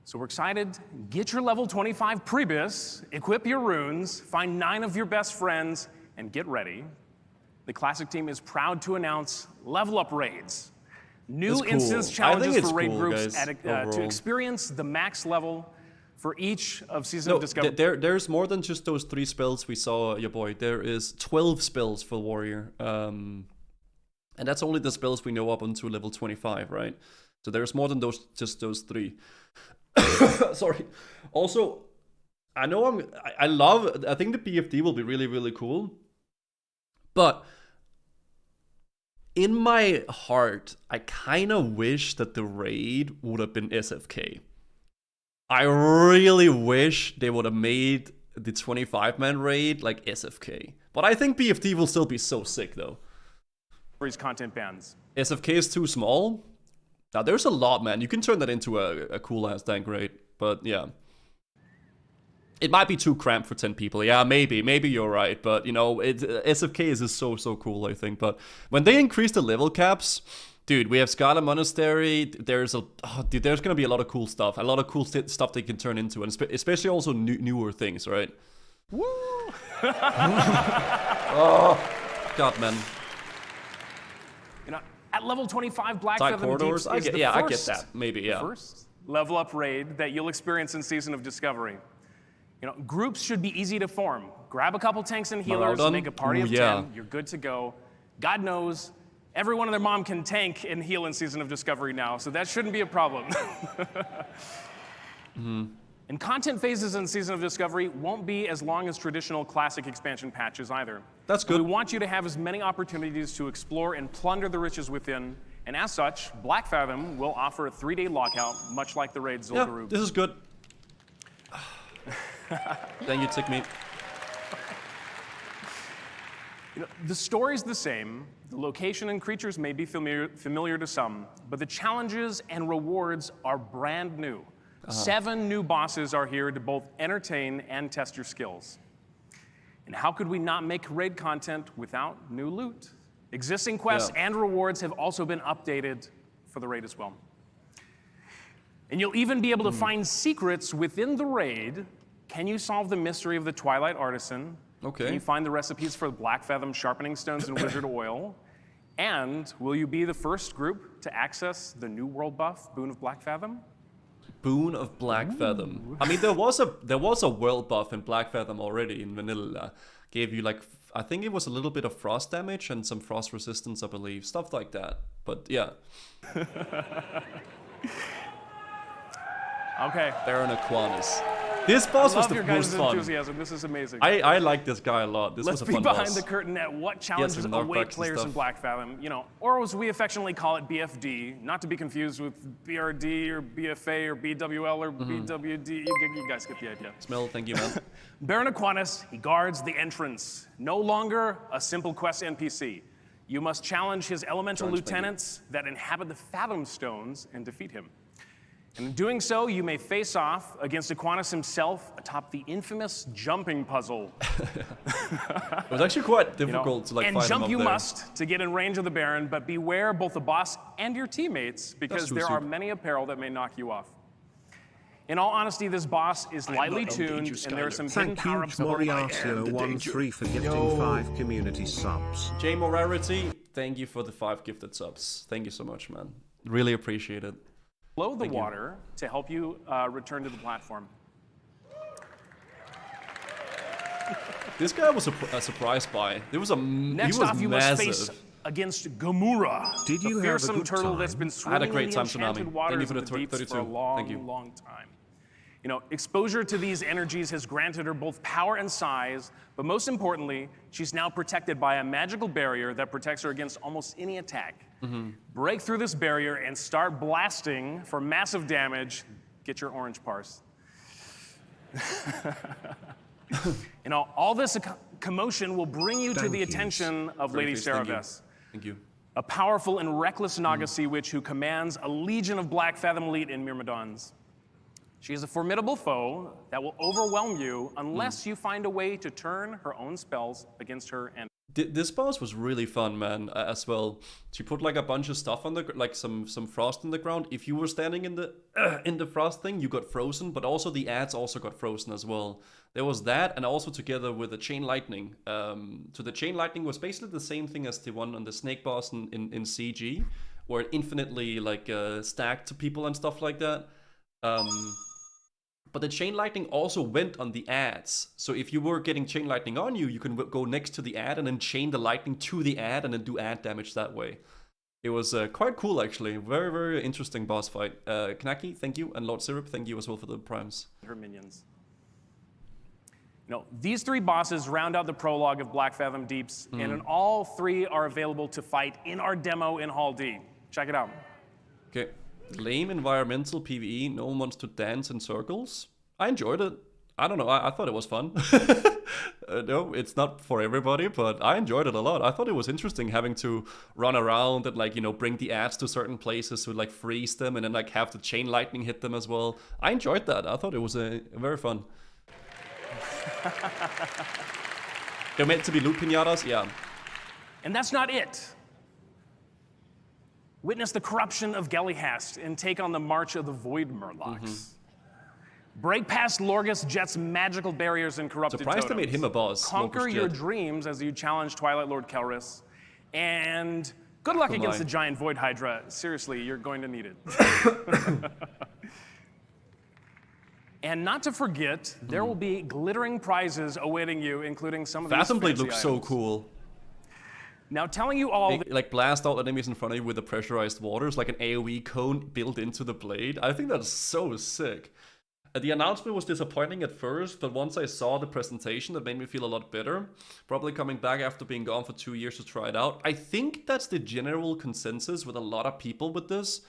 So we're excited. Get your level 25 Prebis, equip your runes, find 9 of your best friends, and get ready. The Classic team is proud to announce level up raids. New It's cool. instance I think challenges it's for raid cool, groups guys, to overall. experience the max level for each of Season of No, Discovery. there's more than just those 3 spells we saw, your boy. There is 12 spells for Warrior. And that's only the spells we know up until level 25, right? So there's more than just those 3. Sorry. Also, I know I think the BFD will be really, really cool. But in my heart, I kind of wish that the raid would have been SFK. I really wish they would have made the 25-man raid, like SFK. But I think BFD will still be so sick, though. Content bans. SFK is too small. Now, there's a lot, man. You can turn that into a cool-ass dank raid. But, yeah. It might be too cramped for 10 people. Yeah, maybe. Maybe you're right. But, you know, SFK is just so cool, I think. But when they increase the level caps... Dude, we have Scarlet Monastery. There's there's gonna be a lot of cool stuff, a lot of cool stuff they can turn into, and especially also newer things, right? Woo! Oh, God, man. You know, at level 25, Black Side Feather corridors. Deeps is I get that. Maybe, yeah. First level up raid that you'll experience in Season of Discovery. You know, groups should be easy to form. Grab a couple tanks and healers, Maraudon? make a party of yeah. 10. You're good to go. God knows. Everyone and their mom can tank and heal in Season of Discovery now, so that shouldn't be a problem. And content phases in Season of Discovery won't be as long as traditional classic expansion patches either. That's good. We want you to have as many opportunities to explore and plunder the riches within, and as such, Black Fathom will offer a 3-day lockout, much like the raid Zul'Gurub. Yeah, this is good. Thank you, Tick Meat. You know, the story's the same, the location and creatures may be familiar to some, but the challenges and rewards are brand new. 7 new bosses are here to both entertain and test your skills. And how could we not make raid content without new loot? Existing quests and rewards have also been updated for the raid as well. And you'll even be able to find secrets within the raid. Can you solve the mystery of the Twilight Artisan? Okay. Can you find the recipes for Black Fathom sharpening stones and wizard oil? And will you be the first group to access the new world buff, Boon of Black Fathom? Boon of Black Fathom. I mean, there was a world buff in Black Fathom already in vanilla. Gave you like, I think it was a little bit of frost damage and some frost resistance, I believe, stuff like that. But yeah. Okay. Baron Aquinas. This boss was the most fun. Enthusiasm. This is amazing. I like this guy a lot. This was a fun boss. Let's be behind the curtain at what challenges await players in Black Fathom. You know, or as we affectionately call it, BFD, not to be confused with BRD or BFA or BWL or BWD. You guys get the idea. Smell, thank you, man. Baron Aquinas, he guards the entrance. No longer a simple quest NPC. You must challenge his elemental lieutenants that inhabit the Fathom Stones and defeat him. And in doing so, you may face off against Aquinas himself atop the infamous jumping puzzle. It was actually quite difficult to like and find him jump up you there. must to get in range of the Baron, but beware both the boss and your teammates, because there are many a peril that may knock you off. In all honesty, this boss is lightly tuned, and there are some hidden power-ups. Moriarty013 for gifting 5 community subs. J Morarity, thank you for the 5 gifted subs. Thank you so much, man. Really appreciate it. Below the water to help you return to the platform. This guy was a surprise buy. There was a Next off, you must face against Gamura, Did you the have a fearsome good turtle time? that's been I swimming had a great in the time, enchanted Tsunami. waters Thank you for of the the deeps 32. for a long, Thank you. long time. You know, exposure to these energies has granted her both power and size, but most importantly, she's now protected by a magical barrier that protects her against almost any attack. Break through this barrier and start blasting for massive damage. Get your orange parse. You know, all this commotion will bring you to the attention of Lady Saraves. Thank you. A powerful and reckless Naga Sea Witch who commands a legion of Black Fathom elite in Myrmidons. She is a formidable foe that will overwhelm you unless you find a way to turn her own spells against her. And this boss was really fun, man, as well. She put like a bunch of stuff on the like some frost in the ground. If you were standing in the frost thing, you got frozen, but also the ads also got frozen as well. There was that, and also together with the chain lightning. So the chain lightning was basically the same thing as the one on the snake boss in CG, where it infinitely like stacked to people and stuff like that. But the chain lightning also went on the ads. So if you were getting chain lightning on you, you can go next to the ad and then chain the lightning to the ad and then do ad damage that way. It was quite cool, actually. Very, very interesting boss fight. Knacky, thank you. And Lord Syrup, thank you as well for the primes. her minions. You know, these 3 bosses round out the prologue of Black Fathom Deeps, and in all 3 are available to fight in our demo in Hall D. Check it out. Okay. Lame environmental PvE, no one wants to dance in circles. I enjoyed it. I don't know. I thought it was fun. No, it's not for everybody, but I enjoyed it a lot. I thought it was interesting having to run around and like, you know, bring the ads to certain places to like freeze them and then like have the chain lightning hit them as well. I enjoyed that. I thought it was very fun. They're meant to be loot pinatas, yeah. And that's not it. Witness the corruption of Gelihast and take on the march of the Void Murlocs. Break past Lorgus Jet's magical barriers and corrupted Surprised totems. they made him a boss. Conquer Lorgus your Jet. dreams as you challenge Twilight Lord Kelris. And good luck against the giant Void Hydra. Seriously, you're going to need it. And not to forget, there will be glittering prizes awaiting you, including some of these Phantom Blade fancy looks so items. cool. Now telling you all... Like blast out enemies in front of you with the pressurized waters, like an AoE cone built into the blade. I think that's so sick. The announcement was disappointing at first, but once I saw the presentation, it made me feel a lot better. Probably coming back after being gone for 2 years to try it out. I think that's the general consensus with a lot of people with this,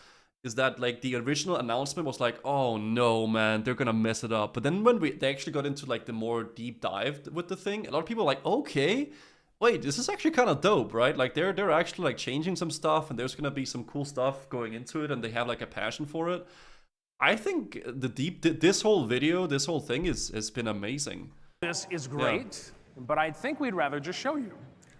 is that like the original announcement was like, oh no man, they're gonna mess it up. But then when they actually got into like the more deep dive with the thing, a lot of people were like, okay, wait, this is actually kind of dope, right? Like they're actually like changing some stuff and there's gonna be some cool stuff going into it and they have like a passion for it. I think this whole video, this whole thing has been amazing. This is great, but I think we'd rather just show you.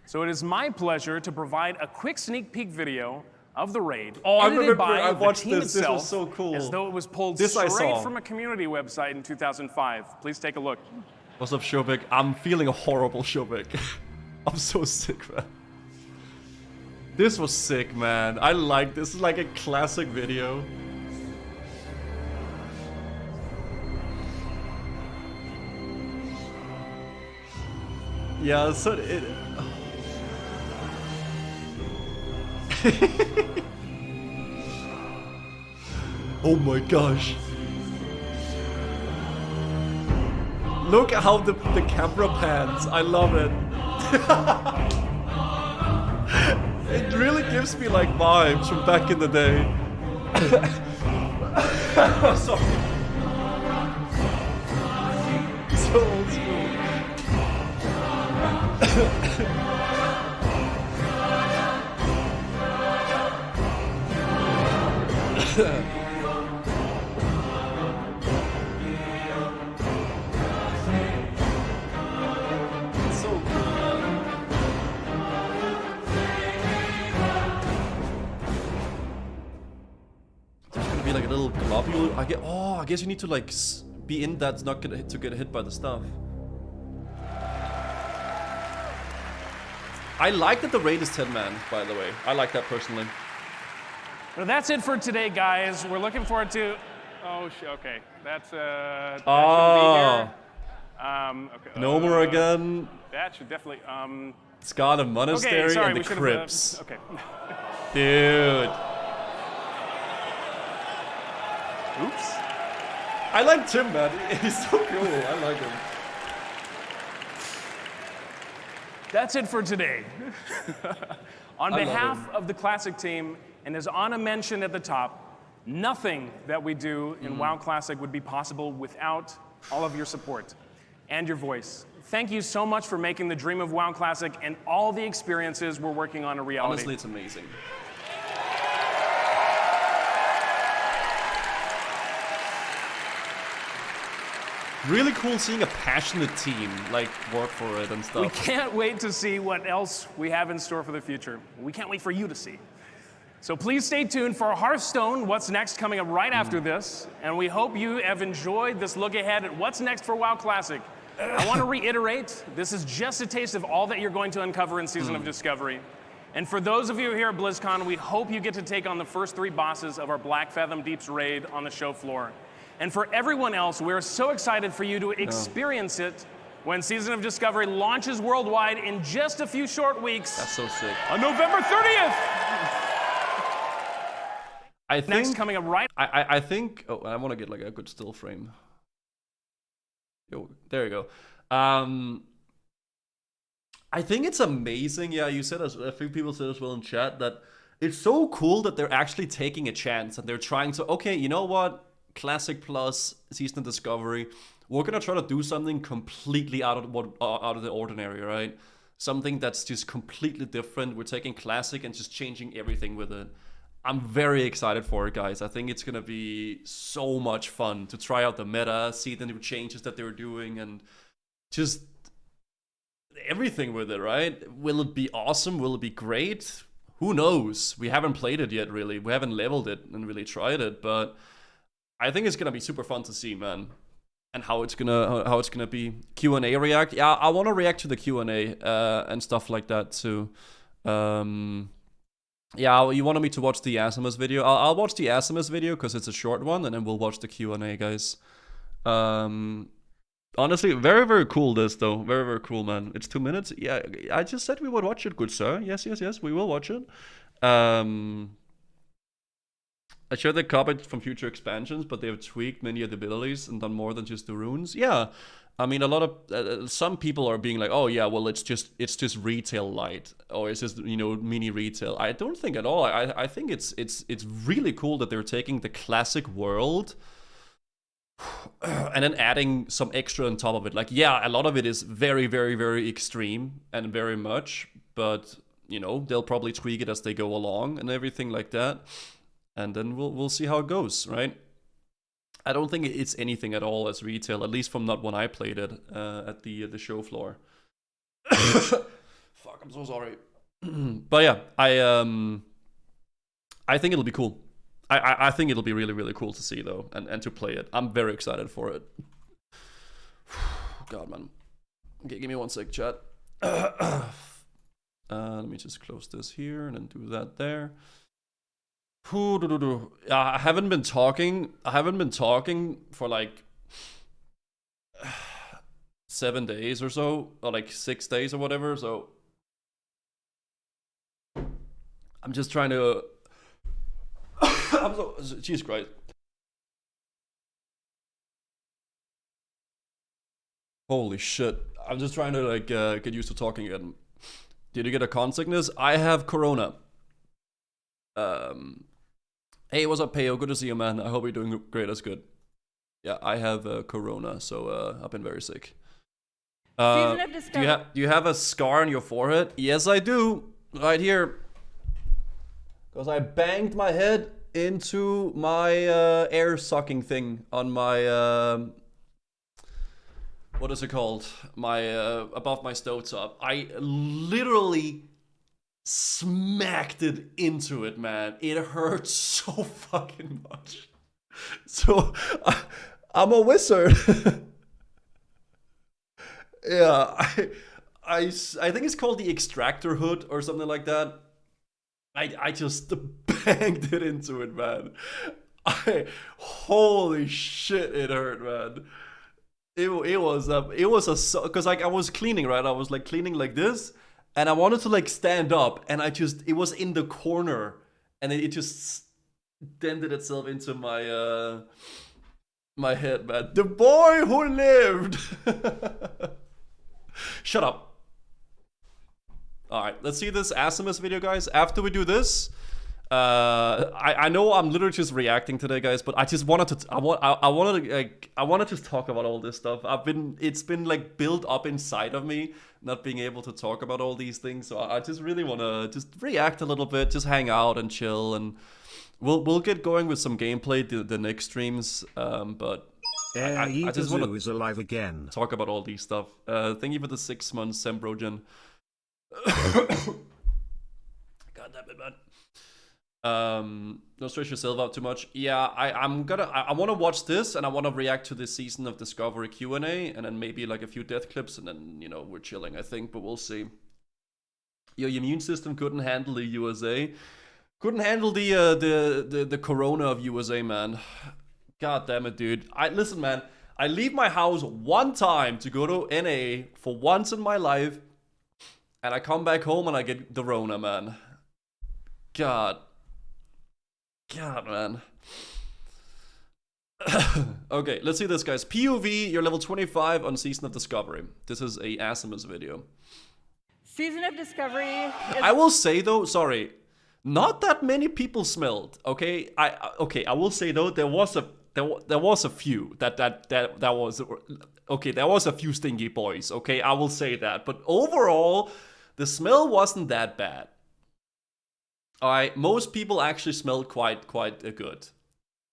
So it is my pleasure to provide a quick sneak peek video of the raid. Oh, I edited remember, by I the watched team this. itself, This was so cool. As though it was pulled This I straight saw. from a community website in 2005. Please take a look. What's up, Shobek? I'm feeling horrible, Shobek. I'm so sick, man. This was sick, man. I like this. This is like a classic video. Yeah, so it... Oh my gosh. Look at how the camera pans. I love it. It really gives me like vibes from back in the day. Sorry. So old school. So cool. There's gonna be like a little globule. I guess you need to like be in that not to get hit by the stuff. I like that the raid is 10 man, by the way. I like that personally. Well, that's it for today, guys. We're looking forward to... Oh, okay. That should be here. Okay, No more again. That should definitely... Scarlet Monastery okay, sorry, and the we should've, Crypts. okay. Dude. Oops. I like Tim, man. He's so cool. I like him. That's it for today. On behalf of the Classic team, and as Anna mentioned at the top, nothing that we do in WoW Classic would be possible without all of your support and your voice. Thank you so much for making the dream of WoW Classic and all the experiences we're working on a reality. Honestly, it's amazing. Really cool seeing a passionate team like work for it and stuff. We can't wait to see what else we have in store for the future. We can't wait for you to see. So please stay tuned for Hearthstone, What's Next, coming up right after this. And we hope you have enjoyed this look ahead at what's next for WoW Classic. I want to reiterate, this is just a taste of all that you're going to uncover in Season of Discovery. And for those of you here at BlizzCon, we hope you get to take on the first 3 bosses of our Black Fathom Deeps raid on the show floor. And for everyone else, we're so excited for you to experience it when Season of Discovery launches worldwide in just a few short weeks. That's so sick. On November 30th! I think, Next coming up right... I think... Oh, I want to get like a good still frame. Yo, there you go. I think it's amazing. Yeah, you said, as a few people said as well in chat, that it's so cool that they're actually taking a chance and they're trying to, okay, you know what? Classic Plus, Season of Discovery, we're gonna try to do something completely out of the ordinary, right? Something that's just completely different. We're taking Classic and just changing everything with it. I'm very excited for it, guys. I think it's gonna be so much fun to try out the meta, see the new changes that they're doing, and just everything with it, right? Will it be awesome? Will it be great? Who knows? We haven't played it yet, really. We haven't leveled it and really tried it, but I think it's gonna be super fun to see, man. And how it's gonna be. Q&A react. Yeah, I want to react to the Q&A and stuff like that too. Yeah, you wanted me to watch the Asimus video. I'll watch the Asimus video because it's a short one, and then we'll watch the Q&A, guys. Honestly, very, very cool this, though. Very, very cool, man. It's 2 minutes. Yeah, I just said we would watch it, good sir. Yes, yes, yes, we will watch it. I showed the copied from future expansions, but they have tweaked many of the abilities and done more than just the runes. Yeah, I mean, a lot of some people are being like, oh yeah, well it's just retail light, or it's just, you know, mini retail. I don't think at all. I think it's really cool that they're taking the classic world and then adding some extra on top of it. Like, yeah, a lot of it is very, very, very extreme and very much, but you know, they'll probably tweak it as they go along and everything like that. And then we'll see how it goes, right? I don't think it's anything at all as retail, at least from not when I played it at the show floor. Fuck, I'm so sorry. But yeah, I think it'll be cool. I think it'll be really, really cool to see though, and to play it. I'm very excited for it. God, man. Okay, give me 1 sec, chat. Let me just close this here and then do that there. I haven't been talking for like 7 days or so, or like 6 days or whatever, so I'm just trying to Jesus Christ. Holy shit. I'm just trying to like get used to talking again. Did you get a con sickness? I have corona. Hey, what's up, Peo? Good to see you, man. I hope you're doing great. That's good. Yeah, I have corona, so I've been very sick. Do you have a scar on your forehead? Yes, I do. Right here. Because I banged my head into my air sucking thing on my what is it called? My above my stovetop. I literally smacked it into it, man. It hurt so fucking much. So I'm a wizard. Yeah, I think it's called the extractor hood or something like that. I just banged it into it, man. Holy shit, it hurt, man. It was because like I was cleaning, right? I was like cleaning like this, and I wanted to like stand up, and it was in the corner, and it just dented itself into my my head, man. The boy who lived. Shut up. All right, let's see this Asimus video, guys. After we do this, I know I'm literally just reacting today, guys, but I just wanted to I wanted to talk about all this stuff. It's been like built up inside of me, not being able to talk about all these things. So I just really want to just react a little bit, just hang out and chill, and we'll get going with some gameplay the next streams. But I just want to is alive again. Talk about all these stuff. Thank you for the 6 months, Sembrogen. God damn it, man. Don't stress yourself out too much. Yeah, I want to watch this, and I want to react to this season of Discovery Q&A, and then maybe like a few death clips, and then, you know, we're chilling, I think, but we'll see. Your immune system couldn't handle the USA. Couldn't handle the corona of USA, man. God damn it, dude. Listen, man, I leave my house one time to go to NA for once in my life, and I come back home and I get the Rona, man. God, man. Okay, let's see this, guys. POV, you're level 25 on Season of Discovery. This is a Asimus video. Season of Discovery. I will say though, sorry, not that many people smelled. Okay, I will say though, there was there was a few that was okay. There was a few stinky boys. Okay, I will say that. But overall, the smell wasn't that bad. All right, most people actually smelled quite good.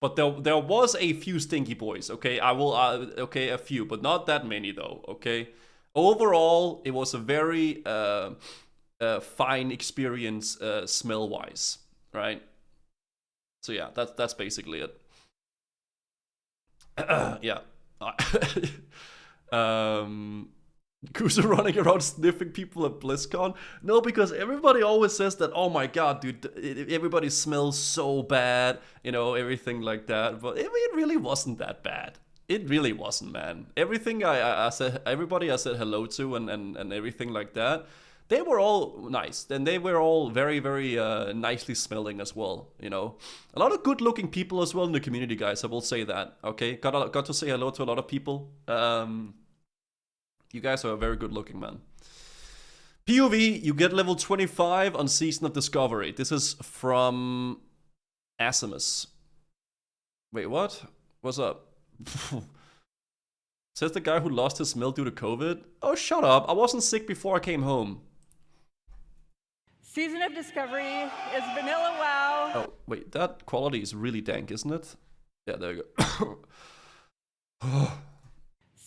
But there was a few stinky boys. Okay, I will okay, a few, but not that many though. Okay, overall, it was a very fine experience smell wise, right? So yeah, that's basically it. Yeah. Who's running around sniffing people at BlizzCon? No, because everybody always says that, oh my god, dude, everybody smells so bad, you know, everything like that. But it really wasn't that bad. It really wasn't, man. Everything I said, everybody I said hello to and everything like that, they were all nice. And they were all very, very nicely smelling as well, you know. A lot of good-looking people as well in the community, guys, I will say that, okay? Got to say hello to a lot of people. You guys are very good-looking, man. POV, you get level 25 on Season of Discovery. This is from Asimus. Wait, what? What's up? Says the guy who lost his smell due to COVID. Oh, shut up. I wasn't sick before I came home. Season of Discovery is Vanilla WoW. Oh, wait, that quality is really dank, isn't it? Yeah, there you go.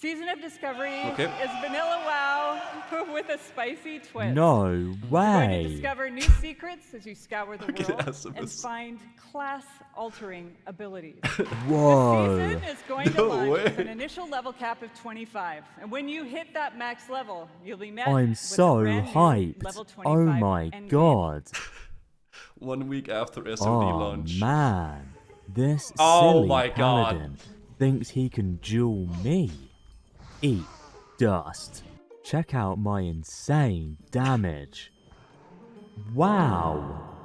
Season of Discovery Okay. is Vanilla WoW with a spicy twist. No You're going to way. discover new secrets as you scour the world and find class-altering abilities. Whoa. The season is going to launch with way. an initial level cap of 25, and when you hit that max level, you'll be met I'm with so a brand new hyped. level 25 Oh my endgame. god. 1 week after SOD Oh launch. man. This Oh silly my God. paladin thinks he can duel me. Eat dust. Check out my insane damage. Wow.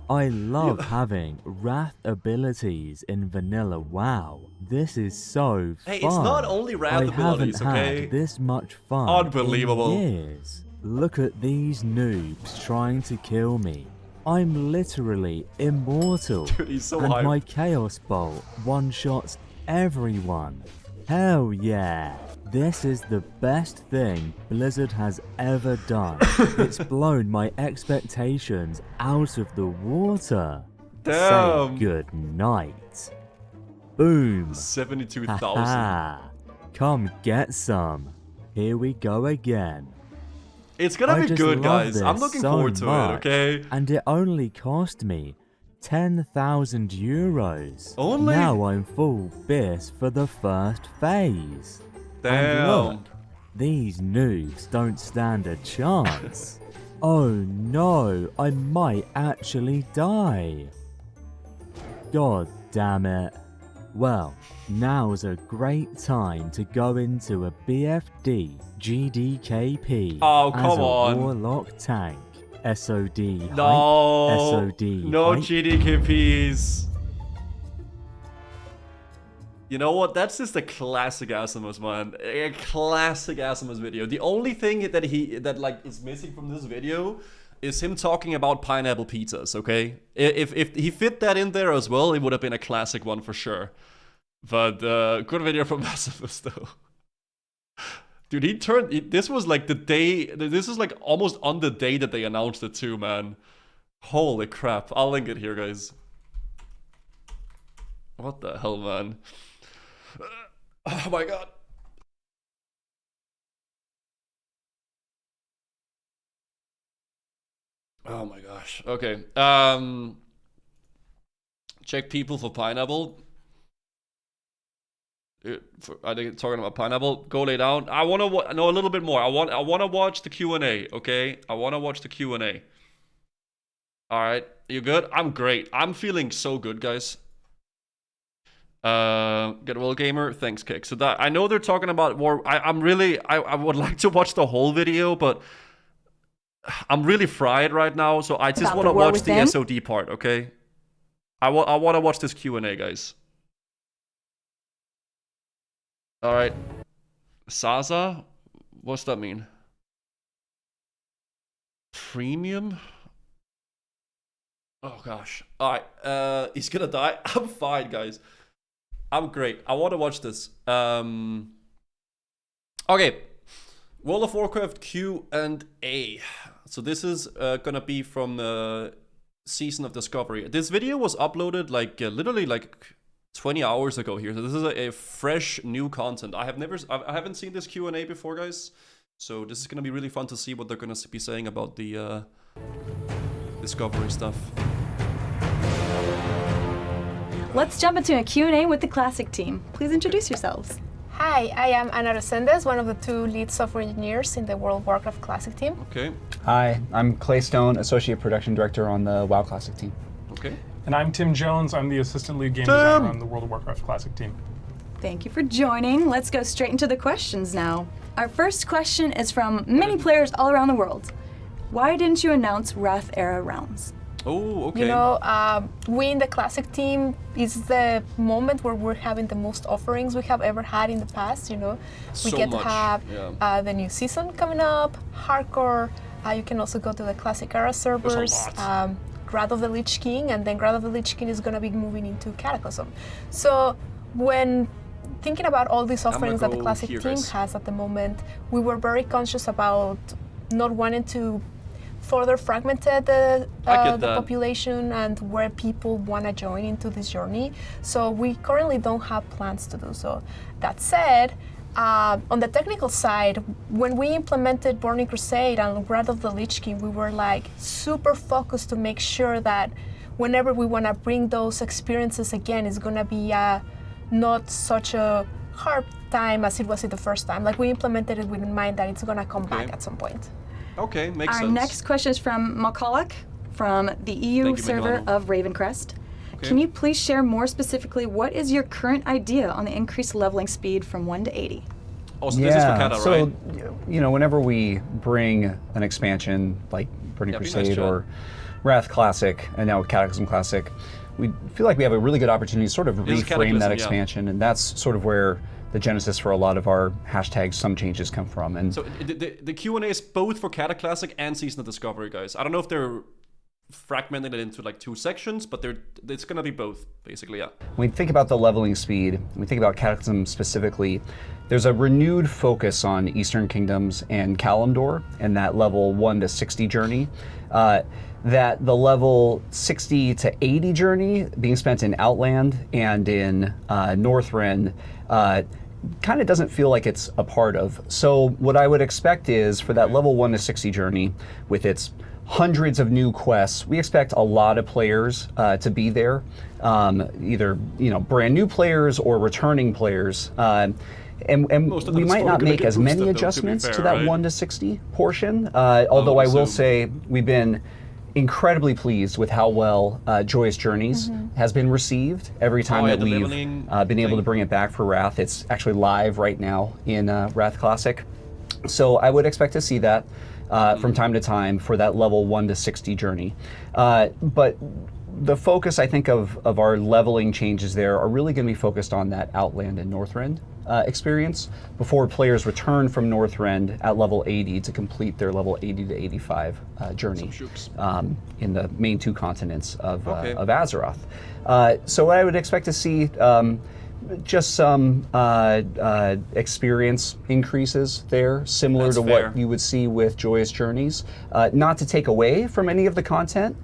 I love having wrath abilities in vanilla WoW. This is so fun. Hey, it's not only wrath abilities, I haven't okay? had this much fun Unbelievable. in years. Look at these noobs trying to kill me. I'm literally immortal. Dude, he's so and hyped. my Chaos Bolt one-shots everyone. Hell yeah. This is the best thing Blizzard has ever done. It's blown my expectations out of the water. Damn. Say good night. Boom. 72,000. Ha-ha. Come get some. Here we go again. It's gonna I be just good, love guys. I'm this looking so forward to much, it, okay? And it only cost me 10,000 euros. Only? Now I'm full bis for the first phase. Damn. And look, these noobs don't stand a chance. Oh no, I might actually die. God damn it. Well, now's a great time to go into a BFD GDKP Oh, as come a on. warlock tank. SOD hype, No. SOD No hype. GDKPs. You know what? That's just a classic Asimus, man. A classic Asimus video. The only thing that like is missing from this video is him talking about pineapple pizzas, okay? If he fit that in there as well, it would have been a classic one for sure. But good video from Asimus though. Dude, this was like the day, this is like almost on the day that they announced it too, man. Holy crap. I'll link it here, guys. What the hell, man? Oh my god. Oh my gosh. Okay. Check people for pineapple. I think talking about pineapple. Go lay down. I want to know a little bit more. I want to watch the Q&A, okay? I want to watch the Q&A. All right. You good? I'm great. I'm feeling so good, guys. Get well, gamer. Thanks, Kick. So that I know they're talking about war. I would like to watch the whole video, but I'm really fried right now, so I just want to watch the SOD part, okay? I want to watch this Q&A, guys. All right. Sasa? What's that mean? Premium? Oh gosh. All right. He's gonna die. I'm fine, guys. I'm great. I want to watch this. Okay. World of Warcraft Q&A. So this is gonna be from Season of Discovery. This video was uploaded like literally like 20 hours ago here. So this is a fresh new content. I haven't seen this Q&A before, guys. So this is gonna be really fun to see what they're gonna be saying about the Discovery stuff. Let's jump into a Q&A with the Classic team. Please introduce yourselves. Hi, I am Ana Resendes, one of the 2 lead software engineers in the World of Warcraft Classic team. Okay. Hi, I'm Clay Stone, Associate Production Director on the WoW Classic team. Okay. And I'm Tim Jones. I'm the Assistant Lead Game Designer on the World of Warcraft Classic team. Thank you for joining. Let's go straight into the questions now. Our first question is from many players all around the world. Why didn't you announce Wrath Era rounds? Oh, okay. You know, we in the Classic team is the moment where we're having the most offerings we have ever had in the past, you know. We get to have the new season coming up, Hardcore, you can also go to the Classic Era servers, Wrath of the Lich King, and then Wrath of the Lich King is going to be moving into Cataclysm. So when thinking about all these offerings that the Classic team has at the moment, we were very conscious about not wanting to further fragmented the population and where people want to join into this journey. So we currently don't have plans to do so. That said, on the technical side, when we implemented Burning Crusade and Wrath of the Lich King, we were like super focused to make sure that whenever we want to bring those experiences again, it's going to be not such a hard time as it was the first time. Like we implemented it with in mind that it's going to come back at some point. Okay, makes sense. Our next question is from Macaulay from the EU server of Ravencrest. Okay. Can you please share more specifically what is your current idea on the increased leveling speed from 1 to 80? Oh, so this is for Cata, right? So, you know, whenever we bring an expansion like Burning Crusade or Wrath Classic and now Cataclysm Classic, we feel like we have a really good opportunity to sort of reframe that expansion, and that's sort of where the genesis for a lot of our hashtags, some changes come from. And so the Q&A is both for Cataclysm and Season of Discovery, guys. I don't know if they're fragmented it into like 2 sections, but it's gonna be both, basically, yeah. When we think about the leveling speed, when we think about Cataclysm specifically, there's a renewed focus on Eastern Kingdoms and Kalimdor and that level 1 to 60 journey. That the level 60 to 80 journey being spent in Outland and in Northrend kind of doesn't feel like it's a part of. So what I would expect is for that level 1 to 60 journey with its hundreds of new quests, we expect a lot of players to be there, either brand new players or returning players. And we might not make as many adjustments to that 1 to 60 portion, although I will say we've been incredibly pleased with how well Joyous Journeys has been received every time that we've been able to bring it back for Wrath. It's actually live right now in Wrath Classic. So I would expect to see that from time to time for that level 1 to 60 journey. But the focus, I think, of our leveling changes there are really going to be focused on that Outland and Northrend experience before players return from Northrend at level 80 to complete their level 80 to 85 journey in the main 2 continents of Azeroth. So I would expect to see just some experience increases there, similar to what you would see with Joyous Journeys. Not to take away from any of the content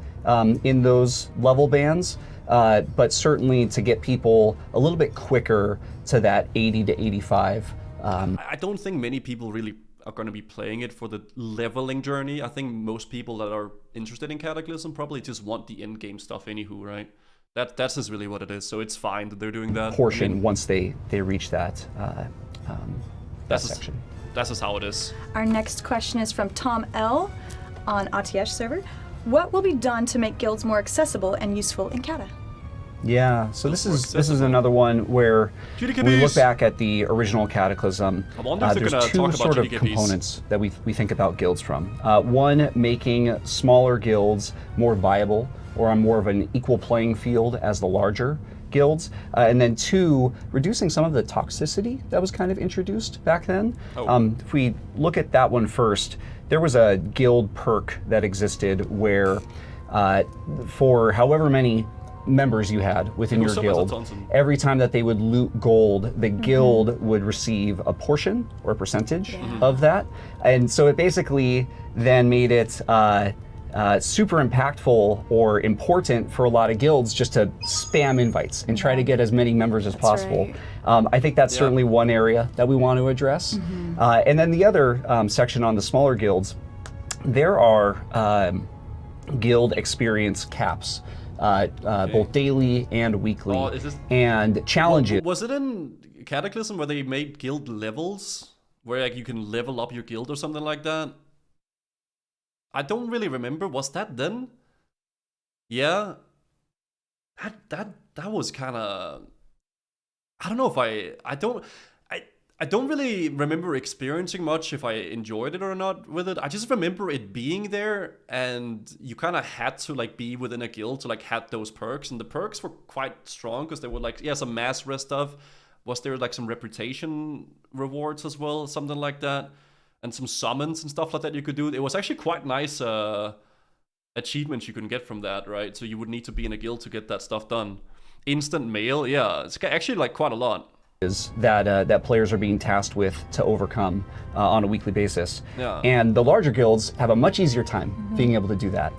in those level bands, but certainly to get people a little bit quicker to that 80 to 85. I don't think many people really are going to be playing it for the leveling journey. I think most people that are interested in Cataclysm probably just want the in-game stuff anywho, right? That's just really what it is, so it's fine that they're doing that. Portion once they reach that section. That's just how it is. Our next question is from Tom L. on ATS server. What will be done to make guilds more accessible and useful in Cata? Yeah, so this is another one where we look back at the original Cataclysm. There's 2 sort of components that we think about guilds from. One, making smaller guilds more viable or on more of an equal playing field as the larger guilds. And then 2, reducing some of the toxicity that was kind of introduced back then. If we look at that one first, there was a guild perk that existed where for however many members you had within your guild, every time that they would loot gold, the guild would receive a portion or a percentage of that. And so it basically then made it super impactful or important for a lot of guilds just to spam invites and try to get as many members as possible. I think that's certainly one area that we want to address. And then the other section on the smaller guilds, there are guild experience caps, both daily and weekly, and challenges. Was it in Cataclysm where they made guild levels, where like you can level up your guild or something like that? I don't really remember. Was that then? Yeah. That was kind of. I don't know if I don't really remember experiencing much if I enjoyed it or not with it. I just remember it being there, and you kind of had to like be within a guild to like have those perks, and the perks were quite strong because they were like some mass res stuff. Was there like some reputation rewards as well, something like that, and some summons and stuff like that you could do. It was actually quite nice achievements you can get from that, right? So you would need to be in a guild to get that stuff done. Instant mail, yeah, it's actually like quite a lot. That players are being tasked with to overcome on a weekly basis. And the larger guilds have a much easier time being able to do that.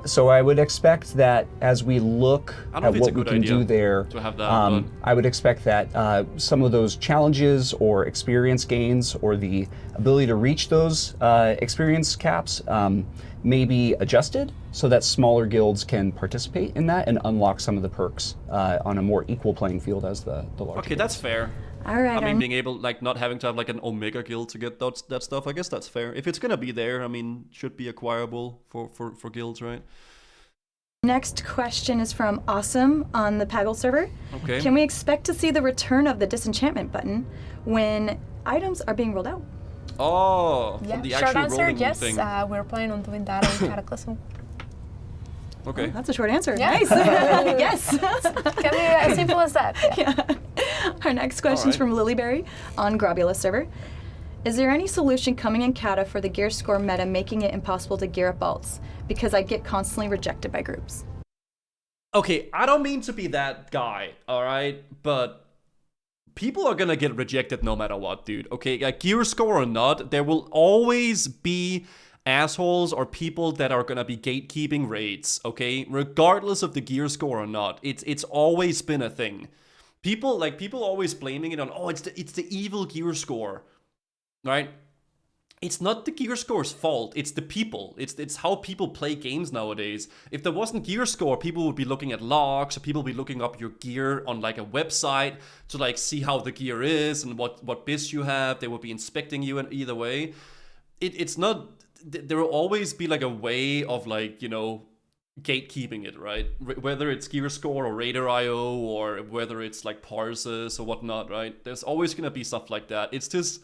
So I would expect that as we look at what we can do there, to have that, I would expect that some of those challenges or experience gains or the ability to reach those experience caps may be adjusted so that smaller guilds can participate in that and unlock some of the perks on a more equal playing field as the larger Okay, that's fair. All right. I mean, being able, like, not having to have like an Omega guild to get that stuff, I guess that's fair. If it's gonna be there, I mean, should be acquirable for guilds, right? Next question is from Awesome on the Paggle server. Okay. Can we expect to see the return of the disenchantment button when items are being rolled out? Oh, from the short actual answer, rolling yes. thing. We're planning on doing that in Cataclysm. Okay. Oh, that's a short answer. Yeah. Nice. Yes. Can be as simple as that. Yeah. Our next question is from Lilyberry on Grobulus server. Is there any solution coming in Cata for the gear score meta making it impossible to gear up alts? Because I get constantly rejected by groups. Okay, I don't mean to be that guy, alright? But people are gonna get rejected no matter what, dude. Okay, like gear score or not, there will always be assholes or people that are gonna be gatekeeping raids, okay? Regardless of the gear score or not. It's always been a thing. People always blaming it on, oh, it's the evil gear score. Right? It's not the gear score's fault, it's the people. It's how people play games nowadays. If there wasn't gear score, people would be looking at logs, or people would be looking up your gear on like a website to like see how the gear is and what biz you have. They would be inspecting you in either way. It's not, there will always be like a way of like, you know, gatekeeping it, right? Whether it's gear score or Raider.io or whether it's like parses or whatnot, right? There's always gonna be stuff like that. It's just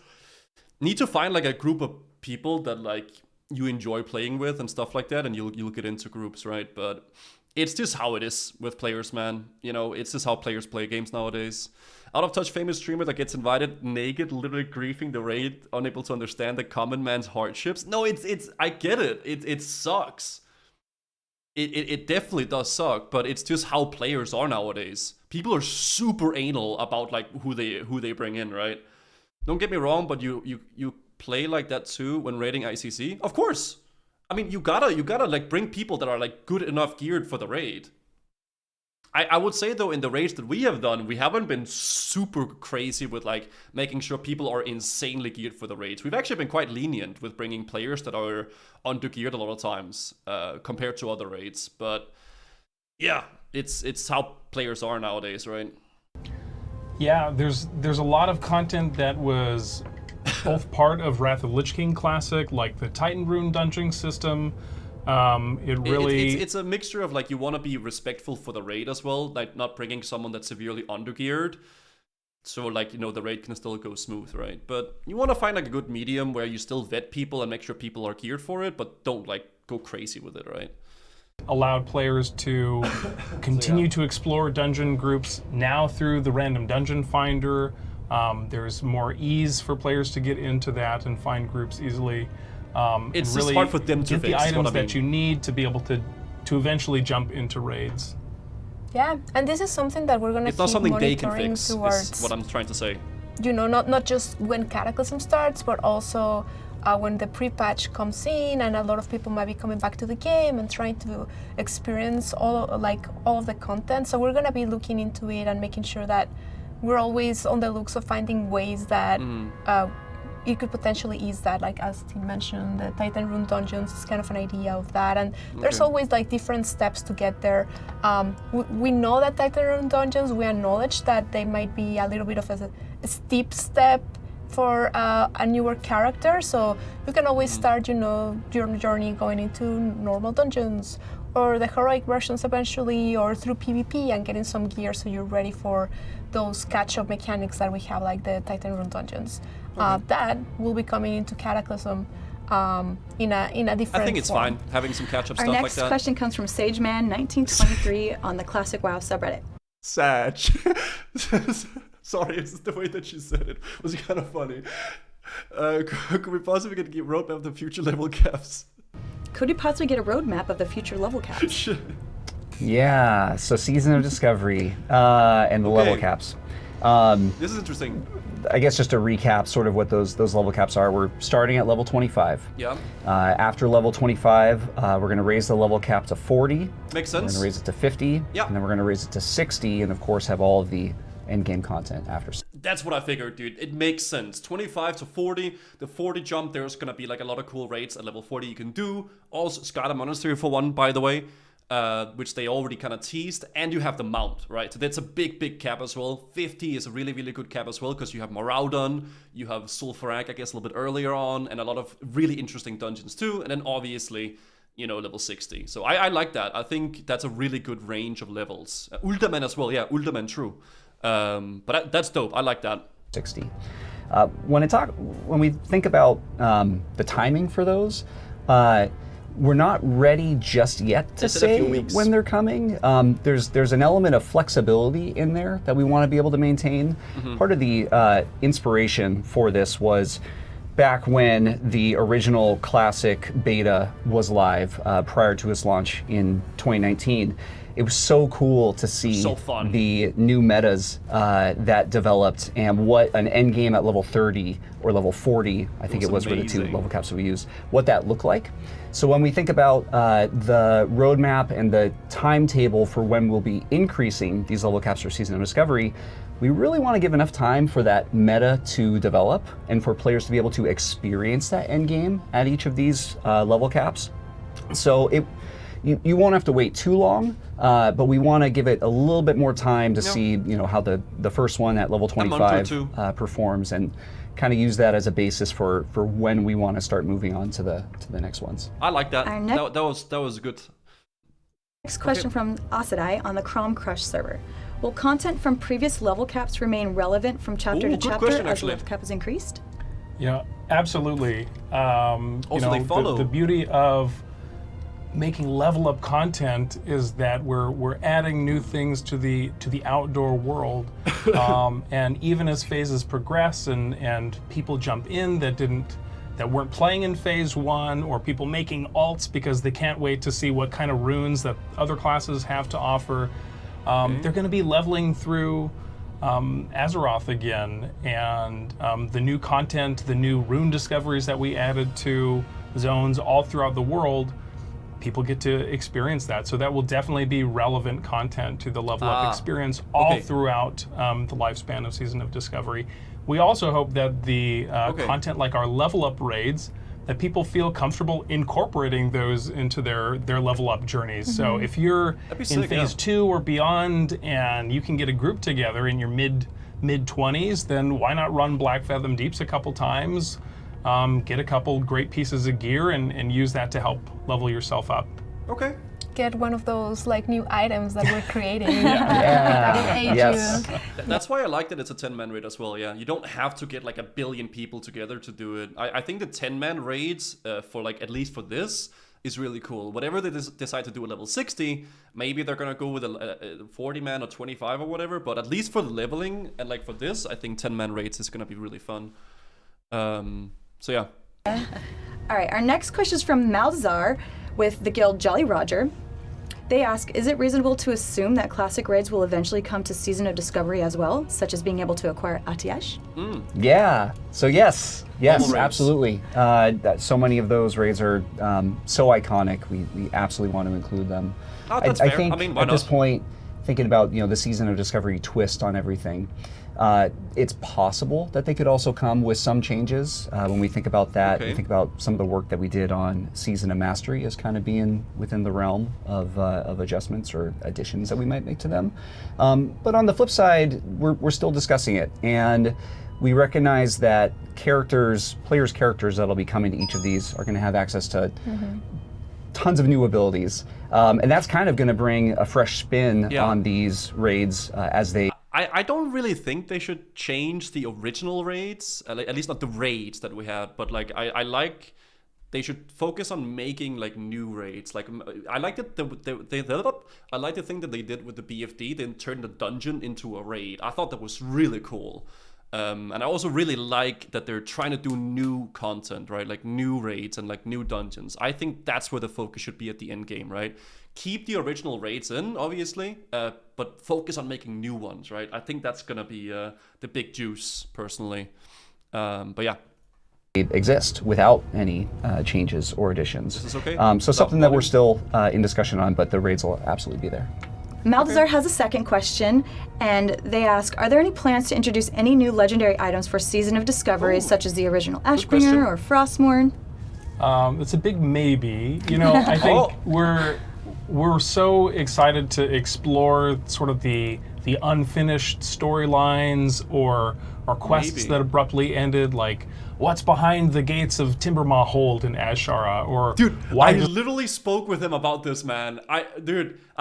need to find like a group of people that like you enjoy playing with and stuff like that, and you'll get into groups, right? But it's just how it is with players, man. You know, it's just how players play games nowadays. Out of touch famous streamer that gets invited naked, literally griefing the raid, unable to understand the common man's hardships. No, it's I get it. It sucks. It definitely does suck, but it's just how players are nowadays. People are super anal about like who they bring in, right? Don't get me wrong, but you play like that too when raiding ICC? Of course. I mean, you gotta like bring people that are like good enough geared for the raid. I would say though, in the raids that we have done, we haven't been super crazy with like making sure people are insanely geared for the raids. We've actually been quite lenient with bringing players that are under-geared a lot of times compared to other raids. But yeah, it's how players are nowadays, right? Yeah, there's a lot of content that was both part of Wrath of Lich King Classic, like the Titan Rune dungeon system. It's a mixture of like you want to be respectful for the raid as well, like not bringing someone that's severely undergeared, so like, you know, the raid can still go smooth, right? But you want to find like a good medium where you still vet people and make sure people are geared for it, but don't like go crazy with it, right? Allowed players to continue to explore dungeon groups now through the random dungeon finder. There's more ease for players to get into that and find groups easily. It's really just hard for them to get fix, the items what I mean. that you need to be able to eventually jump into raids. Yeah, and this is something that we're going to keep It's not something they can monitoring fix, towards, is what I'm trying to say. you know, not just when Cataclysm starts, but also when the pre-patch comes in and a lot of people might be coming back to the game and trying to experience all of the content. So we're going to be looking into it and making sure that we're always on the looks of finding ways that it could potentially ease that. Like as Tim mentioned, the Titan Rune dungeons is kind of an idea of that, and there's always like different steps to get there. We know that Titan Rune dungeons, we acknowledge that they might be a little bit of a steep step for a newer character, so you can always start, you know, your journey going into normal dungeons or the heroic versions eventually, or through PvP and getting some gear so you're ready for those catch-up mechanics that we have, like the Titan Rune dungeons. That will be coming into Cataclysm in a different I think it's form. fine having some catch-up stuff Our like next that. question comes from SageMan1923 on the Classic WoW subreddit. Sag. Sorry, it's just the way that she said it was kind of funny. Could we possibly get a roadmap of the future level caps? Could we possibly get a roadmap of the future level caps? Yeah, so Season of Discovery and the level caps. This is interesting. I guess just to recap sort of what those level caps are, we're starting at level 25. Yeah. After level 25, we're going to raise the level cap to 40. Makes sense. We're going to raise it to 50. Yeah. And then we're going to raise it to 60, and of course have all of the end-game content after. That's what I figured, dude. It makes sense. 25 to 40. The 40 jump, there's gonna be like a lot of cool raids at level 40 you can do. Also, Skada Monastery for one, by the way, which they already kind of teased. And you have the mount, right? So that's a big cap as well. 50 is a really good cap as well, because you have Moraudon, you have Sulfurak, I guess, a little bit earlier on, and a lot of really interesting dungeons too. And then obviously, you know, level 60. So I like that. I think that's a really good range of levels. Uldaman as well. Yeah, Uldaman, true. But that's dope. I like that. 60. When we think about the timing for those, we're not ready just yet to say when they're coming. There's an element of flexibility in there that we want to be able to maintain. Part of the inspiration for this was back when the original Classic beta was live prior to its launch in 2019. It was so cool to see the new metas that developed and what an end game at level 30 or level 40, I think it was were the two level caps that we used, what that looked like. So when we think about the roadmap and the timetable for when we'll be increasing these level caps for Season of Discovery, we really want to give enough time for that meta to develop and for players to be able to experience that end game at each of these level caps. So you won't have to wait too long, but we want to give it a little bit more time to see, you know, how the first one at level 25 performs, and kind of use that as a basis for when we want to start moving on to the next ones. I like that. That was good. Next question from Asadai on the Chrome Crush server. Will content from previous level caps remain relevant from chapter to chapter as the level cap is increased? Yeah, absolutely. Also, they follow. The beauty of making level up content is that we're adding new things to the outdoor world, and even as phases progress and people jump in that weren't playing in phase 1, or people making alts because they can't wait to see what kind of runes that other classes have to offer, they're going to be leveling through Azeroth again, and the new content, the new rune discoveries that we added to zones all throughout the world, people get to experience that. So that will definitely be relevant content to the level up experience all throughout the lifespan of Season of Discovery. We also hope that the content like our level up raids, that people feel comfortable incorporating those into their level up journeys. So if you're in phase 2 or beyond and you can get a group together in your mid 20s, then why not run Black Fathom Deeps a couple times, get a couple great pieces of gear and use that to help level yourself up. Okay. Get one of those like new items that we're creating. That will aid you. That's why I like that it's a 10-man raid as well, yeah. You don't have to get like 1 billion people together to do it. I think the 10-man raids, for like, at least for this, is really cool. Whatever they decide to do at level 60, maybe they're gonna go with a 40-man or 25 or whatever, but at least for the leveling, and like for this, I think 10-man raids is gonna be really fun. So yeah. All right, our next question is from Malzar with the guild Jolly Roger. They ask, is it reasonable to assume that classic raids will eventually come to Season of Discovery as well, such as being able to acquire Atiash? Yeah. So yes, absolutely. So many of those raids are so iconic. We absolutely want to include them. Oh, that's I fair. think I mean, why at this not? point, thinking about the Season of Discovery twist on everything, it's possible that they could also come with some changes. When we think about that, we think about some of the work that we did on Season of Mastery as kind of being within the realm of adjustments or additions that we might make to them. But on the flip side, we're still discussing it, and we recognize that players' characters that'll be coming to each of these are going to have access to tons of new abilities, and that's kind of going to bring a fresh spin on these raids as they. I don't really think they should change the original raids, at least not the raids that we had, but like I like they should focus on making like new raids. Like I like that I like the thing that they did with the BFD, they turned the dungeon into a raid. I thought that was really cool. And I also really like that they're trying to do new content, right? Like new raids and like new dungeons. I think that's where the focus should be at the end game, right? Keep the original raids in, obviously, but focus on making new ones, right? I think that's gonna be the big juice, personally. But yeah. Exist without any changes or additions. This is okay? So something that we're still in discussion on, but the raids will absolutely be there. Malthazar has a second question, and they ask, are there any plans to introduce any new legendary items for Season of Discovery, such as the original Ashbringer or Frostmourne? It's a big maybe. I think we're so excited to explore sort of the unfinished storylines or quests that abruptly ended, like what's behind the gates of Timbermaw Hold in Azshara, or I literally spoke with him about this, man. I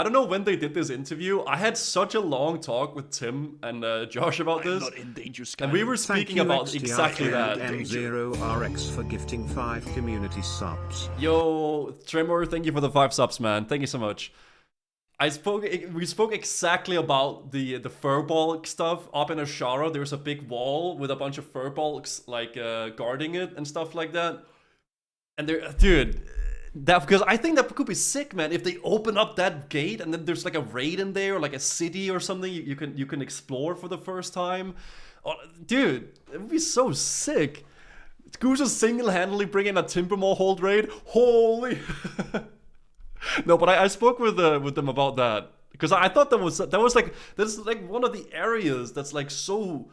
don't know when they did this interview. I had such a long talk with Tim and Josh about this, not in danger, Sky. and we were speaking about exactly that. M0RX for gifting 5 community subs. Yo, Tremor, thank you for the 5 subs, man. Thank you so much. We spoke exactly about the Furbolg stuff up in Azshara. There's a big wall with a bunch of Furbolgs like guarding it and stuff like that. And because I think that could be sick, man. If they open up that gate and then there's like a raid in there or like a city or something you can explore for the first time. Oh, dude, it would be so sick. Goose is single-handedly bringing a Timbermaw Hold raid. Holy. No, but I spoke with them about that because I thought that's like one of the areas that's like so.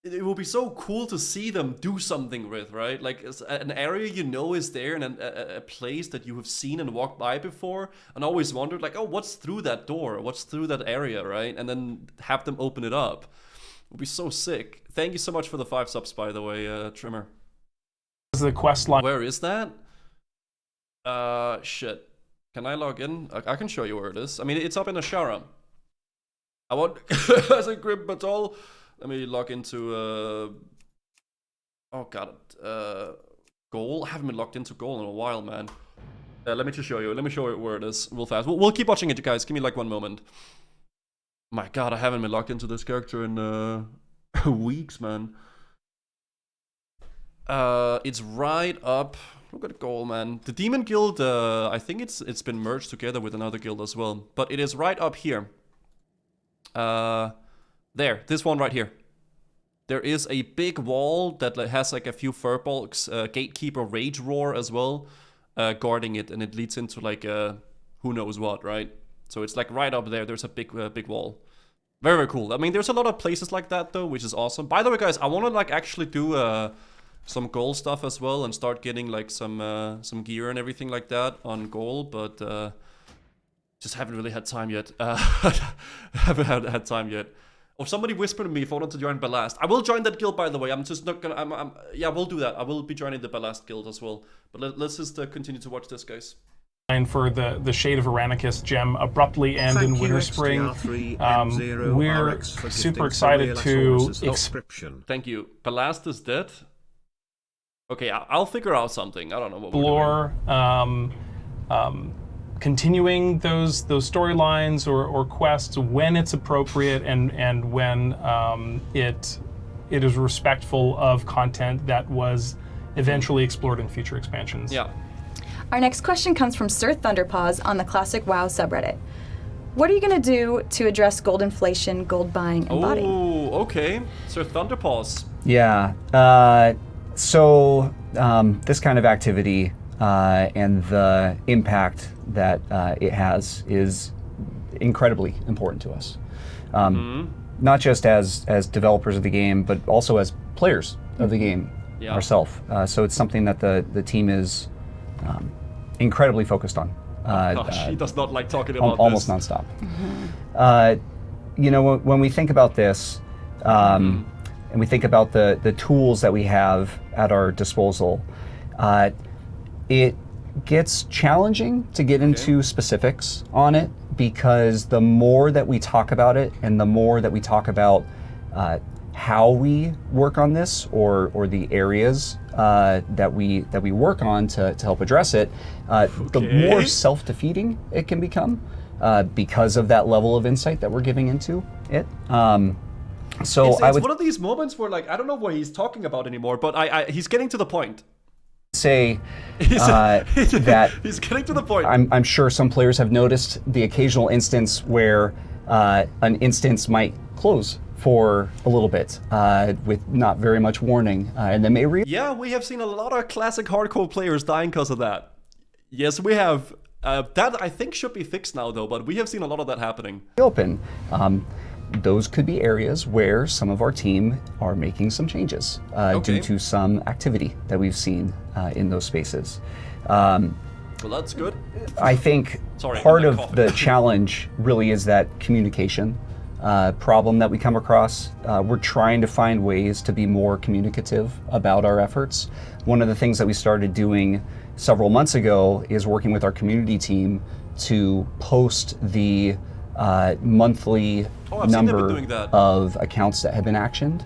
It will be so cool to see them do something with, right? Like an area is there and a place that you have seen and walked by before, and always wondered like, oh, what's through that door? What's through that area, right? And then have them open it up. It would be so sick. Thank you so much for the 5 subs, by the way, Trimmer. The quest line. Where is that? Shit. Can I log in? I can show you where it is. I mean, it's up in Azshara. I want as a grip battle. Let me log into oh god, goal. I haven't been logged into goal in a while, man. Let me just show you. Let me show you where it is real fast. We'll keep watching it, you guys. Give me like 1 moment. My god, I haven't been logged into this character in weeks, man. It's right up. Look at the goal, man. The Demon Guild, I think it's been merged together with another guild as well. But it is right up here. There, this one right here. There is a big wall that has like a few Furbolgs, Gatekeeper Rage Roar as well, guarding it, and it leads into like who knows what, right? So it's like right up there. There's a big wall. Very, very cool. I mean, there's a lot of places like that though, which is awesome. By the way, guys, I want to like actually do some goal stuff as well and start getting like some gear and everything like that on goal, but just haven't really had time yet. Haven't had time yet. Oh, somebody whispered to me if I wanted to join Ballast. I will join that guild, by the way. I'm just not gonna. Yeah, we'll do that. I will be joining the Ballast guild as well. But let's just continue to watch this, guys. And for the Shade of Aranicus gem abruptly end in Winter Spring. We're super excited to. Thank you. Ballast is dead. Okay, I'll figure out something. I don't know what we're doing. Continuing those storylines or quests when it's appropriate and when it is respectful of content that was eventually explored in future expansions. Yeah. Our next question comes from Sir Thunderpaws on the Classic WoW subreddit. What are you going to do to address gold inflation, gold buying, and botting? Oh, okay. Sir Thunderpaws. Yeah. So this kind of activity and the impact that it has is incredibly important to us. Not just as developers of the game, but also as players of the game ourselves. So it's something that the team is incredibly focused on. He does not like talking about almost this. nonstop. You know, when we think about this, and we think about the tools that we have at our disposal, it gets challenging to get into specifics on it, because the more that we talk about it and the more that we talk about how we work on this, or the areas that we work on to help address it, the more self-defeating it can become because of that level of insight that we're giving into it. So it's one of these moments where, like, I don't know what he's talking about anymore, but he's getting to the point. Say that he's getting to the point. I'm sure some players have noticed the occasional instance where an instance might close for a little bit with not very much warning, and then may yeah, we have seen a lot of classic hardcore players dying because of that. Yes, we have. That I think should be fixed now, though, but we have seen a lot of that happening. Open. Those could be areas where some of our team are making some changes due to some activity that we've seen in those spaces. Well, that's good. I think part of the challenge really is that communication problem that we come across. We're trying to find ways to be more communicative about our efforts. One of the things that we started doing several months ago is working with our community team to post the monthly number of accounts that have been actioned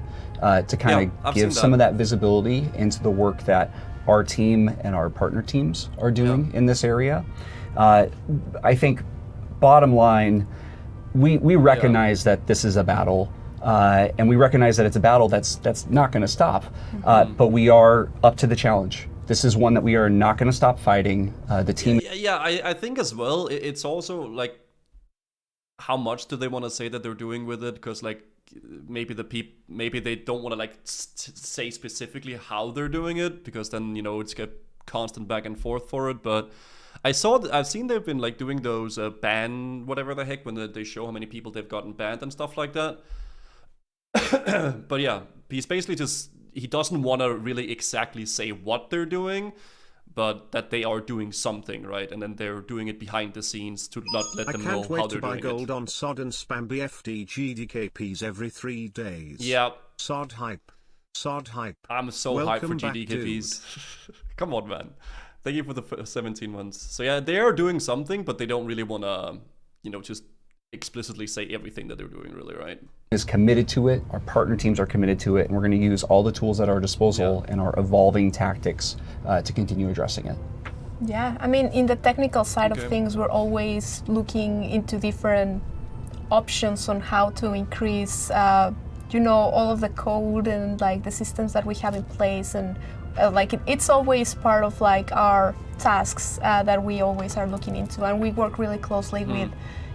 to kind of give some of that visibility into the work that our team and our partner teams are doing in this area. I think bottom line, we recognize that this is a battle, and we recognize that it's a battle that's not going to stop, but we are up to the challenge. This is one that we are not going to stop fighting. The team. Yeah, I think as well. It's also like, how much do they want to say that they're doing with it? Because like maybe they don't want to like say specifically how they're doing it, because then it's a constant back and forth for it. But I've seen they've been like doing those ban whatever the heck when they show how many people they've gotten banned and stuff like that. But yeah, he's basically he doesn't want to really exactly say what they're doing, but that they are doing something, right? And then they're doing it behind the scenes to not let them know how they're doing it. I can't wait to buy gold on SOD and spam BFD GDKPs every 3 days. Yep. SOD hype. SOD hype. I'm so hyped for GDKPs. Come on, man. Thank you for the 17 months. So yeah, they are doing something, but they don't really want to, just explicitly say everything that they're doing, really, right? Is committed to it, our partner teams are committed to it, and we're going to use all the tools at our disposal and our evolving tactics to continue addressing it. Yeah, I mean, in the technical side of things, we're always looking into different options on how to increase, all of the code and like the systems that we have in place, and it's always part of like our tasks that we always are looking into, and we work really closely with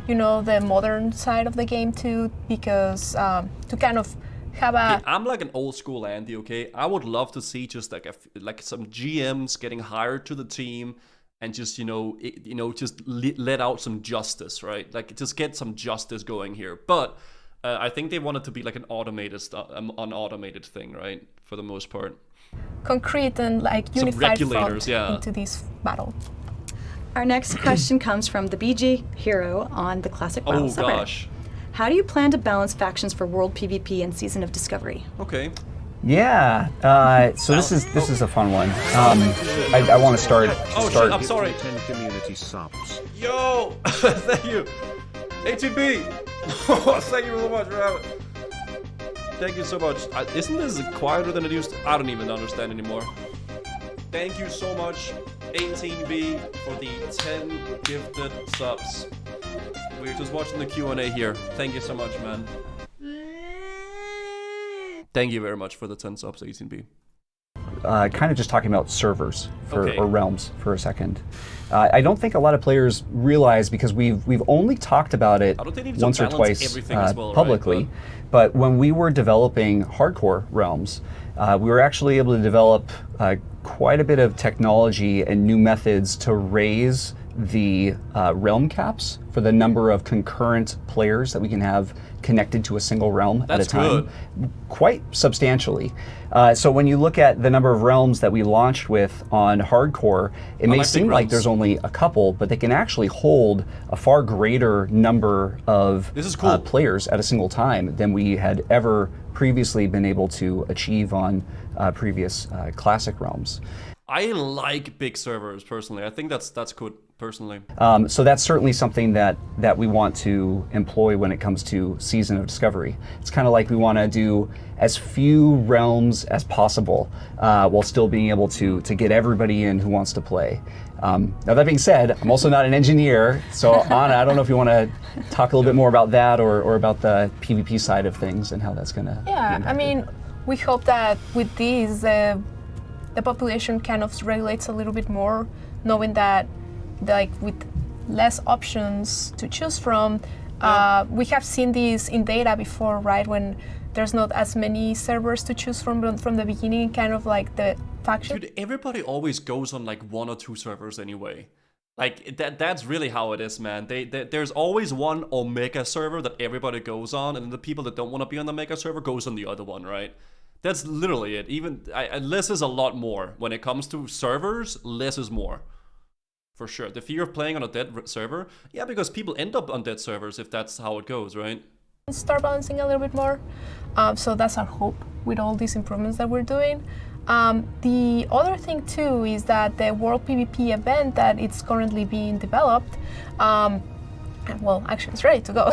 the modern side of the game too, because to kind of have a... I'm like an old school Andy, okay? I would love to see just like some GMs getting hired to the team and just, just let out some justice, right? Like just get some justice going here. But I think they want it to be like an automated thing, right? For the most part. Concrete and like unified front into this battle. Our next question comes from the BG Hero on the Classic WoW subreddit. Gosh. How do you plan to balance factions for World PvP and Season of Discovery? Okay. Yeah. So this is a fun one. I want to start. Shit, I'm sorry. 10 community subs. Yo, thank you, ATB. Thank you so much for having. Thank you so much. Isn't this quieter than it used to? I don't even understand anymore. Thank you so much, 18B, for the 10 gifted subs. We're just watching the Q&A here. Thank you so much, man. Thank you very much for the 10 subs, 18B. kind of just talking about servers or realms for a second. I don't think a lot of players realize, because we've only talked about it once or twice publicly, right? but when we were developing hardcore realms, we were actually able to develop quite a bit of technology and new methods to raise the realm caps for the number of concurrent players that we can have connected to a single realm at a time, quite substantially. So when you look at the number of realms that we launched with on hardcore, it may seem like there's only a couple, but they can actually hold a far greater number of players at a single time than we had ever previously been able to achieve on previous classic realms. I like big servers personally. I think that's good personally. So that's certainly something that we want to employ when it comes to Season of Discovery. It's kind of like we want to do as few realms as possible while still being able to get everybody in who wants to play. Now that being said, I'm also not an engineer, so Anna, I don't know if you want to talk a little bit more about that or about the PvP side of things and how that's going to. Yeah, I mean, we hope that with these, the population kind of regulates a little bit more, knowing that, like, with less options to choose from, we have seen this in data before, right? When there's not as many servers to choose from the beginning, kind of like the faction. Dude, everybody always goes on like 1 or 2 servers anyway. Like, that's really how it is, man. There's always one Omega server that everybody goes on, and then the people that don't want to be on the Omega server goes on the other one, right? That's literally it. Even less is a lot more. When it comes to servers, less is more. For sure. The fear of playing on a dead server, yeah, because people end up on dead servers if that's how it goes, right? Start balancing a little bit more. So that's our hope with all these improvements that we're doing. The other thing too is that the World PvP event that it's currently being developed, well, actually it's ready to go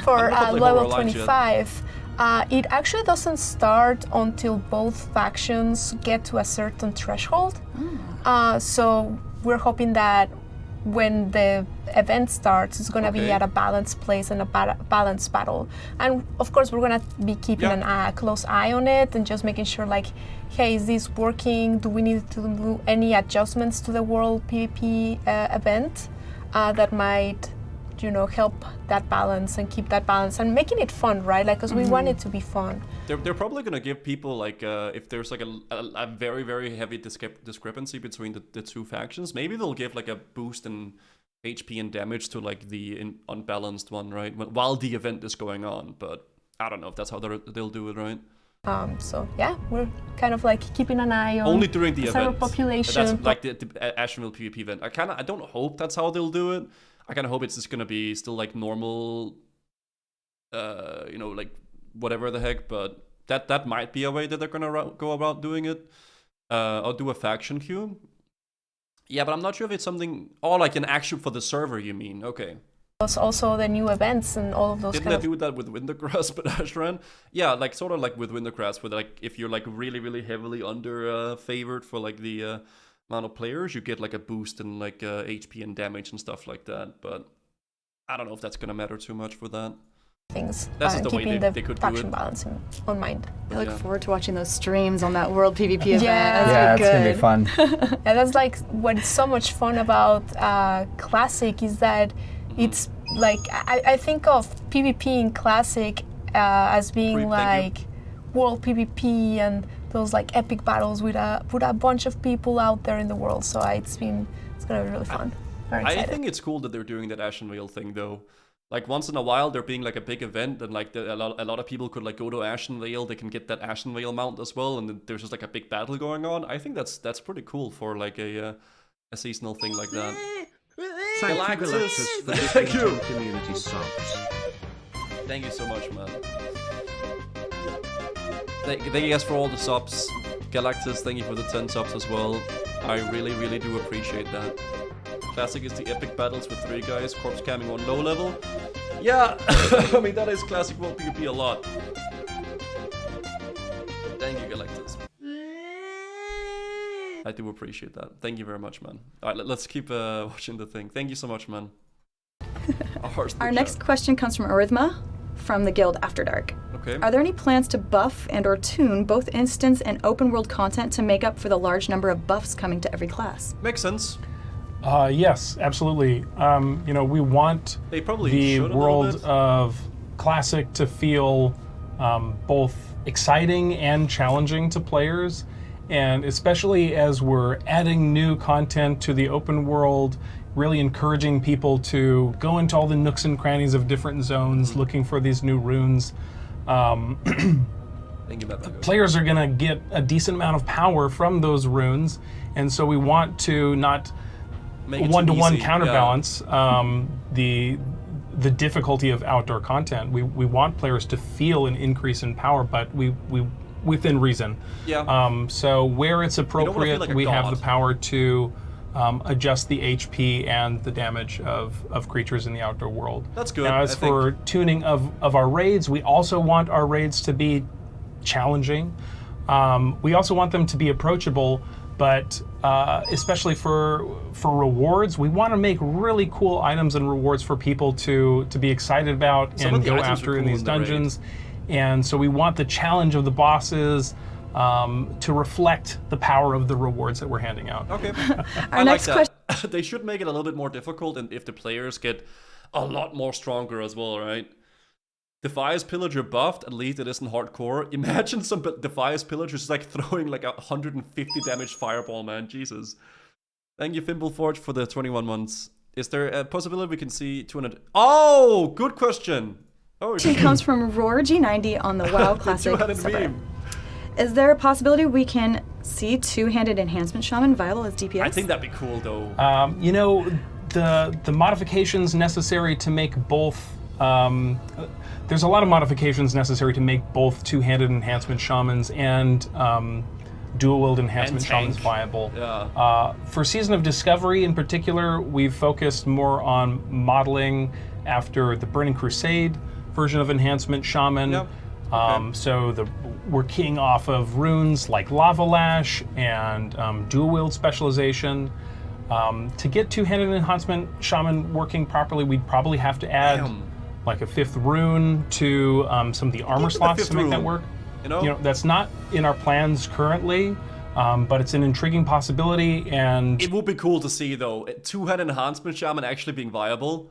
for level 25. It actually doesn't start until both factions get to a certain threshold. So we're hoping that when the event starts, it's going to be at a balanced place and a balanced battle. And of course, we're going to be keeping a close eye on it and just making sure, like, hey, is this working? Do we need to do any adjustments to the World PvP event that might, you know, help that balance and keep that balance and making it fun, right? Like, because we want it to be fun. They're probably gonna give people like if there's like a very, very heavy discrepancy between the two factions, maybe they'll give like a boost in HP and damage to like the unbalanced one, right? While the event is going on, but I don't know if that's how they'll do it, right? So yeah, we're kind of like keeping an eye on only during the event population. That's like the Ashenvale PvP event. I don't hope that's how they'll do it. I kind of hope it's just gonna be still like normal, you know, like whatever the heck. But that might be a way that they're gonna go about doing it, or do a faction queue. Yeah, but I'm not sure if it's something. Oh, like an action for the server, you mean? Okay. Also the new events and all of those. Didn't they do that with Wintergrass, but Ashran? Yeah, like sort of like with Wintergrass, where like if you're like really, really heavily under favored for like the amount of players, you get like a boost in like HP and damage and stuff like that. But I don't know if that's gonna matter too much for that. Things. That's just the way they could do faction it. Balance on mind. I look forward to watching those streams on that World PvP event. Yeah, it's gonna be fun. Yeah, that's like what's so much fun about Classic is that it's like I think of PvP in Classic as being like World PvP and those like epic battles with a bunch of people out there in the world. So it's gonna be really fun. Very excited. I think it's cool that they're doing that Ashenvale thing though. Like once in a while, there being like a big event, and like a lot of people could like go to Ashenvale. They can get that Ashenvale mount as well, and then there's just like a big battle going on. I think that's pretty cool for like a seasonal thing like that. Galactus, thank you. Community subs. Thank you so much, man. Thank you guys for all the subs. Galactus, thank you for the 10 subs as well. I really, really do appreciate that. Classic is the epic battles with 3 guys, corpse camming on low level. Yeah, I mean, that is classic World PvP a lot. Thank you, Galactus. I do appreciate that. Thank you very much, man. Alright, let's keep watching the thing. Thank you so much, man. Our next question comes from Arithma. from the guild After Dark. Okay. Are there any plans to buff and or tune both instance and open world content to make up for the large number of buffs coming to every class? Makes sense. Yes, absolutely. We want the world of Classic to feel both exciting and challenging to players, and especially as we're adding new content to the open world, really encouraging people to go into all the nooks and crannies of different zones looking for these new runes. Players are going to get a decent amount of power from those runes, and so we want to not one-to-one counterbalance the difficulty of outdoor content. We want players to feel an increase in power, but we within reason. Yeah. So where it's appropriate, like we have the power to adjust the HP and the damage of creatures in the outdoor world. That's good. Now, as for tuning of our raids, we also want our raids to be challenging. We also want them to be approachable, but especially for rewards, we want to make really cool items and rewards for people to be excited about and go after in these dungeons. And so we want the challenge of the bosses to reflect the power of the rewards that we're handing out. Okay. I like that. They should make it a little bit more difficult, and if the players get a lot more stronger as well, right? Defias Pillager buffed, at least it isn't hardcore. Imagine some Defias Pillagers like throwing like 150 damage fireball, man. Jesus. Thank you, Fimbleforge, for the 21 months. Is there a possibility we can see 200? Oh, good question. Oh, It comes from Roar G90 on the WoW Classic server. Is there a possibility we can see two-handed enhancement shaman viable as DPS? I think that'd be cool, though. The modifications necessary to make both. There's a lot of modifications necessary to make both two-handed enhancement shamans and dual-wield enhancement shamans viable. Yeah. For Season of Discovery in particular, we've focused more on modeling after the Burning Crusade version of enhancement shaman. Yep. Okay. So we're keying off of runes like Lava Lash and dual-wield specialization. To get two-handed enhancement shaman working properly, we'd probably have to add like a 5th rune to some of the armor slots to make that work. You know, that's not in our plans currently, but it's an intriguing possibility, and it would be cool to see though two-handed enhancement shaman actually being viable.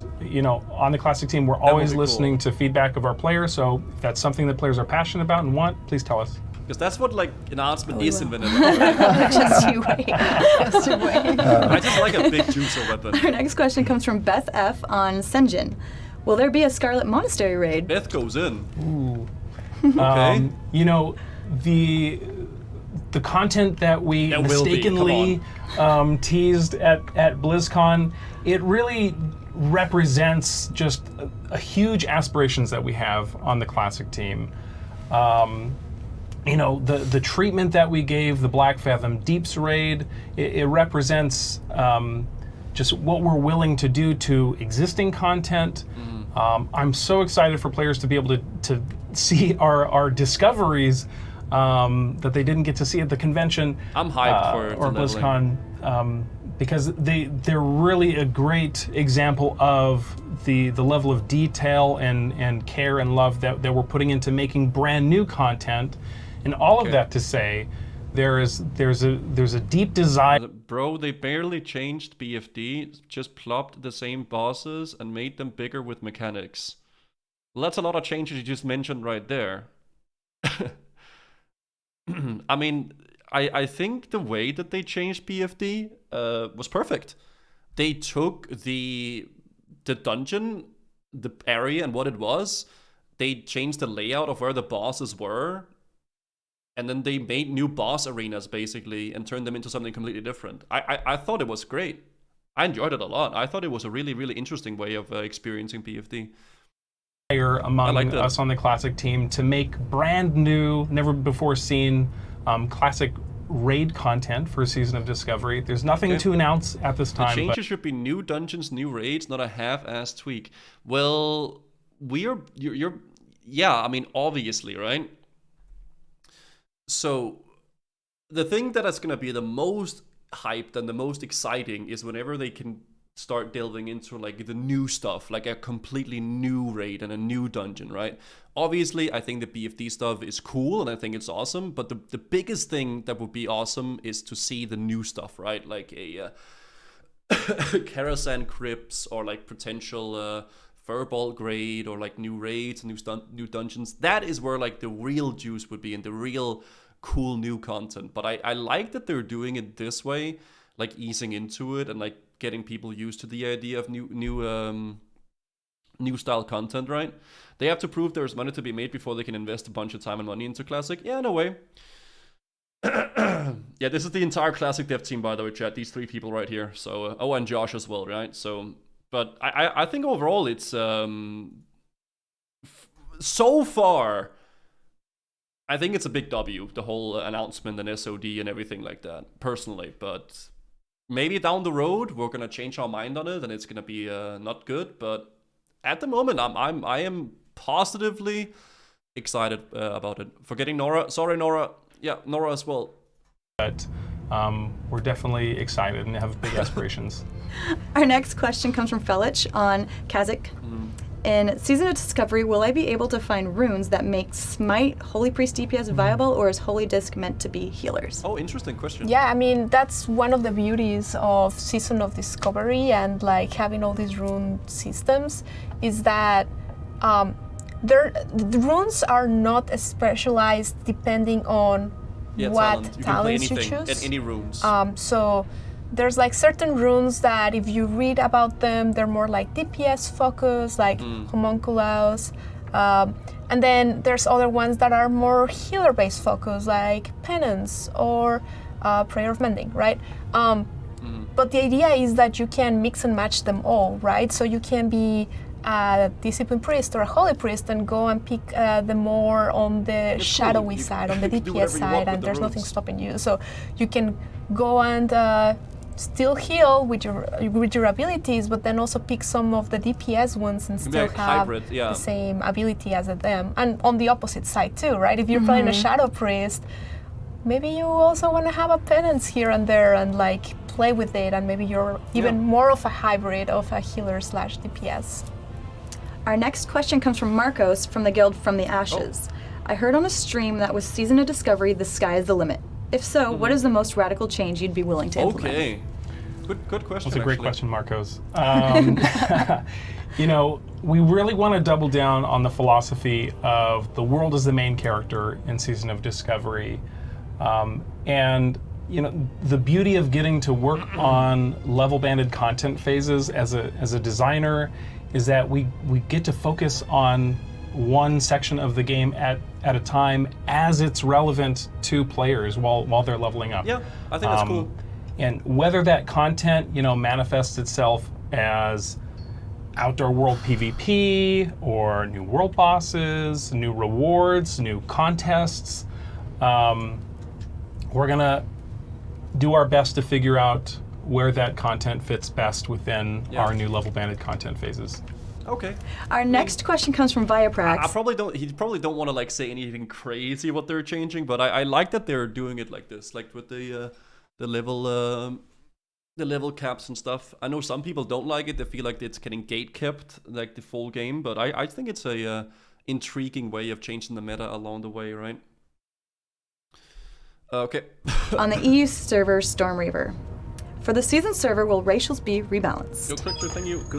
On the Classic team, we're always listening to feedback of our players. So if that's something that players are passionate about and want, please tell us. Because that's what like enhancement is in vanilla. Just you wait. Just you wait. I just like a big juicer weapon. Our next question comes from Beth F on Senjin. Will there be a Scarlet Monastery raid? Beth goes in. Ooh. Okay. The content that we mistakenly teased at BlizzCon, it really represents just a huge aspirations that we have on the Classic team. The treatment that we gave the Black Fathom Deeps raid, it represents just what we're willing to do to existing content. I'm so excited for players to be able to see our discoveries that they didn't get to see at the convention. I'm hyped for or BlizzCon because they're really a great example of the level of detail and care and love that we're putting into making brand new content. And all of that to say, there's a deep desire. Bro, they barely changed BFD, just plopped the same bosses and made them bigger with mechanics. Well, that's a lot of changes you just mentioned right there. I mean, I think the way that they changed BFD was perfect. They took the dungeon, the area and what it was, they changed the layout of where the bosses were, and then they made new boss arenas, basically, and turned them into something completely different. I thought it was great. I enjoyed it a lot. I thought it was a really, really interesting way of experiencing BFD. Among us on the Classic team to make brand new, never before seen Classic raid content for Season of Discovery. There's nothing to announce at this time. The changes should be new dungeons, new raids, not a half-ass tweak. Well, yeah, I mean, obviously, right? So, the thing that is going to be the most hyped and the most exciting is whenever they can start delving into like the new stuff, like a completely new raid and a new dungeon, right? Obviously, I think the BFD stuff is cool and I think it's awesome, but the biggest thing that would be awesome is to see the new stuff, right? Like a Karasan Crypts or like potential Furball grade or like new raids, new dungeons. That is where like the real juice would be and the real cool new content. But I like that they're doing it this way, like easing into it and like getting people used to the idea of new style content, right? They have to prove there's money to be made before they can invest a bunch of time and money into Classic. Yeah, no way. Yeah, this is the entire Classic dev team, by the way, chat. These 3 people right here. So, oh, and Josh as well, right? So, but I think overall it's so far, I think it's a big W, the whole announcement and SOD and everything like that, personally. But maybe down the road we're gonna change our mind on it and it's gonna be not good. But at the moment, I am positively excited about it. Forgetting Nora, sorry Nora. Yeah, Nora as well. But we're definitely excited and have big aspirations. Our next question comes from Felich on Kazakh. In Season of Discovery, will I be able to find runes that make Smite, Holy Priest DPS viable, or is Holy Disc meant to be healers? Oh, interesting question. Yeah, I mean, that's one of the beauties of Season of Discovery and like having all these rune systems is that the runes are not specialized depending on what talents you choose. And any runes. So there's like certain runes that if you read about them, they're more like DPS focused, like homunculus. And then there's other ones that are more healer-based focus, like penance or prayer of mending, right? But the idea is that you can mix and match them all, right? So you can be a discipline priest or a holy priest and go and pick the more on the shadowy side, on the DPS side, and there's nothing stopping you. So you can go and still heal with your abilities, but then also pick some of the DPS ones and still have the same ability as them. And on the opposite side too, right? If you're playing a shadow priest, maybe you also want to have a penance here and there and like play with it, and maybe you're even more of a hybrid of a healer / DPS. Our next question comes from Marcos from the Guild From the Ashes. I heard on a stream that with Season of Discovery, the sky is the limit. If so, what is the most radical change you'd be willing to implement? Okay. Good question. That's a great question, Marcos. You know, we really want to double down on the philosophy of the world as the main character in Season of Discovery. And, you know, the beauty of getting to work on level-banded content phases as a designer is that we get to focus on one section of the game at a time as it's relevant to players while they're leveling up. Yeah, I think that's cool. And whether that content, you know, manifests itself as outdoor world PvP or new world bosses, new rewards, new contests, we're gonna do our best to figure out where that content fits best within our new level-banded content phases. Okay. Our next question comes from Viaprax. He probably don't want to like say anything crazy what they're changing, but I like that they're doing it like this, like with the level caps and stuff. I know some people don't like it; they feel like it's getting gate kept, like the full game. But I think it's a intriguing way of changing the meta along the way, right? Okay. On the EU server, Stormreaver. For the season server, will racials be rebalanced?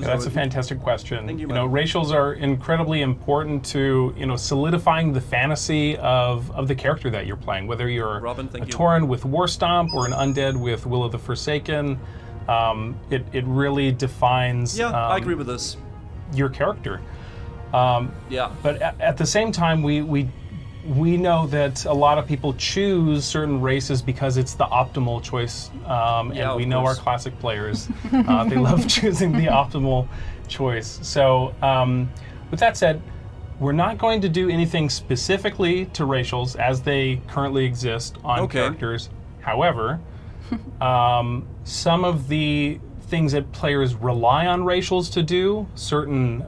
That's a fantastic question. You know, racials are incredibly important to, you know, solidifying the fantasy of the character that you're playing. Whether you're a Tauren with Warstomp or an Undead with Will of the Forsaken, it really defines. I agree with this. Your character. But at the same time, we know that a lot of people choose certain races because it's the optimal choice, and we know our classic players, they love choosing the optimal choice. So with that said, we're not going to do anything specifically to racials as they currently exist on characters. However, some of the things that players rely on racials to do, certain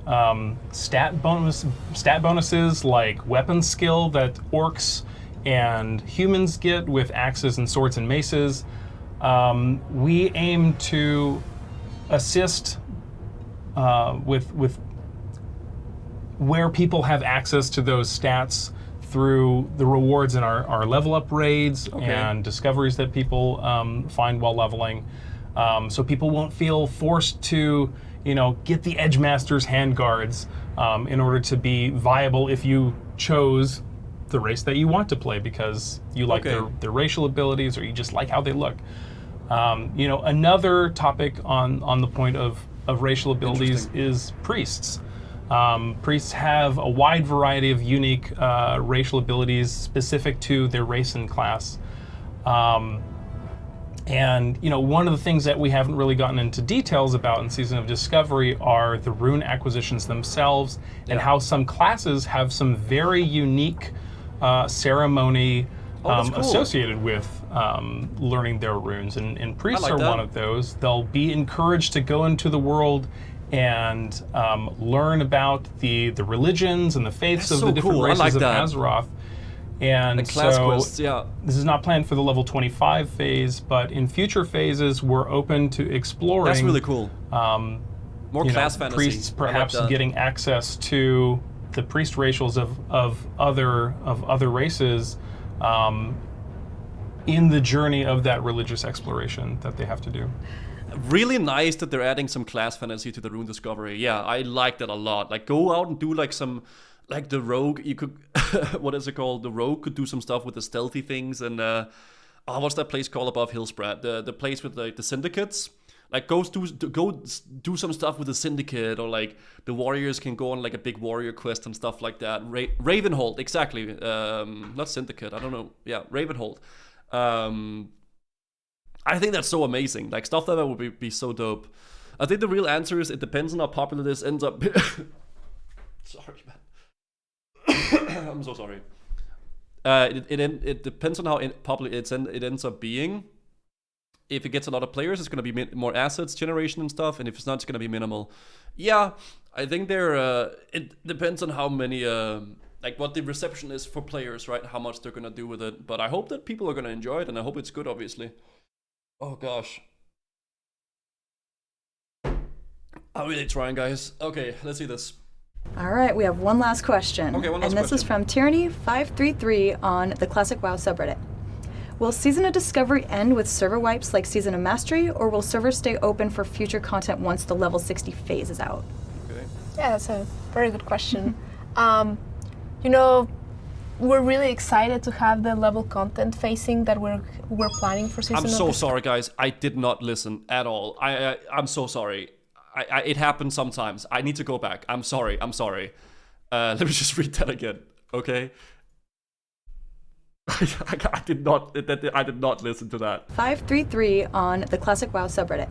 stat bonuses like weapon skill that orcs and humans get with axes and swords and maces, we aim to assist with where people have access to those stats through the rewards in our level up raids and discoveries that people find while leveling. So people won't feel forced to, get the Edge Master's handguards in order to be viable if you chose the race that you want to play because you like their racial abilities or you just like how they look. Another topic on the point of racial abilities is priests. Priests have a wide variety of unique racial abilities specific to their race and class. And one of the things that we haven't really gotten into details about in Season of Discovery are the rune acquisitions themselves and how some classes have some very unique ceremony associated with learning their runes. And priests are one of those. They'll be encouraged to go into the world and learn about the religions and the faiths of the different races of Azeroth. And the class so quests, this is not planned for the level 25 phase, but in future phases, we're open to exploring. That's really cool. More class fantasy. Priests perhaps getting access to the priest racials of other races in the journey of that religious exploration that they have to do. Really nice that they're adding some class fantasy to the rune discovery. Yeah, I like that a lot. Like, go out and do like some, like the rogue. You could, what is it called? The rogue could do some stuff with the stealthy things and what's that place called above Hillspread? The place with like the syndicates. Like, go do some stuff with the syndicate, or like the warriors can go on like a big warrior quest and stuff like that. Ravenhold, exactly. Not syndicate. I don't know. Yeah, Ravenhold. I think that's so amazing. Like, stuff like that would be so dope. I think the real answer is it depends on how popular this ends up. Sorry, man. I'm so sorry. It depends on how popular it ends up being. If it gets a lot of players, it's going to be more assets generation and stuff. And if it's not, it's going to be minimal. Yeah, I think it depends on how many, like what the reception is for players, right? How much they're going to do with it. But I hope that people are going to enjoy it, and I hope it's good, obviously. Oh gosh. I'm really trying, guys. Okay, let's see this. All right, we have one last question. Okay, one last question. And this is from Tyranny533 on the Classic WoW subreddit. Will Season of Discovery end with server wipes like Season of Mastery, or will servers stay open for future content once the level 60 phase is out? Okay. Yeah, that's a very good question. We're really excited to have the level content facing that we're planning for Season of Discovery. I'm so sorry, guys. I did not listen at all. I'm so sorry. It happens sometimes. I need to go back. I'm sorry. Let me just read that again, okay? I did not listen to that. 533 on the Classic WoW subreddit.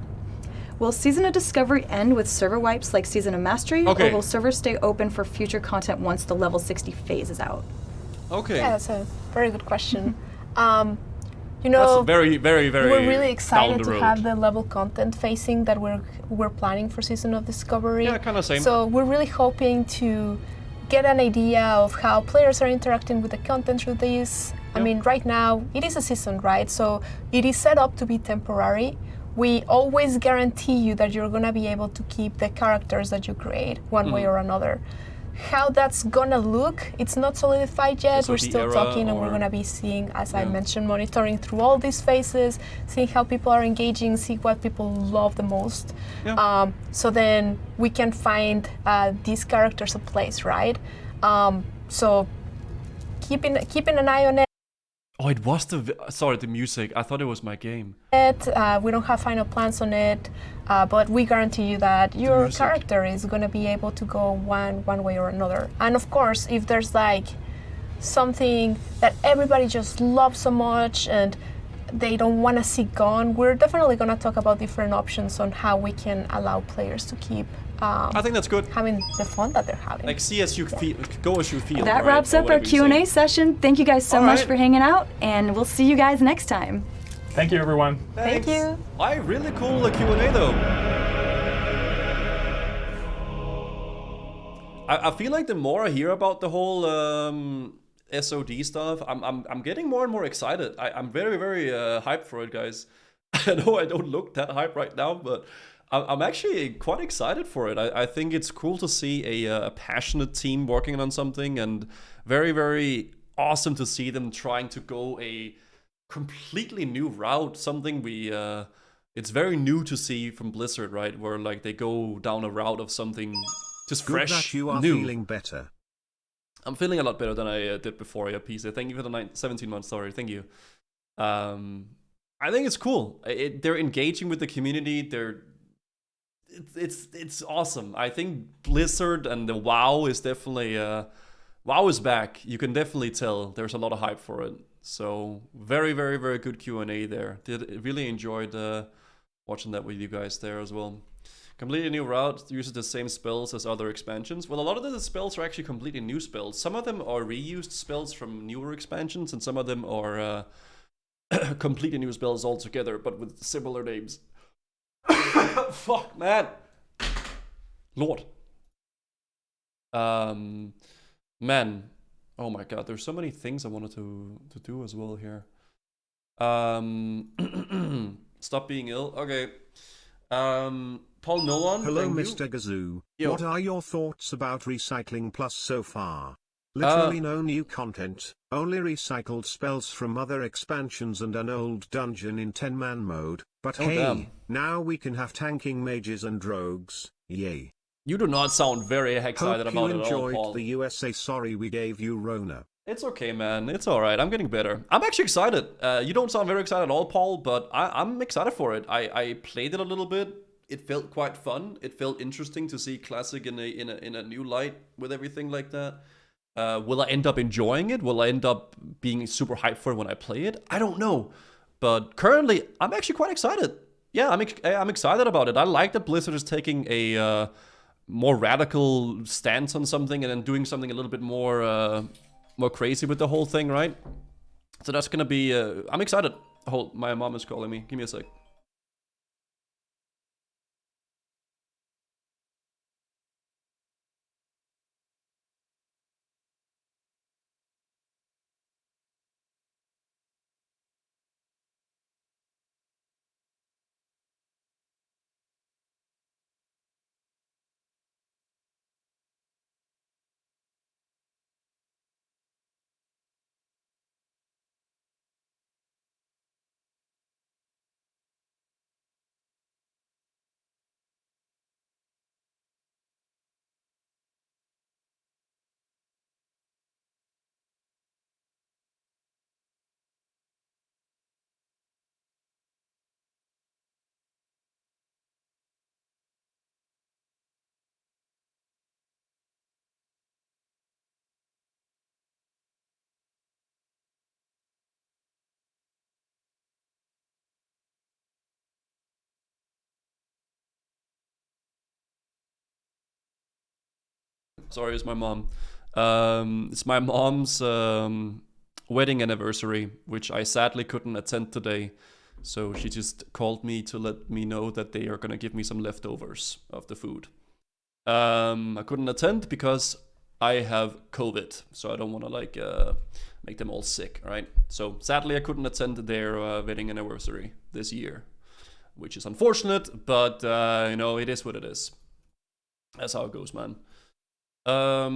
Will Season of Discovery end with server wipes like Season of Mastery, or will servers stay open for future content once the level 60 phase is out? Okay. Yeah, that's a very good question. That's very, very, very. We're really excited to have the level content facing that we're planning for Season of Discovery. Yeah, kind of same. So we're really hoping to get an idea of how players are interacting with the content through this. I mean, right now it is a season, right? So it is set up to be temporary. We always guarantee you that you're gonna be able to keep the characters that you create one way or another. How that's gonna look, it's not solidified yet. We're still talking, and we're gonna be seeing, as I mentioned, monitoring through all these phases, seeing how people are engaging, see what people love the most. Yeah. So then we can find these characters a place, right? So keeping an eye on it. Oh, it was the music. I thought it was my game. We don't have final plans on it, but we guarantee you that your character is going to be able to go one way or another. And of course, if there's like something that everybody just loves so much and they don't want to see gone, we're definitely going to talk about different options on how we can allow players to keep I think that's good. Having the fun that they're having. Like, see as you feel, go as you feel. That wraps up our Q&A session. Thank you guys so much for hanging out, and we'll see you guys next time. Thank you, everyone. Thank you. Really cool Q&A though. I feel like the more I hear about the whole SOD stuff, I'm getting more and more excited. I'm very, very hyped for it, guys. I know I don't look that hyped right now, but I'm actually quite excited for it. I think it's cool to see a passionate team working on something, and very, very awesome to see them trying to go a completely new route. Something it's very new to see from Blizzard, right? Where like they go down a route of something just Good fresh, that you are new. feeling better. I'm feeling a lot better than I did before I PC. Thank you for the 17 months story. Thank you. I think it's cool. They're engaging with the community. It's awesome. I think Blizzard and the WoW is definitely WoW is back. You can definitely tell there's a lot of hype for it. So very, very, very good Q&A there. Really enjoyed watching that with you guys there as well. Completely new route, uses the same spells as other expansions. Well, a lot of the spells are actually completely new spells. Some of them are reused spells from newer expansions, and some of them are completely new spells altogether, but with similar names. Fuck, man. Lord. Man. Oh my god, there's so many things I wanted to do as well here. Stop being ill. Okay. Paul Nolan. Hello, Mr. Gazoo. Yo. What are your thoughts about Recycling Plus so far? Literally no new content, only recycled spells from other expansions and an old dungeon in 10-man mode. But hey, damn. now we can have tanking mages and rogues. Yay. You do not sound very excited Hope about you it at all, enjoyed Paul. the USA. Sorry we gave you Rona. It's okay, man. It's all right. I'm getting better. I'm actually excited. You don't sound very excited at all, Paul, but I'm excited for it. I played it a little bit. It felt quite fun. It felt interesting to see Classic in a new light with everything like that. Will I end up enjoying it? Will I end up being super hyped for it when I play it? I don't know. But currently, I'm actually quite excited. Yeah, I'm excited about it. I like that Blizzard is taking a more radical stance on something and then doing something a little bit more crazy with the whole thing, right? So that's gonna be. I'm excited. Hold, my mom is calling me. Give me a sec. Sorry, it's my mom. It's my mom's wedding anniversary, which I sadly couldn't attend today. So she just called me to let me know that they are gonna give me some leftovers of the food. I couldn't attend because I have COVID, so I don't want to like make them all sick, right? So sadly, I couldn't attend their wedding anniversary this year, which is unfortunate, but you know, it is what it is. That's how it goes, man. But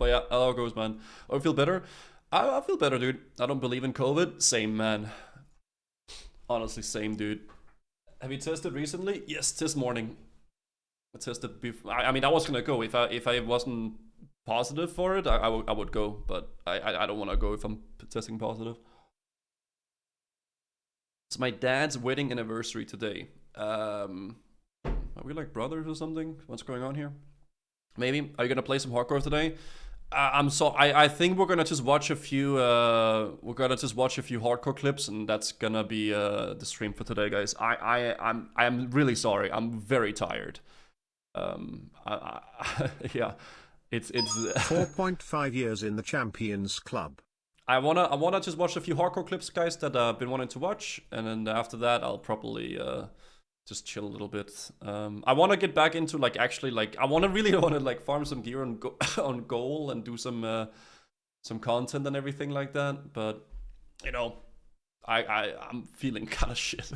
yeah, how it goes, man. Oh, I feel better. I feel better, dude. I don't believe in COVID. Same, man. Honestly, same, dude. Have you tested recently? Yes, this morning. I tested before. I mean, I was gonna go if I wasn't positive for it. I would go, but I don't want to go if I'm testing positive. It's my dad's wedding anniversary today. Are we like brothers or something? What's going on here? Maybe. Are you gonna play some hardcore today? I think we're gonna just watch a few. We're gonna just watch a few hardcore clips, and that's gonna be the stream for today, guys. I'm really sorry. I'm very tired. Yeah, it's 4.5 years in the Champions Club. I wanna just watch a few hardcore clips, guys, that I've been wanting to watch, and then after that, I'll probably just chill a little bit. I want to get back into like actually like I really want to like farm some gear on on goal and do some content and everything like that. But you know, I'm feeling kind of shit.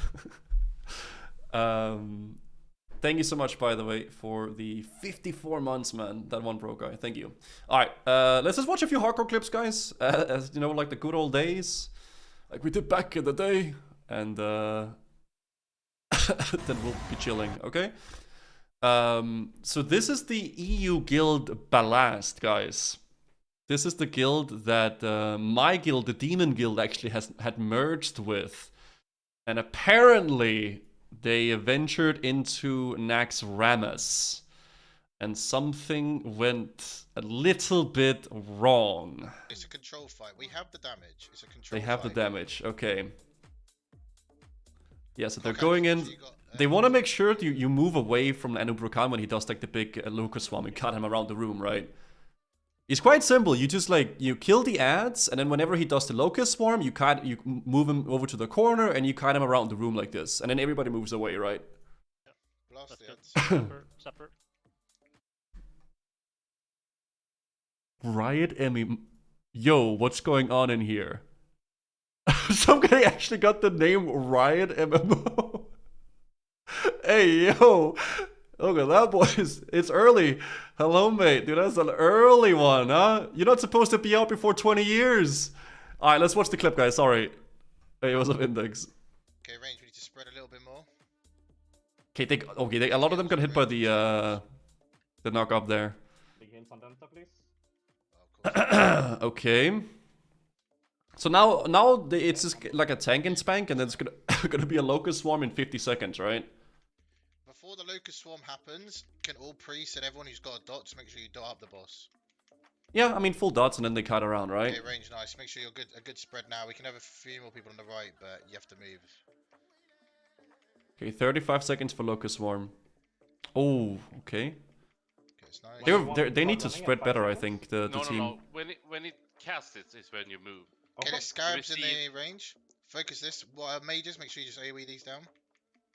Thank you so much, by the way, for the 54 months, man. That one broke guy. Thank you. All right, let's just watch a few hardcore clips, guys. As you know, like the good old days, like we did back in the day, and then we'll be chilling. Okay. So this is the EU guild Ballast, guys. This is the guild that my guild, the Demon Guild, actually had merged with, and apparently they ventured into Naxxramas, and something went a little bit wrong. It's a control fight. We have the damage. It's a control They have fight. the damage. Okay. Yeah, so they're going in. They want to make sure that you move away from Anubrokan when he does like the big Locust Swarm. You cut him around the room, right? It's quite simple. You just like, you kill the ads, and then whenever he does the Locust Swarm, you move him over to the corner, and you kite him around the room like this. And then everybody moves away, right? Blast the ads. Supper. Riot Emmy. Yo, what's going on in here? Some guy actually got the name Riot MMO. Hey, yo. Okay, that boy it's early. Hello, mate. Dude, that's an early one, huh? You're not supposed to be out before 20 years. All right, let's watch the clip, guys. Sorry. Hey, what's up, Index? Okay, range, we need to spread a little bit more. Okay, a lot of them got hit by the knock up there. Big hints on Denta, please. Okay. So now it's just like a tank and spank, and then it's gonna be a Locust Swarm in 50 seconds, right? Before the Locust Swarm happens, can all priests and everyone who's got a dot, just make sure you dot up the boss. Yeah, I mean full dots, and then they cut around, right? Okay, range, nice. Make sure you're a good spread now. We can have a few more people on the right, but you have to move. Okay, 35 seconds for Locust Swarm. Oh, okay. Nice. They need to spread better, I think, the team. No. When it casts it is when you move. Okay, there's scarabs in the range. Focus this. Mages, make sure you just AoE these down.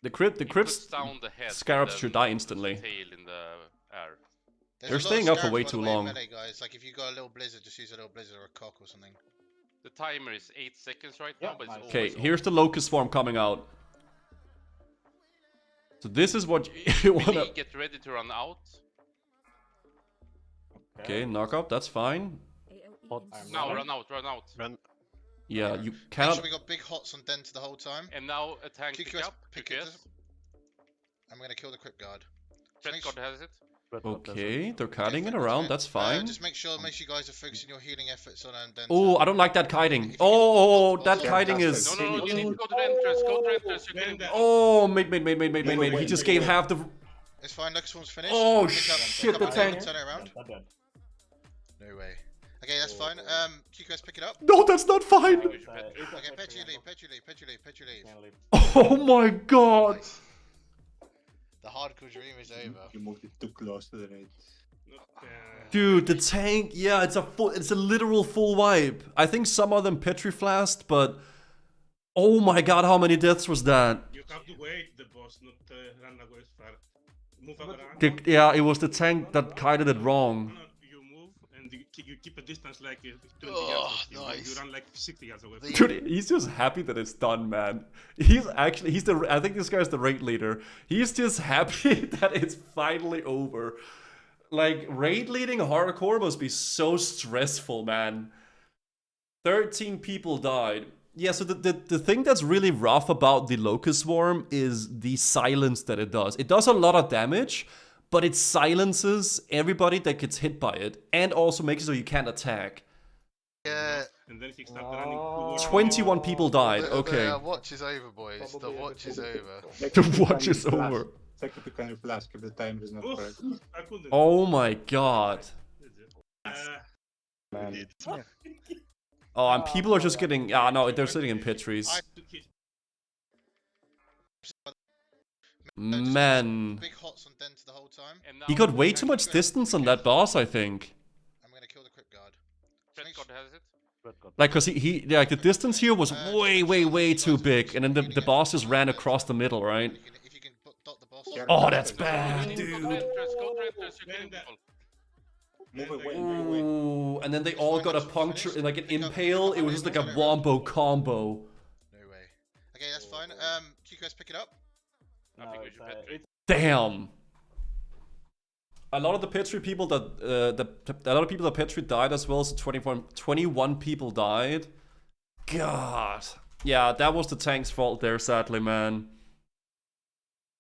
The crypts down the head scarabs should die instantly. Tail in the air. They're staying up for way too long. Melee, guys. Like if you got a little blizzard, just use a little blizzard or a cock or something. The timer is 8 seconds right now, but it's Okay, here's the Locust Swarm coming out. So this is what you wanna... Get ready to run out. Okay, knockout, that's fine. Now, run out. Yeah, you Make cannot... sure we got big hots on Denta the whole time. And now a tank pick up. I'm gonna kill the Crypt Guard. Crypt Guard has it. Okay, they're cutting it around, that's fine. Just make sure you guys are focusing your healing efforts on Denta. Oh, I don't like that kiting. Oh, that kiting is... No, you need to go to the entrance. Go to the entrance. You're getting... Oh, mate. He just gave half the... It's fine, Locust Swarm's finished. Oh, shit, the tank. Turn it around. No way. Okay, that's fine. QQS, pick it up. No, that's not fine. Okay, Petri leave. Oh my god. Nice. The hardcore dream is over. You moved it too close to the raid. Dude, the tank, yeah, it's a literal full wipe. I think some of them petriflashed, but oh my god, how many deaths was that? You have to wait the boss, not run away as far. Move around. Yeah, it was the tank that kited it wrong. You move and you keep a distance like 20 yards. Nice. You run like 60 yards away. Dude, he's just happy that it's done, man. I think this guy's the raid leader. He's just happy that it's finally over. Like, raid leading hardcore must be so stressful, man. 13 people died. Yeah, so the thing that's really rough about the Locust Swarm is the silence that it does. It does a lot of damage, but it silences everybody that gets hit by it, and also makes it so you can't attack. Yeah. And then if you start running 21 people died, okay. The watch is over, boys. The watch is over. The watch is over. Check if you can flash if the timer is not correct. Oh my god. Man. Oh, and people are just getting... Ah, no, they're sitting in pit trees. Man. Big hots on Denta the whole time. He got way too much distance on that boss, I think. I'm gonna kill the Crypt Guard. Crypt Guard has it. Like, cause like the distance here was way too big, and then the boss just ran across the middle, right? If you can dot the boss. Oh, that's bad, dude. Ooh, and then they all got a puncture, like an impale. It was just like a wombo combo. No way. Okay, that's fine. QQS, pick it up. Nothing you should Petri. Damn. A lot of the Petri people that a lot of people that Petri died as well. So 21 people died. God. Yeah, that was the tank's fault there. Sadly, man.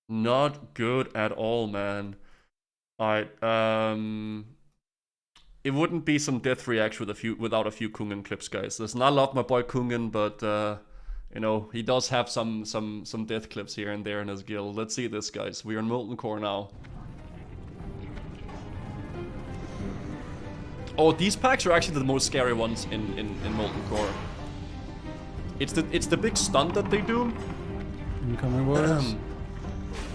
Not good at all, man. Alright. It wouldn't be some death reaction without a few Kungan clips, guys. There's not a lot of my boy Kungan, but you know, he does have some death clips here and there in his guild. Let's see this, guys. We are in Molten Core now. Oh, these packs are actually the most scary ones in Molten Core. It's the big stun that they do. Incoming boys.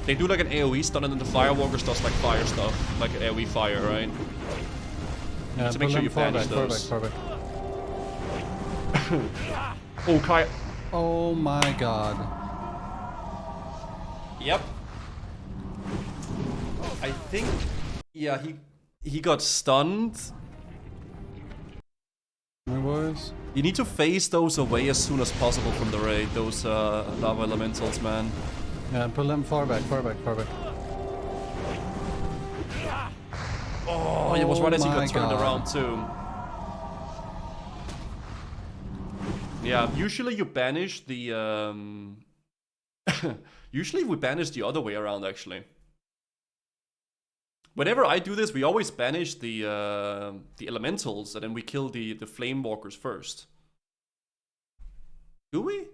They do like an AoE stun and then the Firewalkers does like fire stuff, like AoE fire, right? Yeah, to make sure you banish those. Far back. Oh, Kai. Oh my god. Yep. I think, yeah, he got stunned. Boys. You need to phase those away as soon as possible from the raid, those lava elementals, man. Yeah, pull them far back. Oh, it was right as he got turned around too. Yeah, usually you banish the usually we banish the other way around, actually. Whenever I do this, we always banish the elementals and then we kill the flame walkers first. Do we?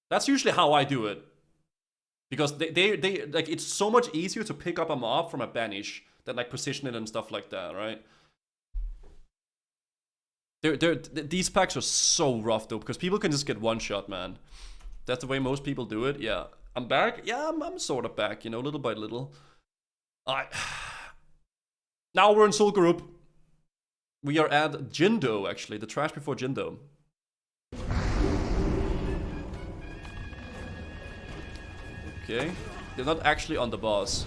That's usually how I do it. Because they like, it's so much easier to pick up a mob from a banish than like position it and stuff like that, right? These packs are so rough though, because people can just get one shot, man. That's the way most people do it. Yeah, I'm back. Yeah, I'm sort of back, you know, little by little. Now we're in Soul Group. We are at Jindo, actually, the trash before Jindo. Okay, they're not actually on the boss.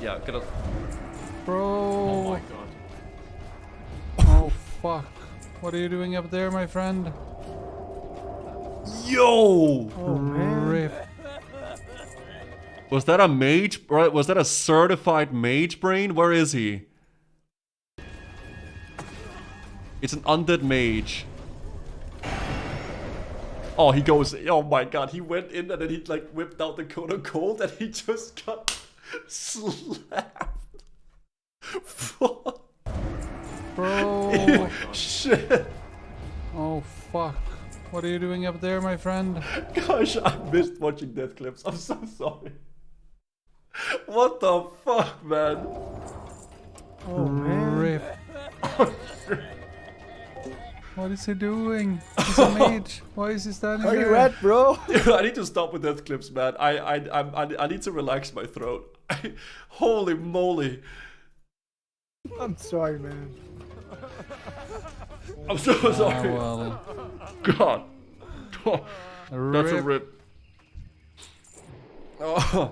Yeah, get up. Bro. Oh my god. Oh fuck. What are you doing up there, my friend? Yo! Oh, rip. Was that a mage? Right? Was that a certified mage brain? Where is he? It's an undead mage. Oh, he goes, oh my god, he went in and then he like whipped out the cone of cold and he just got slapped. Fuck. Bro. Shit. Oh fuck. What are you doing up there, my friend? Gosh, I missed watching death clips. I'm so sorry. What the fuck, man? Oh, rip. What is he doing? He's a mage. Why is he standing there? Where you at, bro? Dude, I need to stop with death clips, man. I need to relax my throat. Holy moly. I'm sorry, man. I'm so sorry. Well. God. Oh, that's a rip. Oh.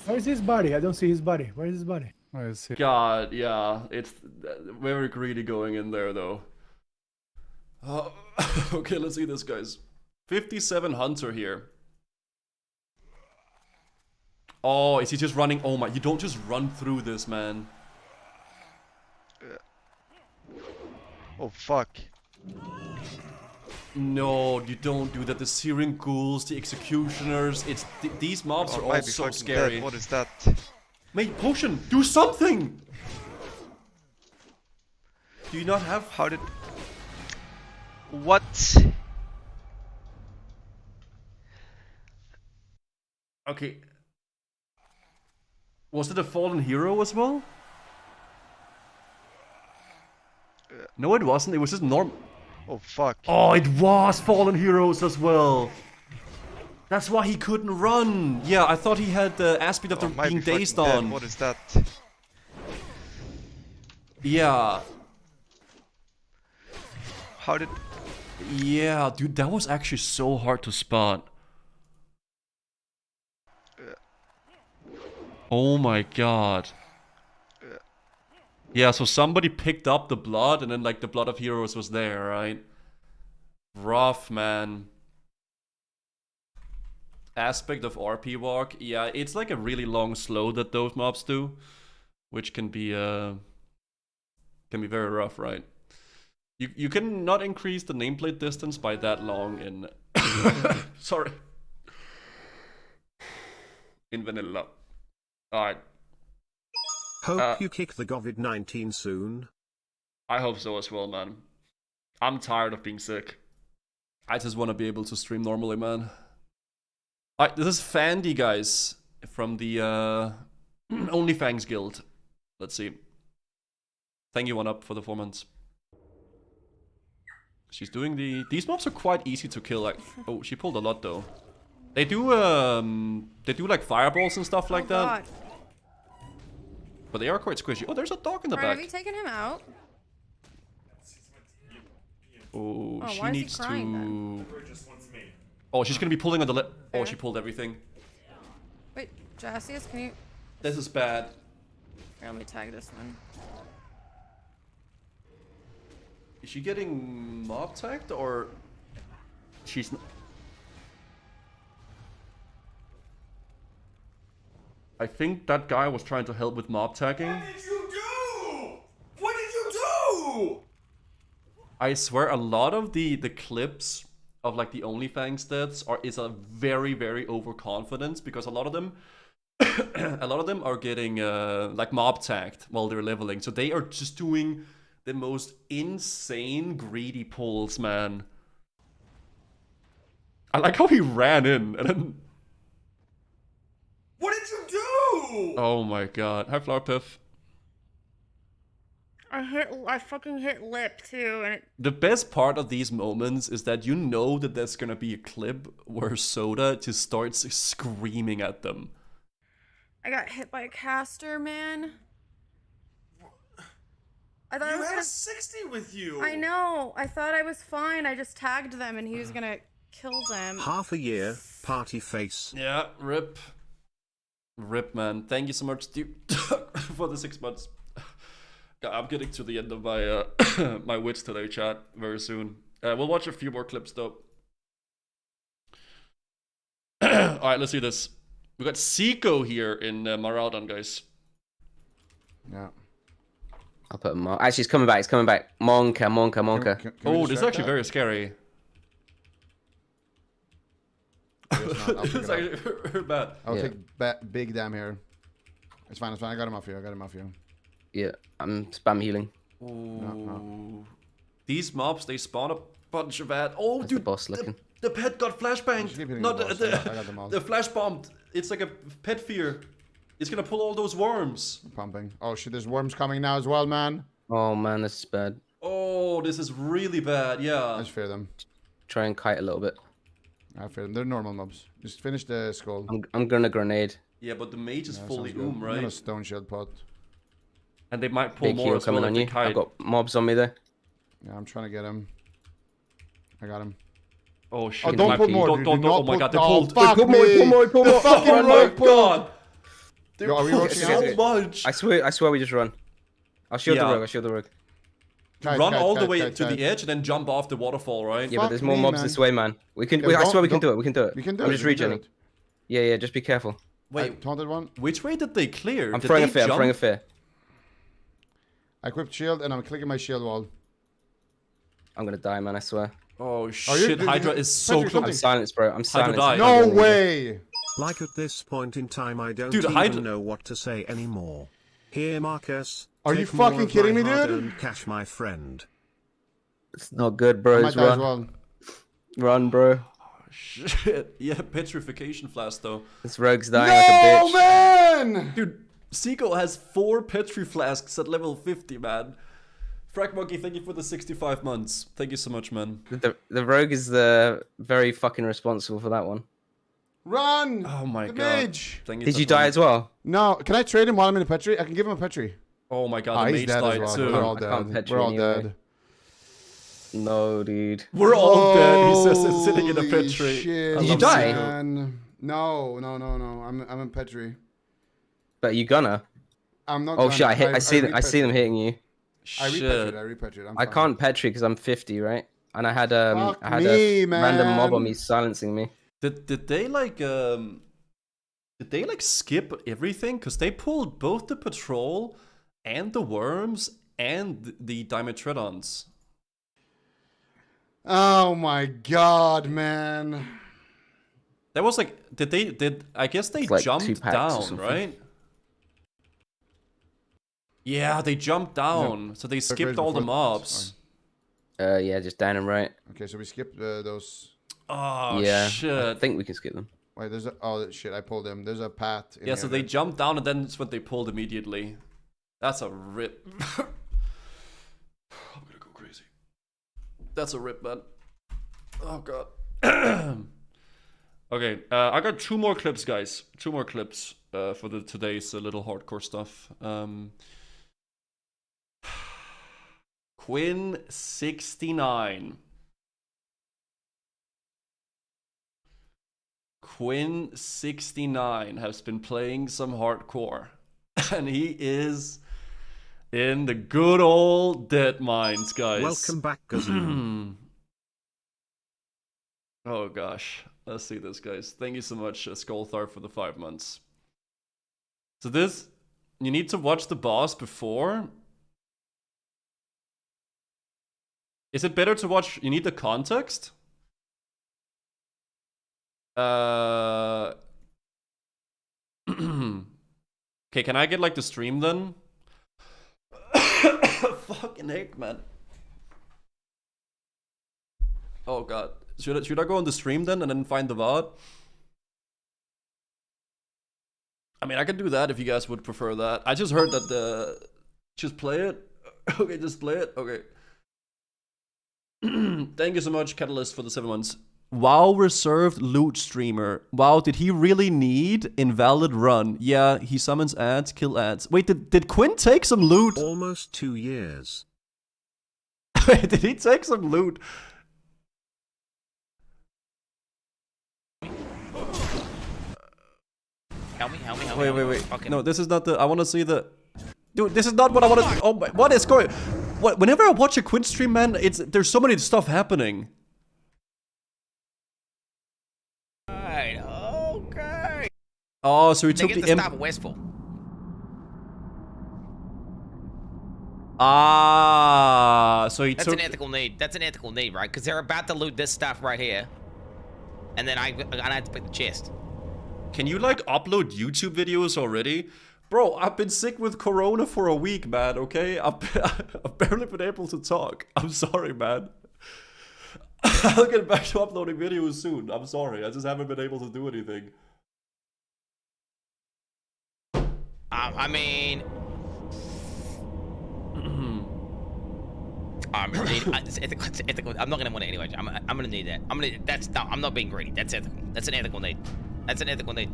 Where's his body? I don't see his body. Where is his body? Where is he? God, yeah. It's very greedy going in there, though. Okay, let's see this, guys. 57 Hunter here. Oh, is he just running? Oh my, you don't just run through this, man. Oh, fuck. No, you don't do that. The Syrian ghouls, the executioners, these mobs are all so scary. Dead. What is that? Mate, potion, do something! Do you not have... How did... What? Okay. Was it a fallen hero as well? No, it wasn't. It was just normal. Oh, fuck. Oh, it was fallen heroes as well. That's why he couldn't run. Yeah, I thought he had the aspect of the being dazed on. What is that? Yeah. How did... Yeah, dude, that was actually so hard to spot. Oh my god. Yeah, so somebody picked up the blood and then like the blood of heroes was there, right? Rough, man. Aspect of RP walk. Yeah, it's like a really long slow that those mobs do, which can be very rough, right? You can not increase the nameplate distance by that long in sorry. In vanilla. Alright. Hope you kick the COVID-19 soon. I hope so as well, man. I'm tired of being sick. I just want to be able to stream normally, man. Alright, this is Fandy, guys, from the OnlyFangs Guild. Let's see. Thank you, 1UP, for the 4 months. She's doing the... These mobs are quite easy to kill. Like, oh, she pulled a lot, though. They do like fireballs and stuff like that. God. But they are quite squishy. Oh, there's a dog in the Brian, back. have you taken him out? Oh, Oh, she why is he needs crying, to... then? Oh, she's gonna be pulling on the Oh, she pulled everything. Wait, Jassius, can you... This is bad. Here, let me tag this one. Is she getting mob tagged or... She's not... I think that guy was trying to help with mob tagging. What did you do? What did you do? I swear a lot of the clips of like the OnlyFangs stats is a very, very overconfidence because a lot of them are getting like mob tagged while they're leveling. So they are just doing the most insane greedy pulls, man. I like how he ran in and then... What did you do? Oh my god. Hi, Flower Piff. I fucking hit lip too, and it... The best part of these moments is that you know that there's gonna be a clip where Soda just starts screaming at them. I got hit by a caster, man. I thought I You was had gonna... a 60 with you. I know. I thought I was fine. I just tagged them, and he was gonna kill them. Half a year, party face. Yeah, rip. Rip, man. Thank you so much, Steve, for the 6 months. God, I'm getting to the end of my my wits today, chat, very soon. We'll watch a few more clips, though. Alright, let's see this. We got Seiko here in Maraudan, guys. Yeah. I'll put him on. Actually, he's coming back. He's coming back. Monka. Oh, this is actually very scary. It's actually very bad. I'll take big damn here. It's fine. I got him off you. Yeah, I'm spam healing. No. These mobs, they spawn a bunch of ad. Oh, That's dude, the boss looking. The pet got flashbanged. Not the flash bombed. It's like a pet fear. It's gonna pull all those worms. Pumping. Oh shit, there's worms coming now as well, man. Oh man, this is bad. Oh, this is really bad. Yeah. I just fear them. Try and kite a little bit. I fear them. They're normal mobs. Just finish the skull. I'm gonna grenade. Yeah, but the mage is fully right? right? I'm gonna stone shield pot. And they might pull Big more heal as well coming if on they you. kite. I've got mobs on me there. Yeah, I'm trying to get him. I got him. Oh shit! Oh, don't put more. Don't! Oh my god! They pulled. Put more. The fucking rogue god! They Yo, are we pulled rushing so out? much. I swear we just run. I'll shield the rogue. Run all the way to the edge and then jump off the waterfall, right? Yeah, but there's more mobs this way, man. We can. I swear we can do it. We can do it. I'm just regenerating. Yeah. Just be careful. Wait, taunted one. Which way did they clear? I'm throwing a fear. I equipped shield and I'm clicking my shield wall. I'm gonna die, man. I swear. Oh shit! Hydra is so close. I'm silenced, bro. I'm silenced. No way! Like at this point in time, I don't Dude, even know what to say anymore. Here, Marcus. Are you take more fucking of kidding my me, dude? hard-earned cash, my friend. It's not good, bro. Might die as well. Run, bro. Shit. Yeah, petrification flask though. This rogue's dying like a bitch. Man! Dude, Seiko has 4 petri flasks at level 50, man. Frag Monkey, thank you for the 65 months. Thank you so much, man. The rogue is very fucking responsible for that one. Run! Oh my the god. mage. Did you die as well? No. Can I trade him while I'm in a petri? I can give him a petri. Oh my god, the he's mage dead died as well. too. We're all I can't dead. petri We're all anyway. dead. No, dude. We're all dead. He says it's sitting in a petri. Shit, Did you die? man. No. I'm in petri. But you gonna? I'm not. Oh gonna. shit! I see them hitting you. I repetried. I can't petri because I'm 50, right? and I had a man. random mob on me silencing me. Did they like skip everything? Cause they pulled both the patrol and the worms and the Dimetrodons. Oh my god, man. That was like, I guess they like jumped down, right? Yeah, they jumped down, so they skipped all the mobs. Yeah, just down and right. Okay, so we skipped those. Oh, yeah, shit. I think we can skip them. Wait, there's a... Oh, shit, I pulled them. There's a path in Yeah, so here. they jumped down and then it's what they pulled immediately. That's a rip. I'm gonna go crazy. That's a rip, man. Oh, God. Okay, I got 2 more clips, guys. 2 more clips for today's little hardcore stuff. Quinn69. Quinn69 has been playing some hardcore. And he is in the good old dead mines, guys. Welcome back, Gazoo. Oh gosh. Let's see this, guys. Thank you so much, Skolthar, for the 5 months. So this, you need to watch the boss before. Is it better to watch? You need the context? Okay, can I get like the stream then? Fucking heck, man. Oh god. Should I go on the stream then and then find the VOD? I mean, I can do that if you guys would prefer that. I just heard that the... Just play it? Okay, just play it? Okay. Thank you so much, Catalyst, for the 7 months. WoW reserved loot streamer. Wow, did he really need invalid run? Yeah, he summons ads, kill ads. Wait, did Quinn take some loot? Almost 2 years. Wait, did he take some loot? Help me. Wait. No, this is not the... I want to see the... Dude, this is not what I want to... Oh my... What is going... Whenever I watch a Quinn stream, man, there's so many stuff happening. Alright, okay. Oh, so he took They get the... to stop Westfall. Ah, so he That's took... an ethical need. That's an ethical need, right? Because they're about to loot this stuff right here. And then I have to pick the chest. Can you, like, upload YouTube videos already? Bro, I've been sick with Corona for a week, man, okay? I've barely been able to talk. I'm sorry, man. I'll get back to uploading videos soon. I'm sorry. I just haven't been able to do anything. I mean... it's ethical. I'm not gonna want it anyway. I'm gonna need that. I'm not being greedy. That's ethical. That's an ethical need. That's an ethical need.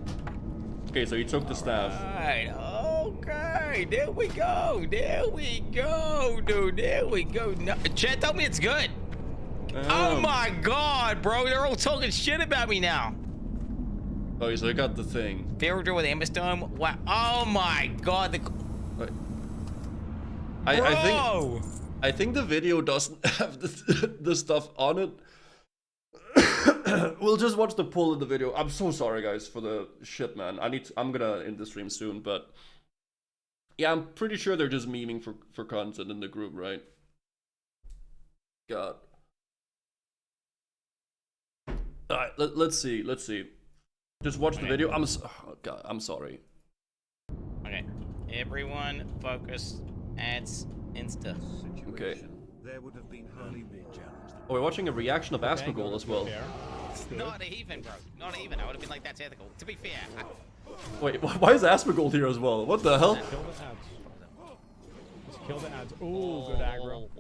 Okay, so he took the staff. Alright, okay. There we go. There we go, dude. There we go. No, Chad told me it's good. Oh my god, bro. They're all talking shit about me now. Oh, so he got the thing. Villager with Emberstone. Wow. Oh my god. I think the video doesn't have the stuff on it. We'll just watch the pull in the video. I'm so sorry, guys, for the shit, man. I'm gonna end the stream soon, but yeah, I'm pretty sure they're just memeing for content in the group, right? God. All right, let's see. Just watch the video. Oh god, I'm sorry. Okay, everyone, focus. Ads, Insta. Okay. There would have been hardly more. Oh, we're watching a reaction of Asmongold as well. Not even, bro. Not even. I would have been like, that's ethical. To be fair. Wait, why is Asmongold here as well? What the hell? Kill the ads. Just kill the ads. Ooh, good aggro.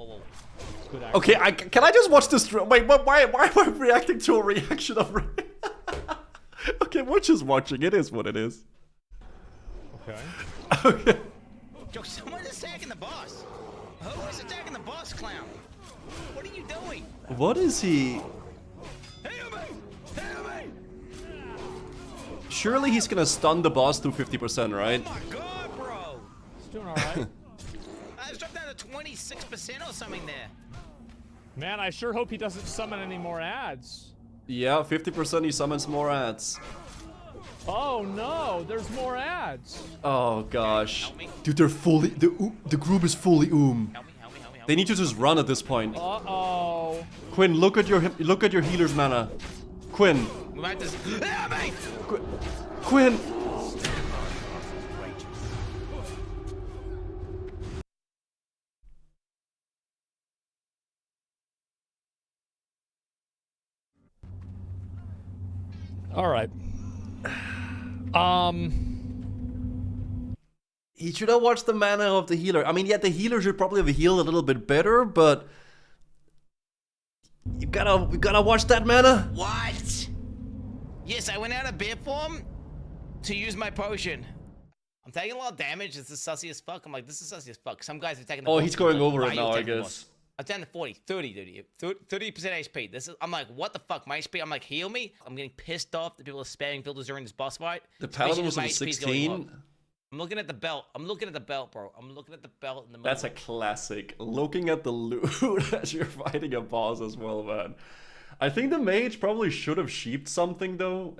Good aggro. Okay, can I just watch this? Wait, why am I reacting to a reaction of... Okay, we're just watching. It is what it is. Okay. Okay. Yo, someone's attacking the boss. Who is attacking the boss, clown? What are you doing? What is he? Help me! Help me! Surely he's gonna stun the boss to 50%, right? Oh my god, bro! He's doing alright. I just dropped down to 26% or something there. Man, I sure hope he doesn't summon any more ads. Yeah, 50% he summons more ads. Oh no, there's more ads. Oh gosh. Dude, they're fully, the group is fully They need to just run at this point. Uh-oh. Quinn, look at your healer's mana. Quinn. We might just... Quinn. All right. He should have watched the mana of the healer. I mean, yeah, the healer should probably have healed a little bit better, but we gotta watch that mana. What? Yes, I went out of beer form to use my potion. I'm taking a lot of damage. This is sussy as fuck. I'm like, this is sussy as fuck. Some guys are taking the Oh, boss. he's going over Why it are you now, I taking the guess. boss? I'm down to 30% HP. This is, I'm like, what the fuck? My HP, I'm like, heal me? I'm getting pissed off that people are spamming filters during this boss fight. The paladin was Especially on as my HP is going 16. low. I'm looking at the belt. I'm looking at the belt, bro. I'm looking at the belt in the middle. That's a classic. Looking at the loot as you're fighting a boss as well, man. I think the mage probably should have sheeped something though,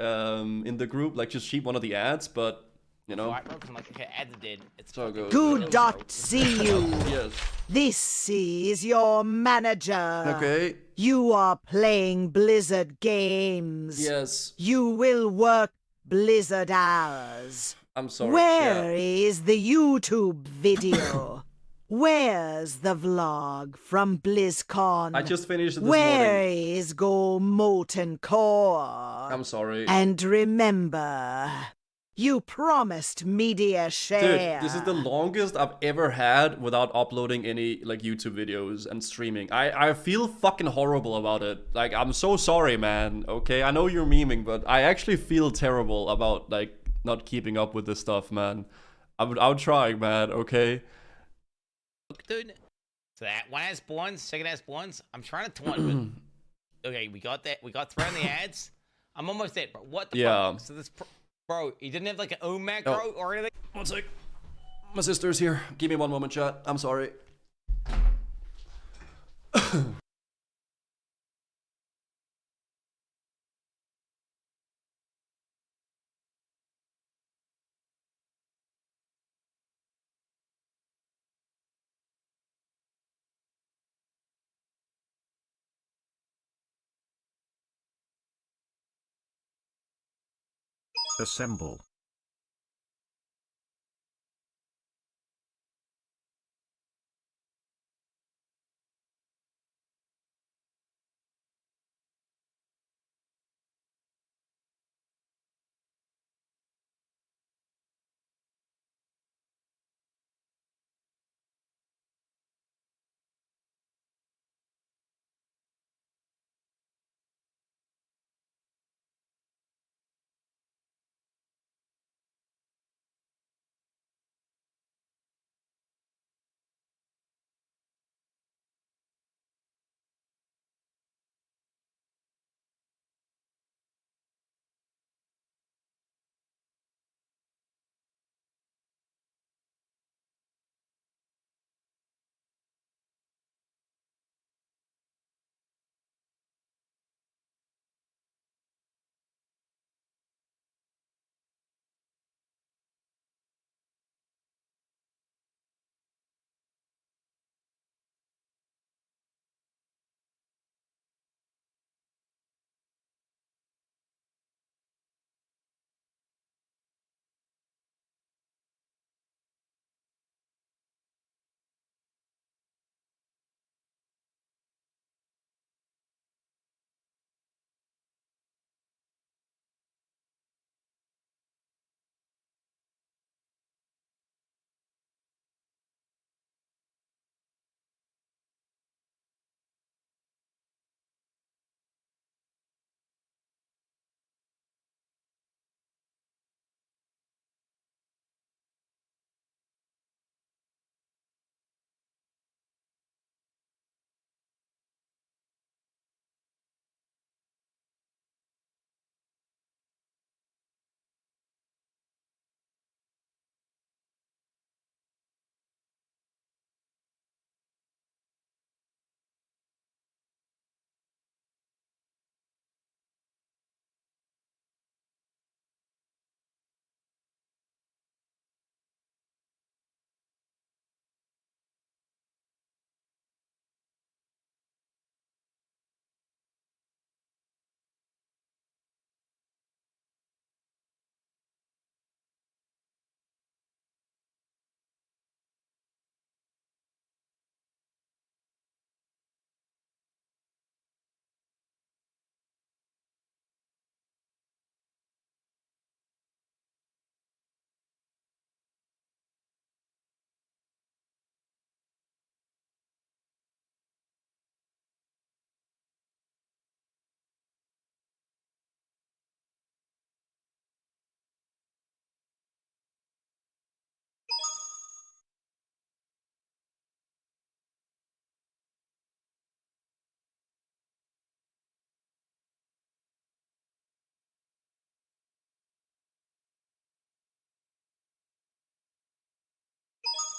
in the group, like just sheep one of the ads, but you know. I'm like, okay, ads are dead. It's so good. Good dot see you. Yes. This is your manager. Okay. You are playing Blizzard games. Yes. You will work Blizzard hours. I'm sorry. Where is the YouTube video? Where's the vlog from BlizzCon? I just finished it this Where morning. is Go Molten Core? I'm sorry. And remember, you promised media share. Dude, this is the longest I've ever had without uploading any like YouTube videos and streaming. I feel fucking horrible about it. Like, I'm so sorry, man. Okay, I know you're memeing, but I actually feel terrible about like not keeping up with this stuff, man. I'm trying, man. Okay. Dude. So that one has spawns, second has spawns. I'm trying to taunt, but okay, we got that. We got 3 on the ads. I'm almost dead, bro. What the fuck? So this, bro, he didn't have like an own macro or anything. One sec. My sister's here. Give me one moment, chat. I'm sorry. Assemble.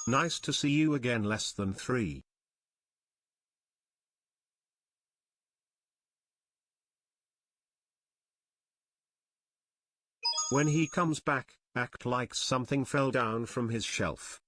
Nice to see you again, less than 3. When he comes back, act like something fell down from his shelf.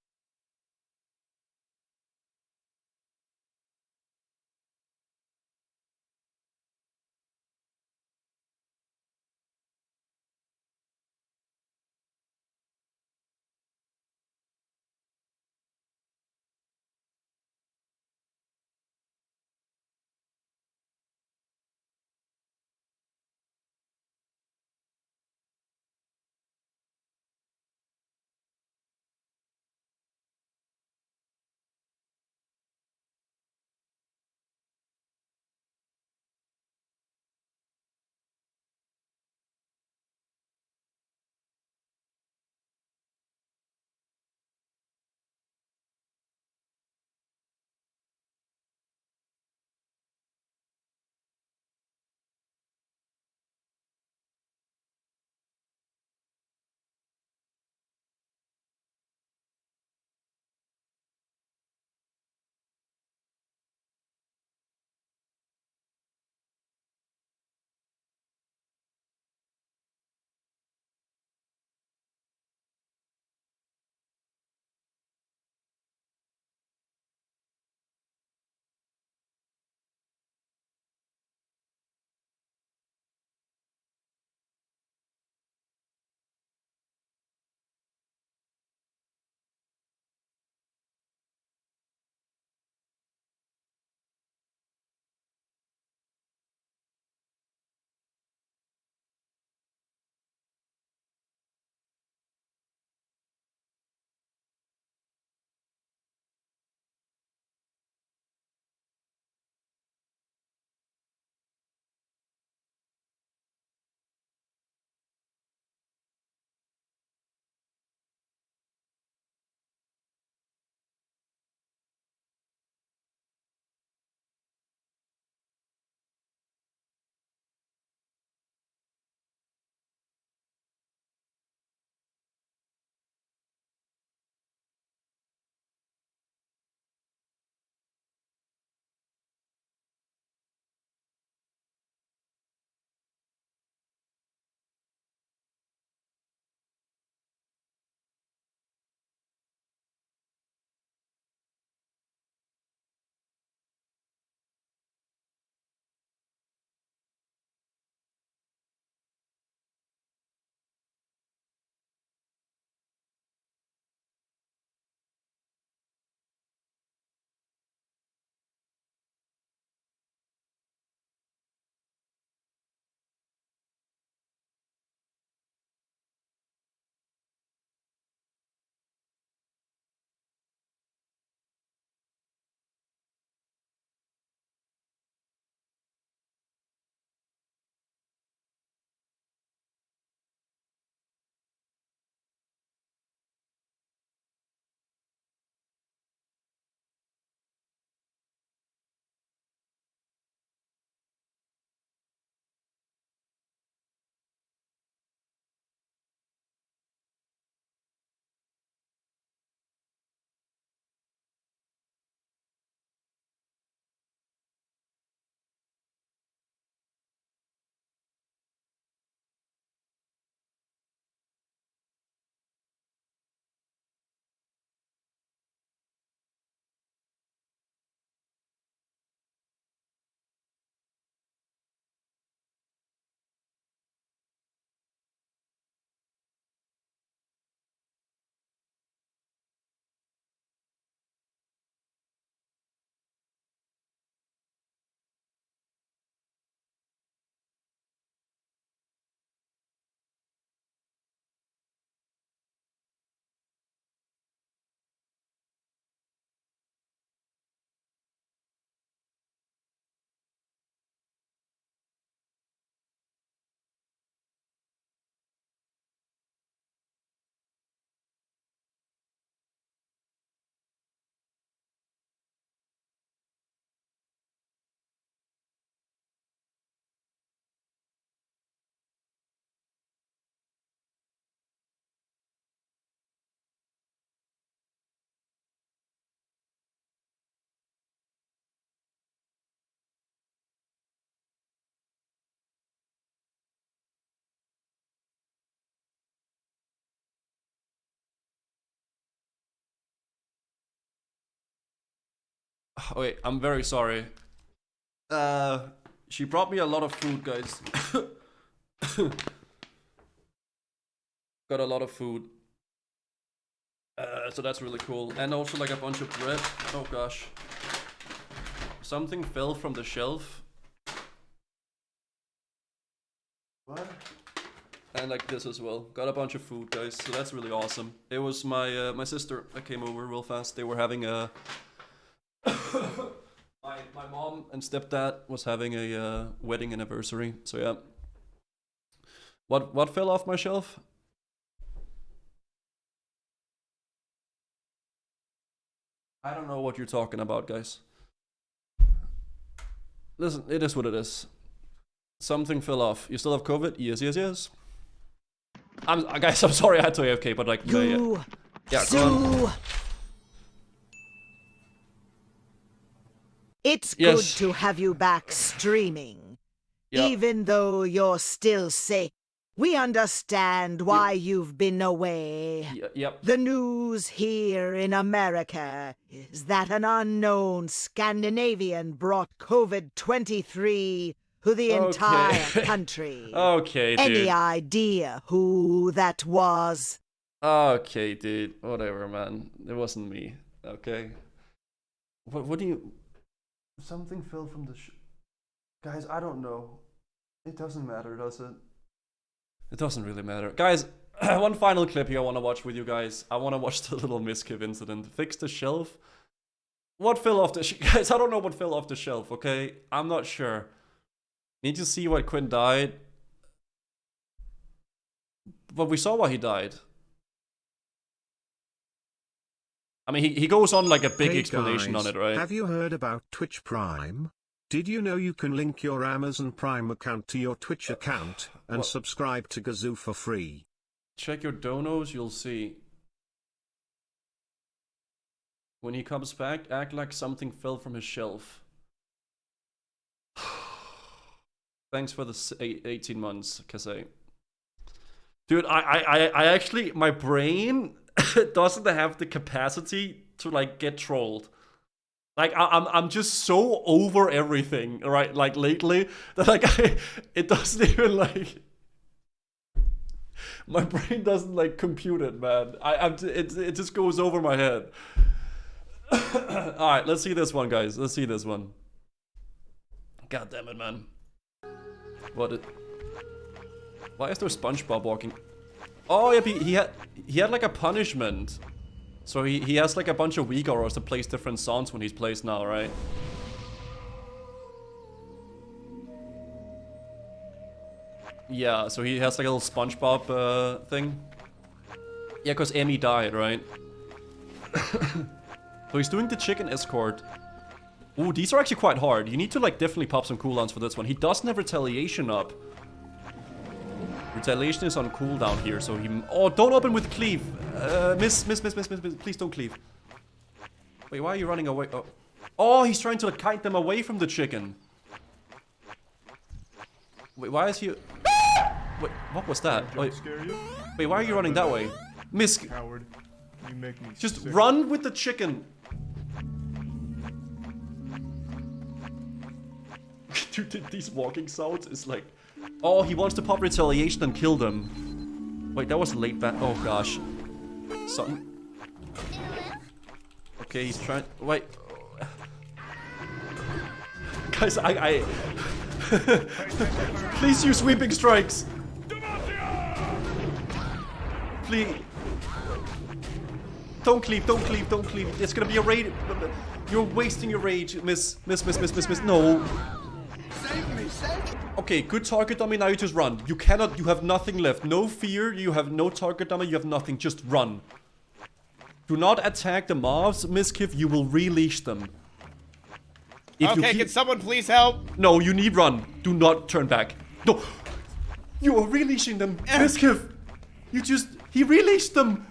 Wait, I'm very sorry. She brought me a lot of food, guys. Got a lot of food. So that's really cool. And also like a bunch of bread. Oh gosh. Something fell from the shelf. What? And like this as well. Got a bunch of food, guys. So that's really awesome. It was my my sister that came over real fast. They were having a my mom and stepdad was having a wedding anniversary. So yeah. What fell off my shelf? I don't know what you're talking about, guys. Listen, it is what it is. Something fell off. You still have COVID? Yes, yes, yes. Guys, I'm sorry I had to AFK, but like, yeah, go on. It's good to have you back streaming. Yep. Even though you're still sick, we understand why you've been away. Yep. The news here in America is that an unknown Scandinavian brought COVID-23 to the entire country. Okay, dude. Any idea who that was? Okay, dude. Whatever, man. It wasn't me. Okay. What do you... Something fell from the... Guys, I don't know. It doesn't matter, does it? It doesn't really matter. Guys, one final clip here I want to watch with you guys. I want to watch the little Miskiv incident. Fix the shelf. What fell off the... Guys, I don't know what fell off the shelf, okay? I'm not sure. Need to see why Quinn died. But we saw why he died. I mean, he goes on like a big explanation guys, on it, right? Have you heard about Twitch Prime? Did you know you can link your Amazon Prime account to your Twitch account and subscribe to Gazoo for free? Check your donos, you'll see. When he comes back, act like something fell from his shelf. Thanks for the 18 months, Kasey. Dude, I actually, my brain doesn't have the capacity to like get trolled. Like I'm just so over everything, right? Like lately that like it doesn't even like my brain doesn't like compute it, man. It just goes over my head. All right, let's see this one, guys. Let's see this one. God damn it, man. Why is there SpongeBob walking? Oh yeah, he had like a punishment. So he has like a bunch of Uyghurs that plays different songs when he plays now, right? Yeah, so he has like a little SpongeBob thing. Yeah, because Emmy died, right? So he's doing the chicken escort. Ooh, these are actually quite hard. You need to like definitely pop some cooldowns for this one. He doesn't have retaliation up. Retaliation is on cooldown here, so he... Oh, don't open with cleave. Miss. Please don't cleave. Wait, why are you running away? Oh, he's trying to like, kite them away from the chicken. Wait, why is he... Wait, what was that? Wait, why are you running that way? Miss... Coward. You make me just sick. Run with the chicken. Dude, these walking sounds is like... Oh, he wants to pop retaliation and kill them. Wait, that was a late bat. Oh gosh. Something. Okay, he's trying. Wait. Guys, I please use sweeping strikes. Please. Don't cleave, don't cleave, don't cleave. It's gonna be a raid. You're wasting your rage. Miss. No. Okay, good target dummy, now you just run. You have nothing left. No fear, you have no target dummy, you have nothing. Just run. Do not attack the mobs, Miskiv, you will releash them. Okay, can someone please help? No, you need run. Do not turn back. No. You are releashing them, Miskiv. He released them.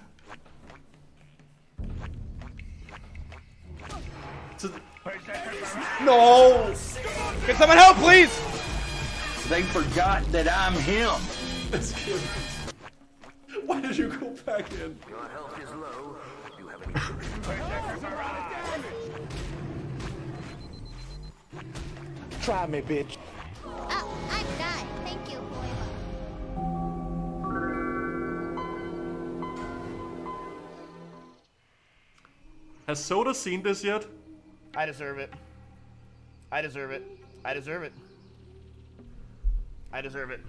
No. Can someone help, please? They forgot that I'm him. That's good. Why did you go back in? Your health is low. You have Try me, bitch. Oh, I'm done. Thank you, Has Soda seen this yet? I deserve it. I deserve it. I deserve it. I deserve it.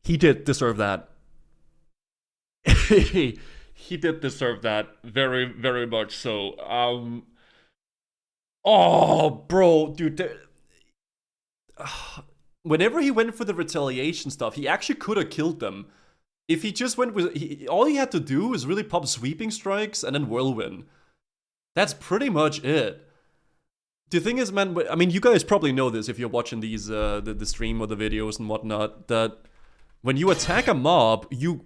He did deserve that. He did deserve that. Very, very much so. Oh, bro, dude. Whenever he went for the retaliation stuff, he actually could have killed them. If he just went with... all he had to do is really pop sweeping strikes and then whirlwind. That's pretty much it. The thing is, man, I mean, you guys probably know this if you're watching these, the stream or the videos and whatnot, that when you attack a mob, you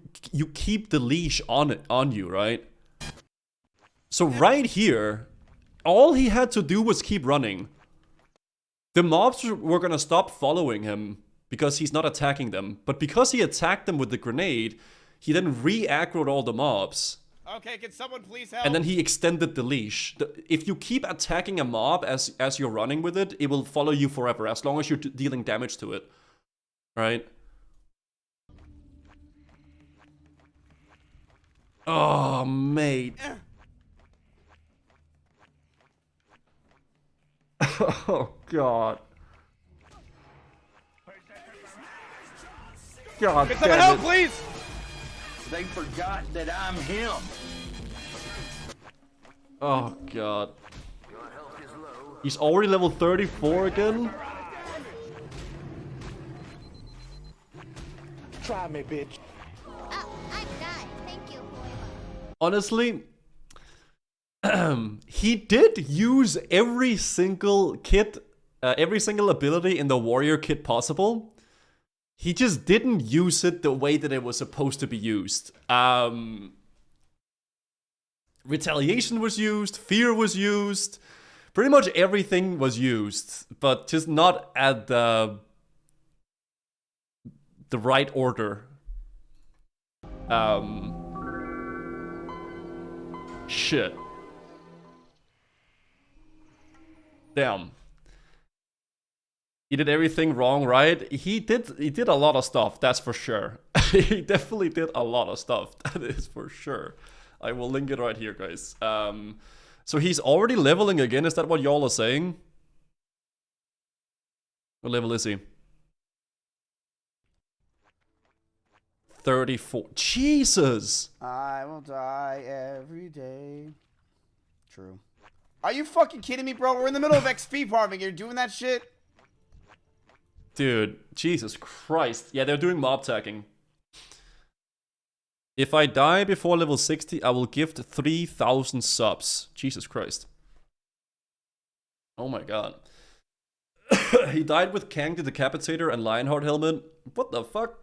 keep the leash on you, right? So right here, all he had to do was keep running. The mobs were gonna stop following him because he's not attacking them. But because he attacked them with the grenade, he then re-aggroed all the mobs. Okay, can someone please help? And then he extended the leash. If you keep attacking a mob as you're running with it, it will follow you forever, as long as you're dealing damage to it. Right? Oh, mate. Oh, God. God can someone help, please? They forgot that I'm him. Oh, God. He's already level 34 again? Try me, bitch. Oh, I'm done. Thank you, Honestly, he did use every single kit, every single ability in the warrior kit possible. He just didn't use it the way that it was supposed to be used. Retaliation was used, fear was used, pretty much everything was used, but just not at the right order. Shit. Damn. He did everything wrong, right? He did a lot of stuff, that's for sure. He definitely did a lot of stuff, that is for sure. I will link it right here, guys. So he's already leveling again, is that what y'all are saying? What level is he? 34. Jesus! I will die every day. True. Are you fucking kidding me, bro? We're in the middle of XP farming. You're doing that shit? Dude, Jesus Christ. Yeah, they're doing mob tagging. If I die before level 60, I will gift 3,000 subs. Jesus Christ. Oh my god. He died with Kang the Decapitator and Lionheart helmet. What the fuck?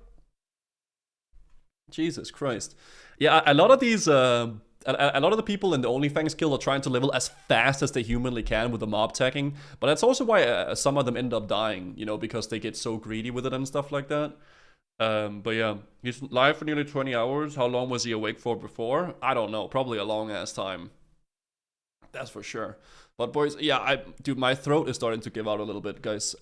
Jesus Christ. Yeah, a lot of these, a lot of the people in the OnlyFans guild are trying to level as fast as they humanly can with the mob tagging. But that's also why some of them end up dying, you know, because they get so greedy with it and stuff like that. But yeah, he's live for nearly 20 hours. How long was he awake for before? I don't know. Probably a long ass time. That's for sure. But boys, yeah, dude, my throat is starting to give out a little bit, guys.